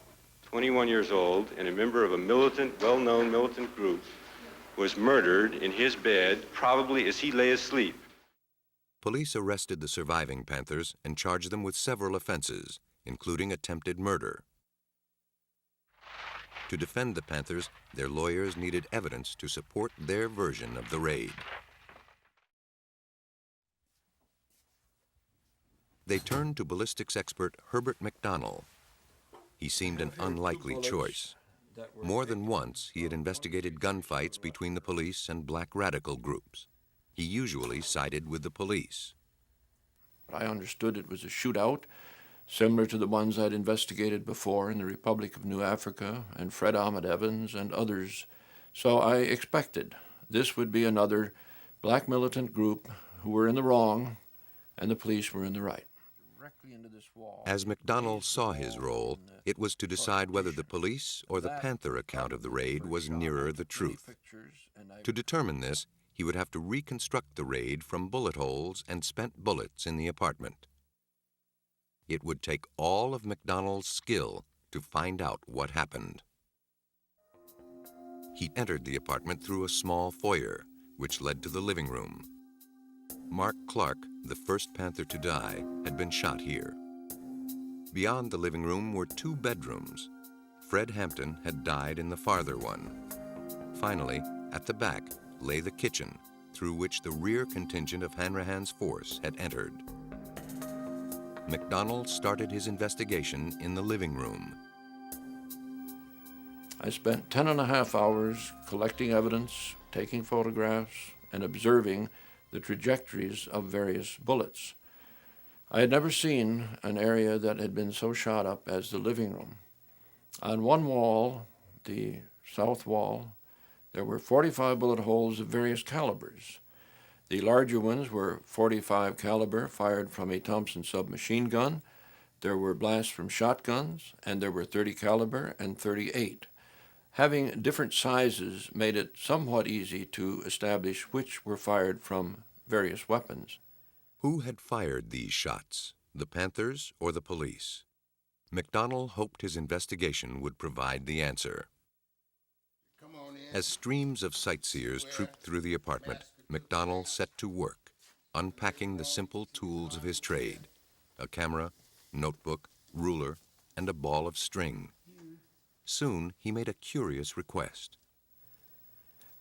21 years old and a member of a militant, well-known militant group, was murdered in his bed, probably as he lay asleep. Police arrested the surviving Panthers and charged them with several offenses, including attempted murder. To defend the Panthers, their lawyers needed evidence to support their version of the raid. They turned to ballistics expert Herbert McDonnell. He seemed an unlikely choice. More than once, he had investigated gunfights between the police and black radical groups. He usually sided with the police. I understood it was a shootout, similar to the ones I'd investigated before in the Republic of New Africa and Fred Ahmed Evans and others. So I expected this would be another black militant group who were in the wrong and the police were in the right. As McDonnell saw his role, it was to decide whether the police or the Panther account of the raid was nearer the truth. To determine this, he would have to reconstruct the raid from bullet holes and spent bullets in the apartment. It would take all of McDonnell's skill to find out what happened. He entered the apartment through a small foyer, which led to the living room. Mark Clark, the first Panther to die, had been shot here. Beyond the living room were two bedrooms. Fred Hampton had died in the farther one. Finally, at the back lay the kitchen, through which the rear contingent of Hanrahan's force had entered. McDonnell started his investigation in the living room. I spent 10.5 hours collecting evidence, taking photographs, and observing the trajectories of various bullets. I had never seen an area that had been so shot up as the living room. On one wall, the south wall, there were 45 bullet holes of various calibers. The larger ones were .45 caliber fired from a Thompson submachine gun. There were blasts from shotguns, and there were .30 caliber and .38. Having different sizes made it somewhat easy to establish which were fired from various weapons. Who had fired these shots, the Panthers or the police? McDonnell hoped his investigation would provide the answer. As streams of sightseers trooped through the apartment, McDonnell set to work, unpacking the simple tools of his trade: a camera, notebook, ruler, and a ball of string. Soon, he made a curious request.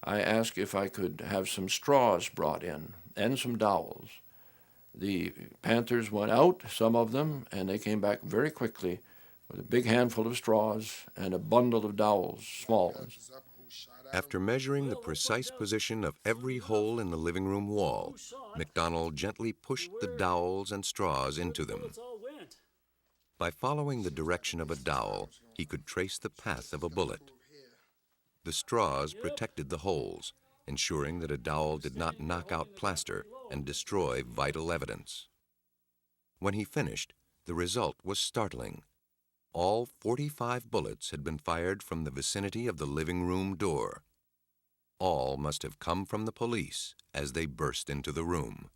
I asked if I could have some straws brought in and some dowels. The Panthers went out, some of them, and they came back very quickly with a big handful of straws and a bundle of dowels, small ones. After measuring the precise position of every hole in the living room wall, McDonnell gently pushed the dowels and straws into them. By following the direction of a dowel, he could trace the path of a bullet. The straws protected the holes, ensuring that a dowel did not knock out plaster and destroy vital evidence. When he finished, the result was startling. All 45 bullets had been fired from the vicinity of the living room door. All must have come from the police as they burst into the room.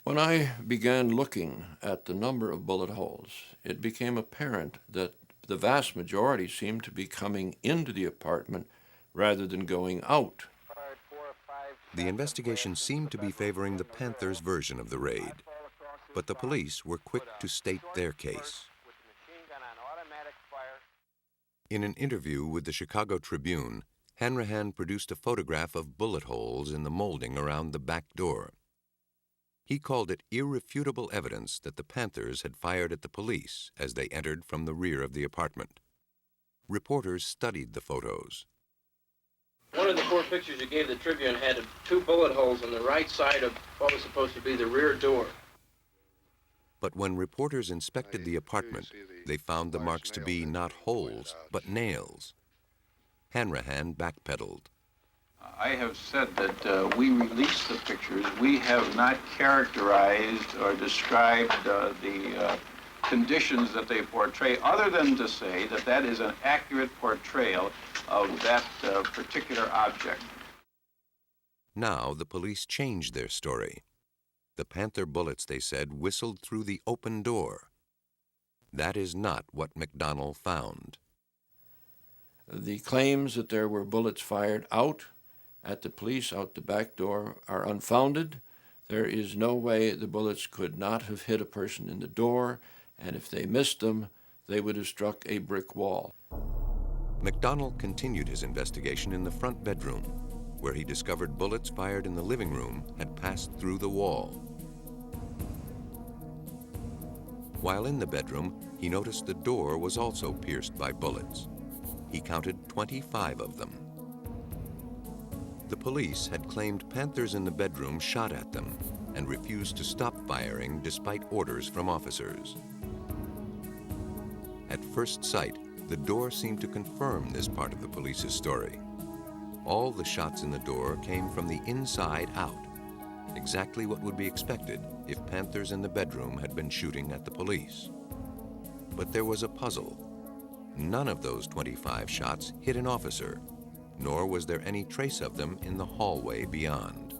When I began looking at the number of bullet holes, it became apparent that the vast majority seemed to be coming into the apartment rather than going out. The investigation seemed to be favoring the Panthers' version of the raid, but the police were quick to state their case. In an interview with the Chicago Tribune, Hanrahan produced a photograph of bullet holes in the molding around the back door. He called it irrefutable evidence that the Panthers had fired at the police as they entered from the rear of the apartment. Reporters studied the photos. One of the 4 pictures you gave the Tribune had 2 bullet holes on the right side of what was supposed to be the rear door. But when reporters inspected the apartment, they found the marks to be not holes, but nails. Hanrahan backpedaled. I have said that we released the pictures. We have not characterized or described the conditions that they portray, other than to say that that is an accurate portrayal of that particular object. Now the police changed their story. The Panther bullets, they said, whistled through the open door. That is not what McDonnell found. The claims that there were bullets fired out at the police out the back door are unfounded. There is no way the bullets could not have hit a person in the door, and if they missed them, they would have struck a brick wall. McDonnell continued his investigation in the front bedroom, where he discovered bullets fired in the living room had passed through the wall. While in the bedroom, he noticed the door was also pierced by bullets. He counted 25 of them. The police had claimed Panthers in the bedroom shot at them and refused to stop firing despite orders from officers. At first sight, the door seemed to confirm this part of the police's story. All the shots in the door came from the inside out, exactly what would be expected if Panthers in the bedroom had been shooting at the police. But there was a puzzle. None of those 25 shots hit an officer, nor was there any trace of them in the hallway beyond.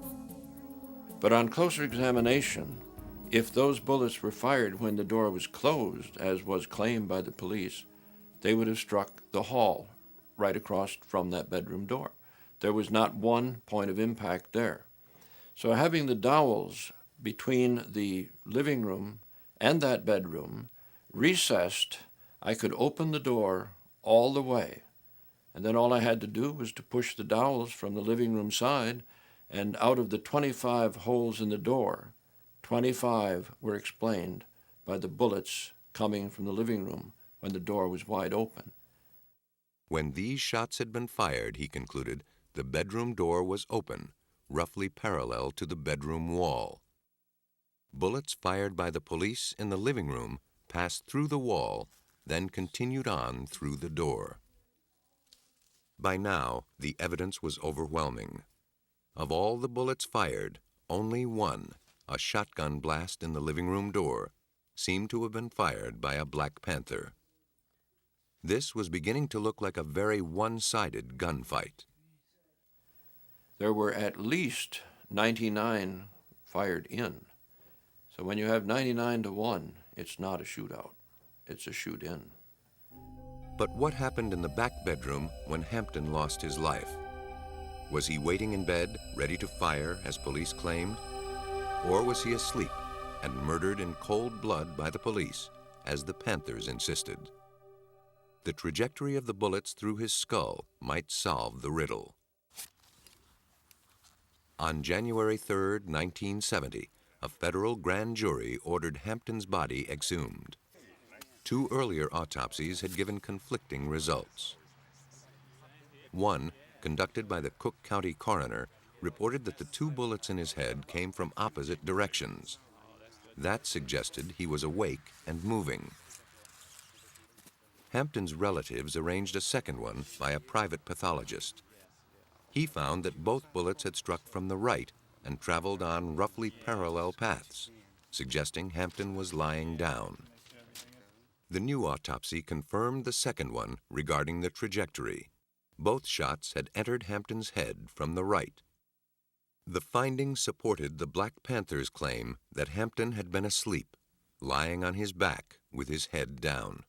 But on closer examination, if those bullets were fired when the door was closed, as was claimed by the police, they would have struck the hall right across from that bedroom door. There was not one point of impact there. So having the dowels between the living room and that bedroom recessed, I could open the door all the way. And then all I had to do was to push the dowels from the living room side, and out of the 25 holes in the door, 25 were explained by the bullets coming from the living room when the door was wide open. When these shots had been fired, he concluded, the bedroom door was open, roughly parallel to the bedroom wall. Bullets fired by the police in the living room passed through the wall, then continued on through the door. By now, the evidence was overwhelming. Of all the bullets fired, only one, a shotgun blast in the living room door, seemed to have been fired by a Black Panther. This was beginning to look like a very one-sided gunfight. There were at least 99 fired in. So when you have 99 to 1, it's not a shootout. It's a shoot-in. But what happened in the back bedroom when Hampton lost his life? Was he waiting in bed, ready to fire, as police claimed? Or was he asleep and murdered in cold blood by the police, as the Panthers insisted? The trajectory of the bullets through his skull might solve the riddle. On January 3, 1970, a federal grand jury ordered Hampton's body exhumed. 2 earlier autopsies had given conflicting results. One, conducted by the Cook County coroner, reported that the 2 bullets in his head came from opposite directions. That suggested he was awake and moving. Hampton's relatives arranged a second one by a private pathologist. He found that both bullets had struck from the right and traveled on roughly parallel paths, suggesting Hampton was lying down. The new autopsy confirmed the second one regarding the trajectory. Both shots had entered Hampton's head from the right. The findings supported the Black Panthers' claim that Hampton had been asleep, lying on his back with his head down.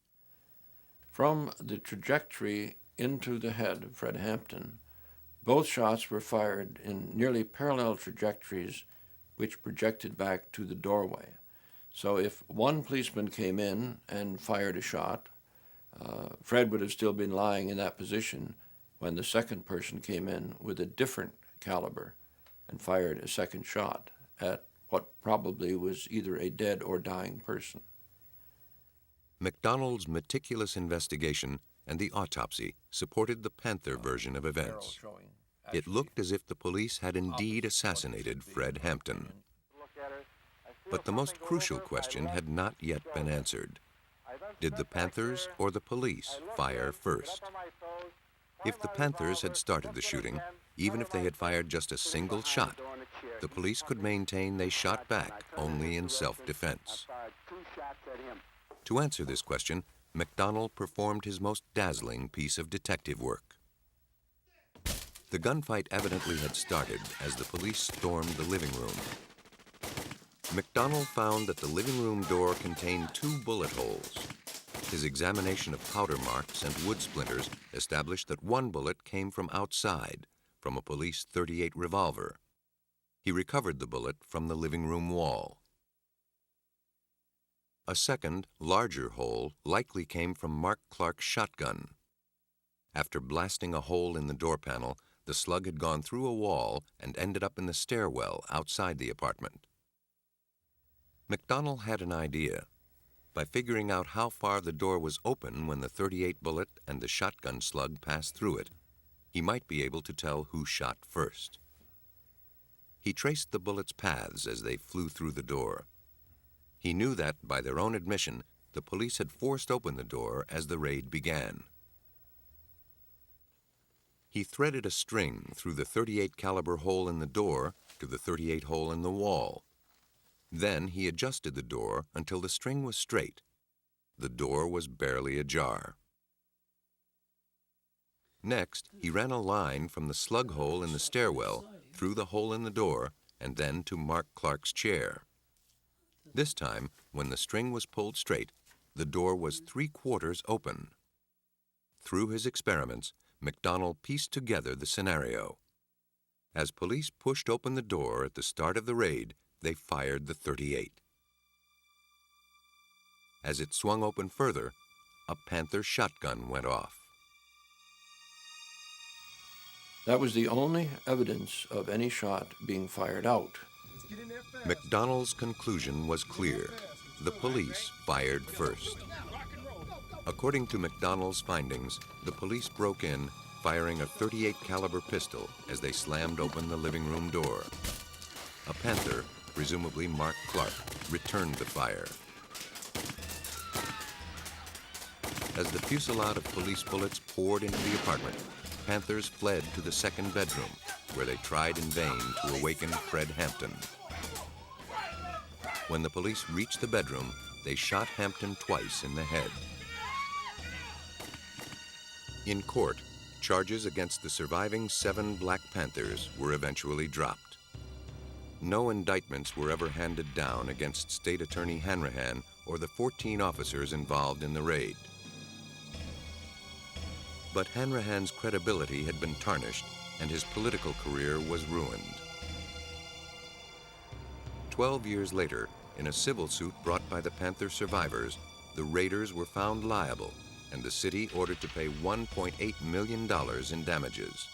From the trajectory into the head of Fred Hampton, both shots were fired in nearly parallel trajectories which projected back to the doorway. So if one policeman came in and fired a shot, Fred would have still been lying in that position when the second person came in with a different caliber and fired a second shot at what probably was either a dead or dying person. McDonald's meticulous investigation and the autopsy supported the Panther version of events. It looked as if the police had indeed assassinated Fred Hampton. But the most crucial question had not yet been answered. Did the Panthers or the police fire first? If the Panthers had started the shooting, even if they had fired just a single shot, the police could maintain they shot back only in self-defense. To answer this question, McDonald performed his most dazzling piece of detective work. The gunfight evidently had started as the police stormed the living room. McDonald found that the living room door contained 2 bullet holes. His examination of powder marks and wood splinters established that one bullet came from outside, from a police .38 revolver. He recovered the bullet from the living room wall. A second, larger hole likely came from Mark Clark's shotgun. After blasting a hole in the door panel, the slug had gone through a wall and ended up in the stairwell outside the apartment. McDonald had an idea. By figuring out how far the door was open when the .38 bullet and the shotgun slug passed through it, he might be able to tell who shot first. He traced the bullets' paths as they flew through the door. He knew that, by their own admission, the police had forced open the door as the raid began. He threaded a string through the .38 caliber hole in the door to the .38 hole in the wall. Then he adjusted the door until the string was straight. The door was barely ajar. Next, he ran a line from the slug hole in the stairwell through the hole in the door and then to Mark Clark's chair. This time, when the string was pulled straight, the door was 3/4 open. Through his experiments, McDonald pieced together the scenario. As police pushed open the door at the start of the raid, they fired the .38. As it swung open further, a Panther shotgun went off. That was the only evidence of any shot being fired out. McDonald's conclusion was clear. The police fired first. According to McDonald's findings, the police broke in, firing a .38 caliber pistol as they slammed open the living room door. A Panther, presumably Mark Clark, returned the fire. As the fusillade of police bullets poured into the apartment, Panthers fled to the second bedroom, where they tried in vain to awaken Fred Hampton. When the police reached the bedroom, they shot Hampton twice in the head. In court, charges against the surviving 7 Black Panthers were eventually dropped. No indictments were ever handed down against State Attorney Hanrahan or the 14 officers involved in the raid. But Hanrahan's credibility had been tarnished, and his political career was ruined. 12 years later, in a civil suit brought by the Panther survivors, the raiders were found liable, and the city ordered to pay $1.8 million in damages.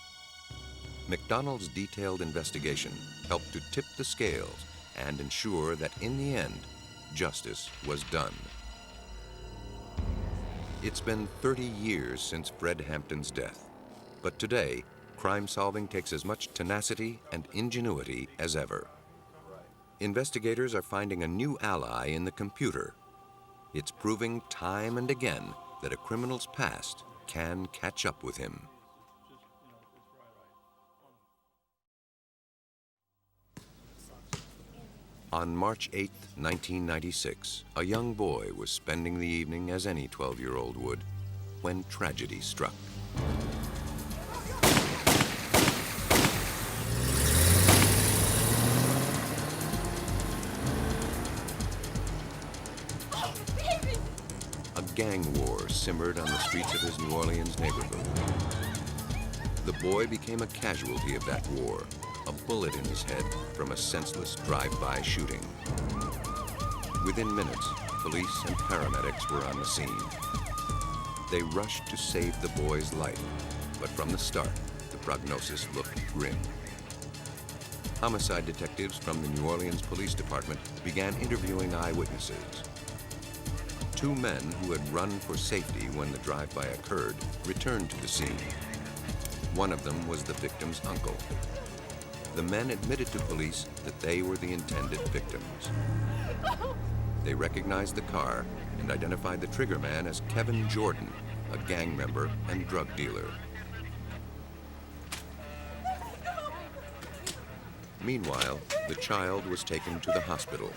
McDonald's detailed investigation helped to tip the scales and ensure that in the end, justice was done. It's been 30 years since Fred Hampton's death, but today, crime solving takes as much tenacity and ingenuity as ever. Investigators are finding a new ally in the computer. It's proving time and again that a criminal's past can catch up with him. On March 8, 1996, a young boy was spending the evening as any 12-year-old would when tragedy struck. A gang war simmered on the streets of his New Orleans neighborhood. The boy became a casualty of that war, a bullet in his head from a senseless drive-by shooting. Within minutes, police and paramedics were on the scene. They rushed to save the boy's life, but from the start, the prognosis looked grim. Homicide detectives from the New Orleans Police Department began interviewing eyewitnesses. Two men who had run for safety when the drive-by occurred returned to the scene. One of them was the victim's uncle. The men admitted to police that they were the intended victims. They recognized the car and identified the triggerman as Kevin Jordan, a gang member and drug dealer. Meanwhile, the child was taken to the hospital.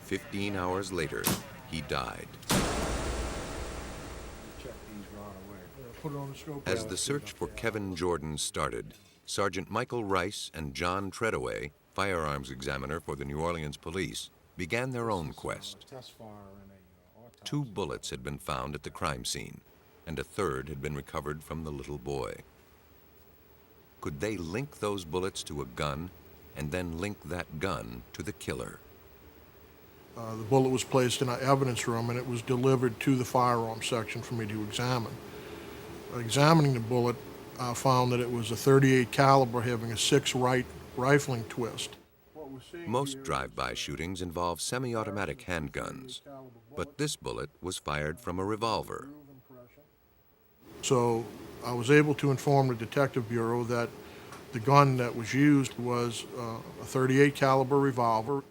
15 hours later, he died. As the search for Kevin Jordan started, Sergeant Michael Rice and John Treadaway, firearms examiner for the New Orleans Police, began their own quest. 2 bullets had been found at the crime scene, and a third had been recovered from the little boy. Could they link those bullets to a gun, and then link that gun to the killer? The bullet was placed in our evidence room, and it was delivered to the firearms section for me to examine. Examining the bullet, I found that it was a .38 caliber having a 6 right rifling twist. Most drive-by shootings involve semi-automatic handguns, but this bullet was fired from a revolver. So I was able to inform the Detective Bureau that the gun that was used was a .38 caliber revolver.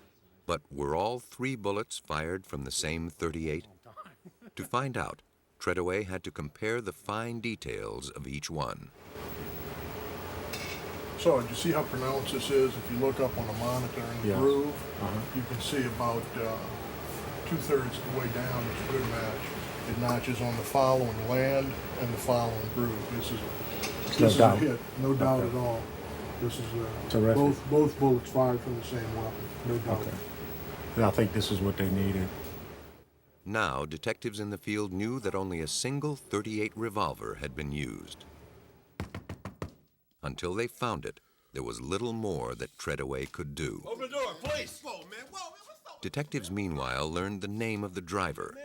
But were all 3 bullets fired from the same .38? To find out, Treadaway had to compare the fine details of each one. So, you see how pronounced this is? If you look up on the monitor in the groove, you can see about 2/3 of the way down it's a good match. It matches on the following land and the following groove. This is a hit, no doubt at all. This is both bullets fired from the same weapon, no doubt. Okay. And I think this is what they needed. Now, detectives in the field knew that only a single .38 revolver had been used. Until they found it, there was little more that Treadaway could do. Open the door, please. Whoa, man. Whoa. Detectives, meanwhile, learned the name of the driver.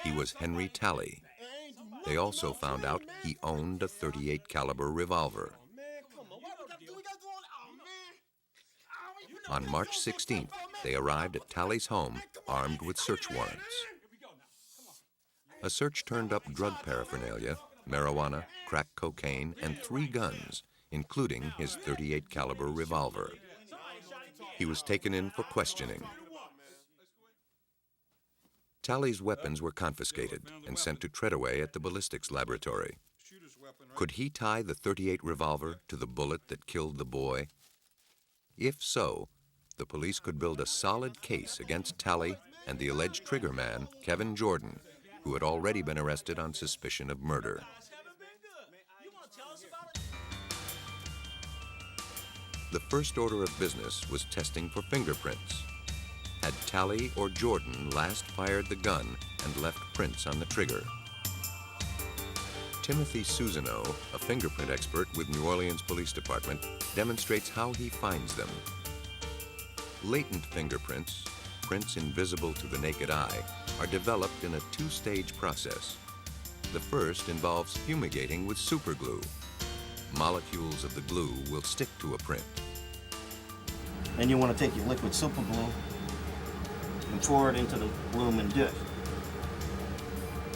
He was Henry Talley. They also found out he owned a .38 caliber revolver. On March 16th, they arrived at Talley's home, armed with search warrants. A search turned up drug paraphernalia, marijuana, crack cocaine, and 3 guns, including his .38 caliber revolver. He was taken in for questioning. Talley's weapons were confiscated and sent to Treadaway at the ballistics laboratory. Could he tie the .38 revolver to the bullet that killed the boy? If so, the police could build a solid case against Talley and the alleged triggerman, Kevin Jordan, who had already been arrested on suspicion of murder. The first order of business was testing for fingerprints. Had Talley or Jordan last fired the gun and left prints on the trigger? Timothy Susano, a fingerprint expert with New Orleans Police Department, demonstrates how he finds them. Latent fingerprints, prints invisible to the naked eye, are developed in a 2-stage process. The first involves fumigating with superglue. Molecules of the glue will stick to a print. Then you want to take your liquid superglue and pour it into the aluminum dish.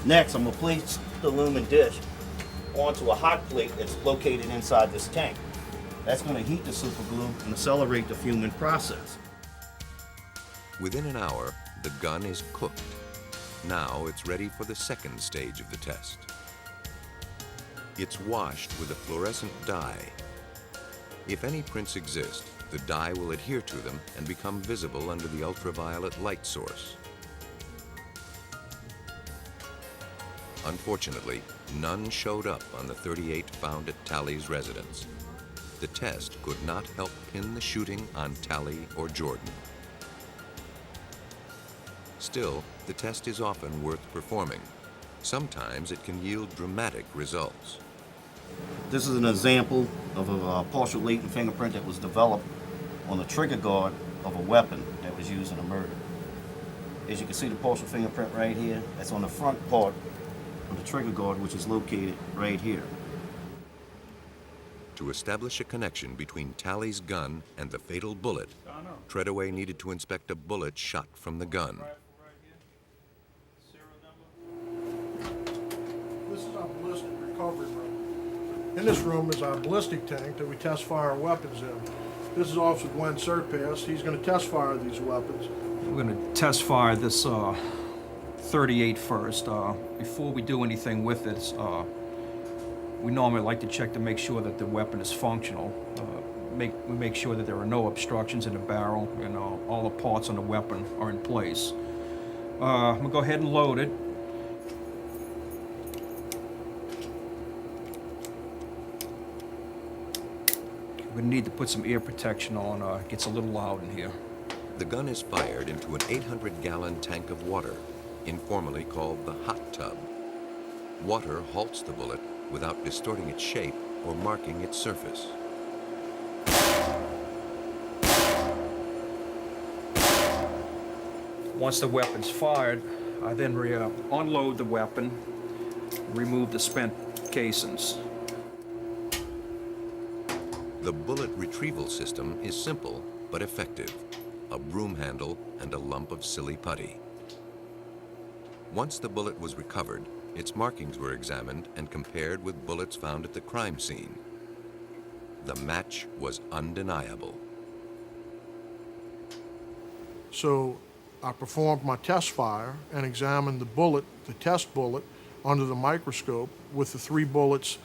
Next, I'm going to place the aluminum dish onto a hot plate that's located inside this tank. That's going to heat the superglue and accelerate the fuming process. Within an hour, the gun is cooked. Now it's ready for the second stage of the test. It's washed with a fluorescent dye. If any prints exist, The dye will adhere to them and become visible under the ultraviolet light source. Unfortunately, none showed up on the 38 found at Talley's residence. The test could not help pin the shooting on Talley or Jordan. Still, the test is often worth performing. Sometimes it can yield dramatic results. This is an example of a partial latent fingerprint that was developed on the trigger guard of a weapon that was used in a murder. As you can see, the partial fingerprint right here, that's on the front part of the trigger guard, which is located right here. To establish a connection between Talley's gun and the fatal bullet, Treadaway needed to inspect a bullet shot from the gun. This is our ballistic recovery room. In this room is our ballistic tank that we test fire weapons in. This is Officer Gwen Serpass. He's going to test fire these weapons. We're going to test fire this 38 first. Before we do anything with it, we normally like to check to make sure that the weapon is functional. We make sure that there are no obstructions in the barrel and all the parts on the weapon are in place. I'm going to go ahead and load it. We need to put some ear protection on. It gets a little loud in here. The gun is fired into an 800-gallon tank of water, informally called the hot tub. Water halts the bullet without distorting its shape or marking its surface. Once the weapon's fired, I then unload the weapon, remove the spent casings. The bullet retrieval system is simple but effective. A broom handle and a lump of silly putty. Once the bullet was recovered, its markings were examined and compared with bullets found at the crime scene. The match was undeniable. So I performed my test fire and examined the bullet, the test bullet, under the microscope with the 3 bullets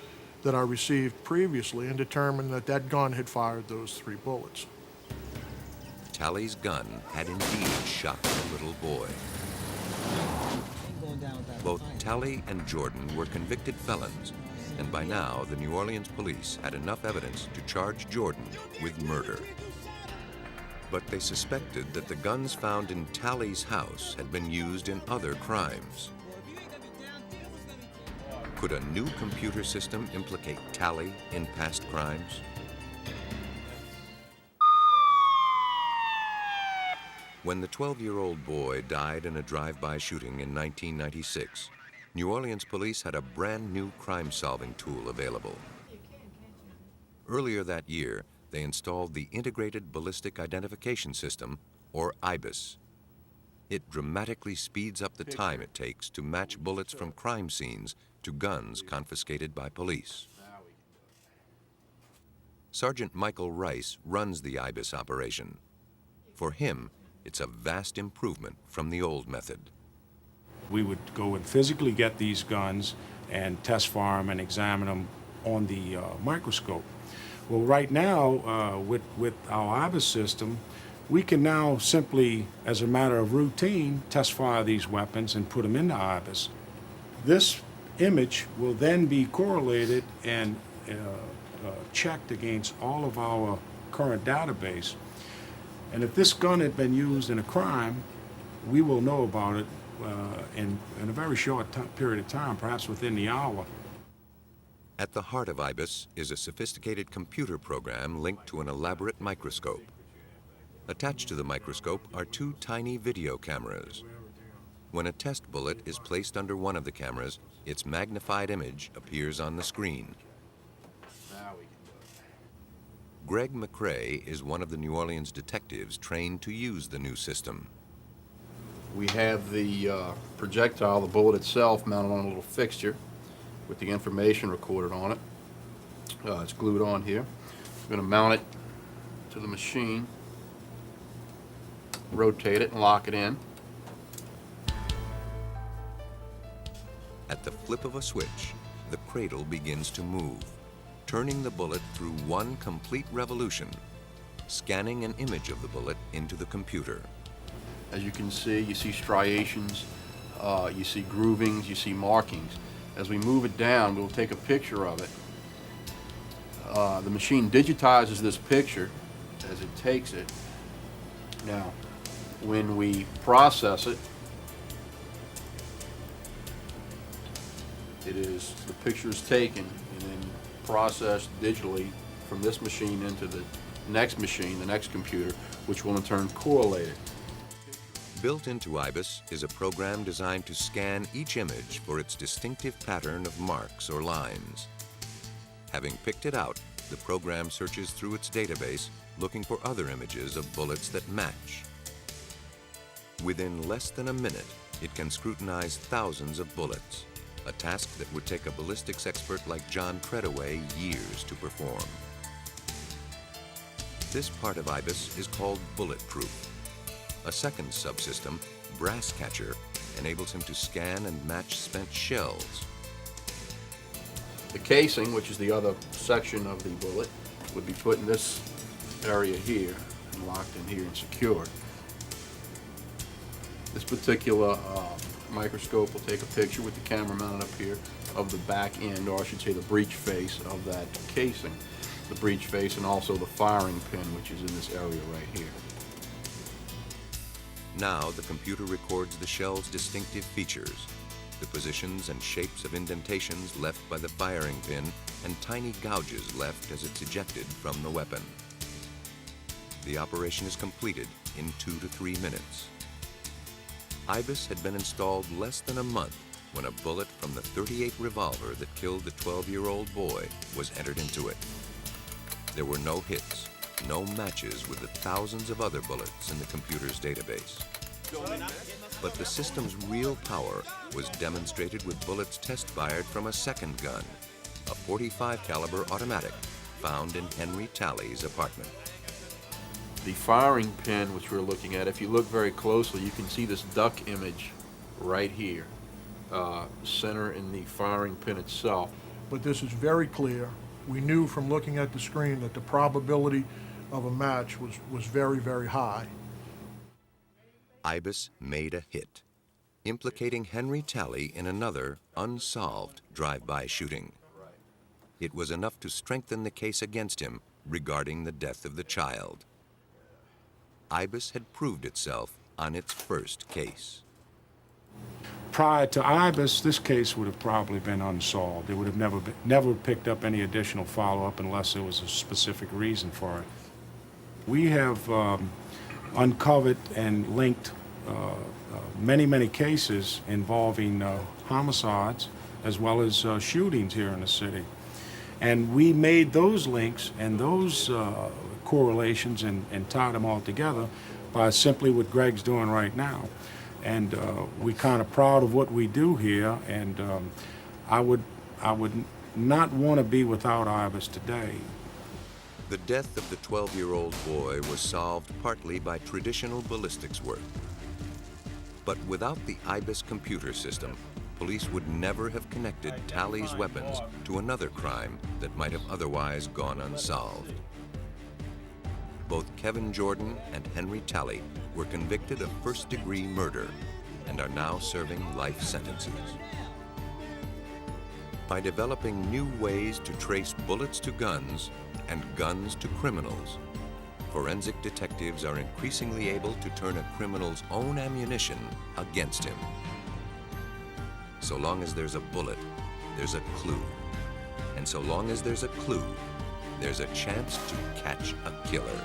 that I received previously and determined that that gun had fired those 3 bullets. Talley's gun had indeed shot the little boy. Both Talley and Jordan were convicted felons, and by now the New Orleans police had enough evidence to charge Jordan with murder. But they suspected that the guns found in Talley's house had been used in other crimes. Could a new computer system implicate Talley in past crimes? When the 12-year-old boy died in a drive-by shooting in 1996, New Orleans police had a brand new crime-solving tool available. Earlier that year, they installed the Integrated Ballistic Identification System, or IBIS. It dramatically speeds up the time it takes to match bullets from crime scenes to guns confiscated by police. Sergeant Michael Rice runs the IBIS operation. For him, it's a vast improvement from the old method. We would go and physically get these guns and test fire them and examine them on the microscope. Well, right now, with our IBIS system, we can now simply, as a matter of routine, test fire these weapons and put them into IBIS. This image will then be correlated and checked against all of our current database. And if this gun had been used in a crime, we will know about it in a very short period of time, perhaps within the hour. At the heart of IBIS is a sophisticated computer program linked to an elaborate microscope. Attached to the microscope are 2 tiny video cameras. When a test bullet is placed under one of the cameras, its magnified image appears on the screen. Greg McCrae is one of the New Orleans detectives trained to use the new system. We have the projectile, the bullet itself, mounted on a little fixture with the information recorded on it. It's glued on here. I'm going to mount it to the machine, rotate it, and lock it in. At the flip of a switch, the cradle begins to move, turning the bullet through one complete revolution. scanning an image of the bullet into the computer. As you can see, you see striations, you see groovings, you see markings. As we move it down, we'll take a picture of it. The machine digitizes this picture as it takes it. Now, when we process it, the picture is taken and then processed digitally from this machine into the next machine, the next computer, which will in turn correlate it. Built into IBIS is a program designed to scan each image for its distinctive pattern of marks or lines. Having picked it out, the program searches through its database looking for other images of bullets that match. Within less than a minute, it can scrutinize thousands of bullets, a task that would take a ballistics expert like John Treadaway years to perform. This part of IBIS is called bulletproof. A second subsystem, brass catcher, enables him to scan and match spent shells. The casing, which is the other section of the bullet, would be put in this area here and locked in here and secured. This particular microscope will take a picture with the camera mounted up here of the back end, or I should say the breech face of that casing. The breech face and also the firing pin, which is in this area right here. Now the computer records the shell's distinctive features, the positions and shapes of indentations left by the firing pin and tiny gouges left as it's ejected from the weapon. The operation is completed in 2 to 3 minutes. IBIS had been installed less than a month when a bullet from the .38 revolver that killed the 12-year-old boy was entered into it. There were no hits, no matches with the thousands of other bullets in the computer's database. But the system's real power was demonstrated with bullets test-fired from a second gun, a .45 caliber automatic found in Henry Talley's apartment. The firing pin, which we're looking at, if you look very closely, you can see this duck image right here, center in the firing pin itself. But this is very clear. We knew from looking at the screen that the probability of a match was very, very high. IBIS made a hit, implicating Henry Talley in another unsolved drive-by shooting. It was enough to strengthen the case against him regarding the death of the child. IBIS had proved itself on its first case. Prior to IBIS, this case would have probably been unsolved. It would have never picked up any additional follow-up unless there was a specific reason for it. We have uncovered and linked many cases involving homicides as well as shootings here in the city. And we made those links and those correlations and tied them all together by simply what Greg's doing right now. And we're kind of proud of what we do here, and I would not want to be without IBIS today. The death of the 12-year-old boy was solved partly by traditional ballistics work. But without the IBIS computer system, police would never have connected Talley's weapons to another crime that might have otherwise gone unsolved. Both Kevin Jordan and Henry Talley were convicted of first-degree murder and are now serving life sentences. By developing new ways to trace bullets to guns and guns to criminals, forensic detectives are increasingly able to turn a criminal's own ammunition against him. So long as there's a bullet, there's a clue. And so long as there's a clue, there's a chance to catch a killer.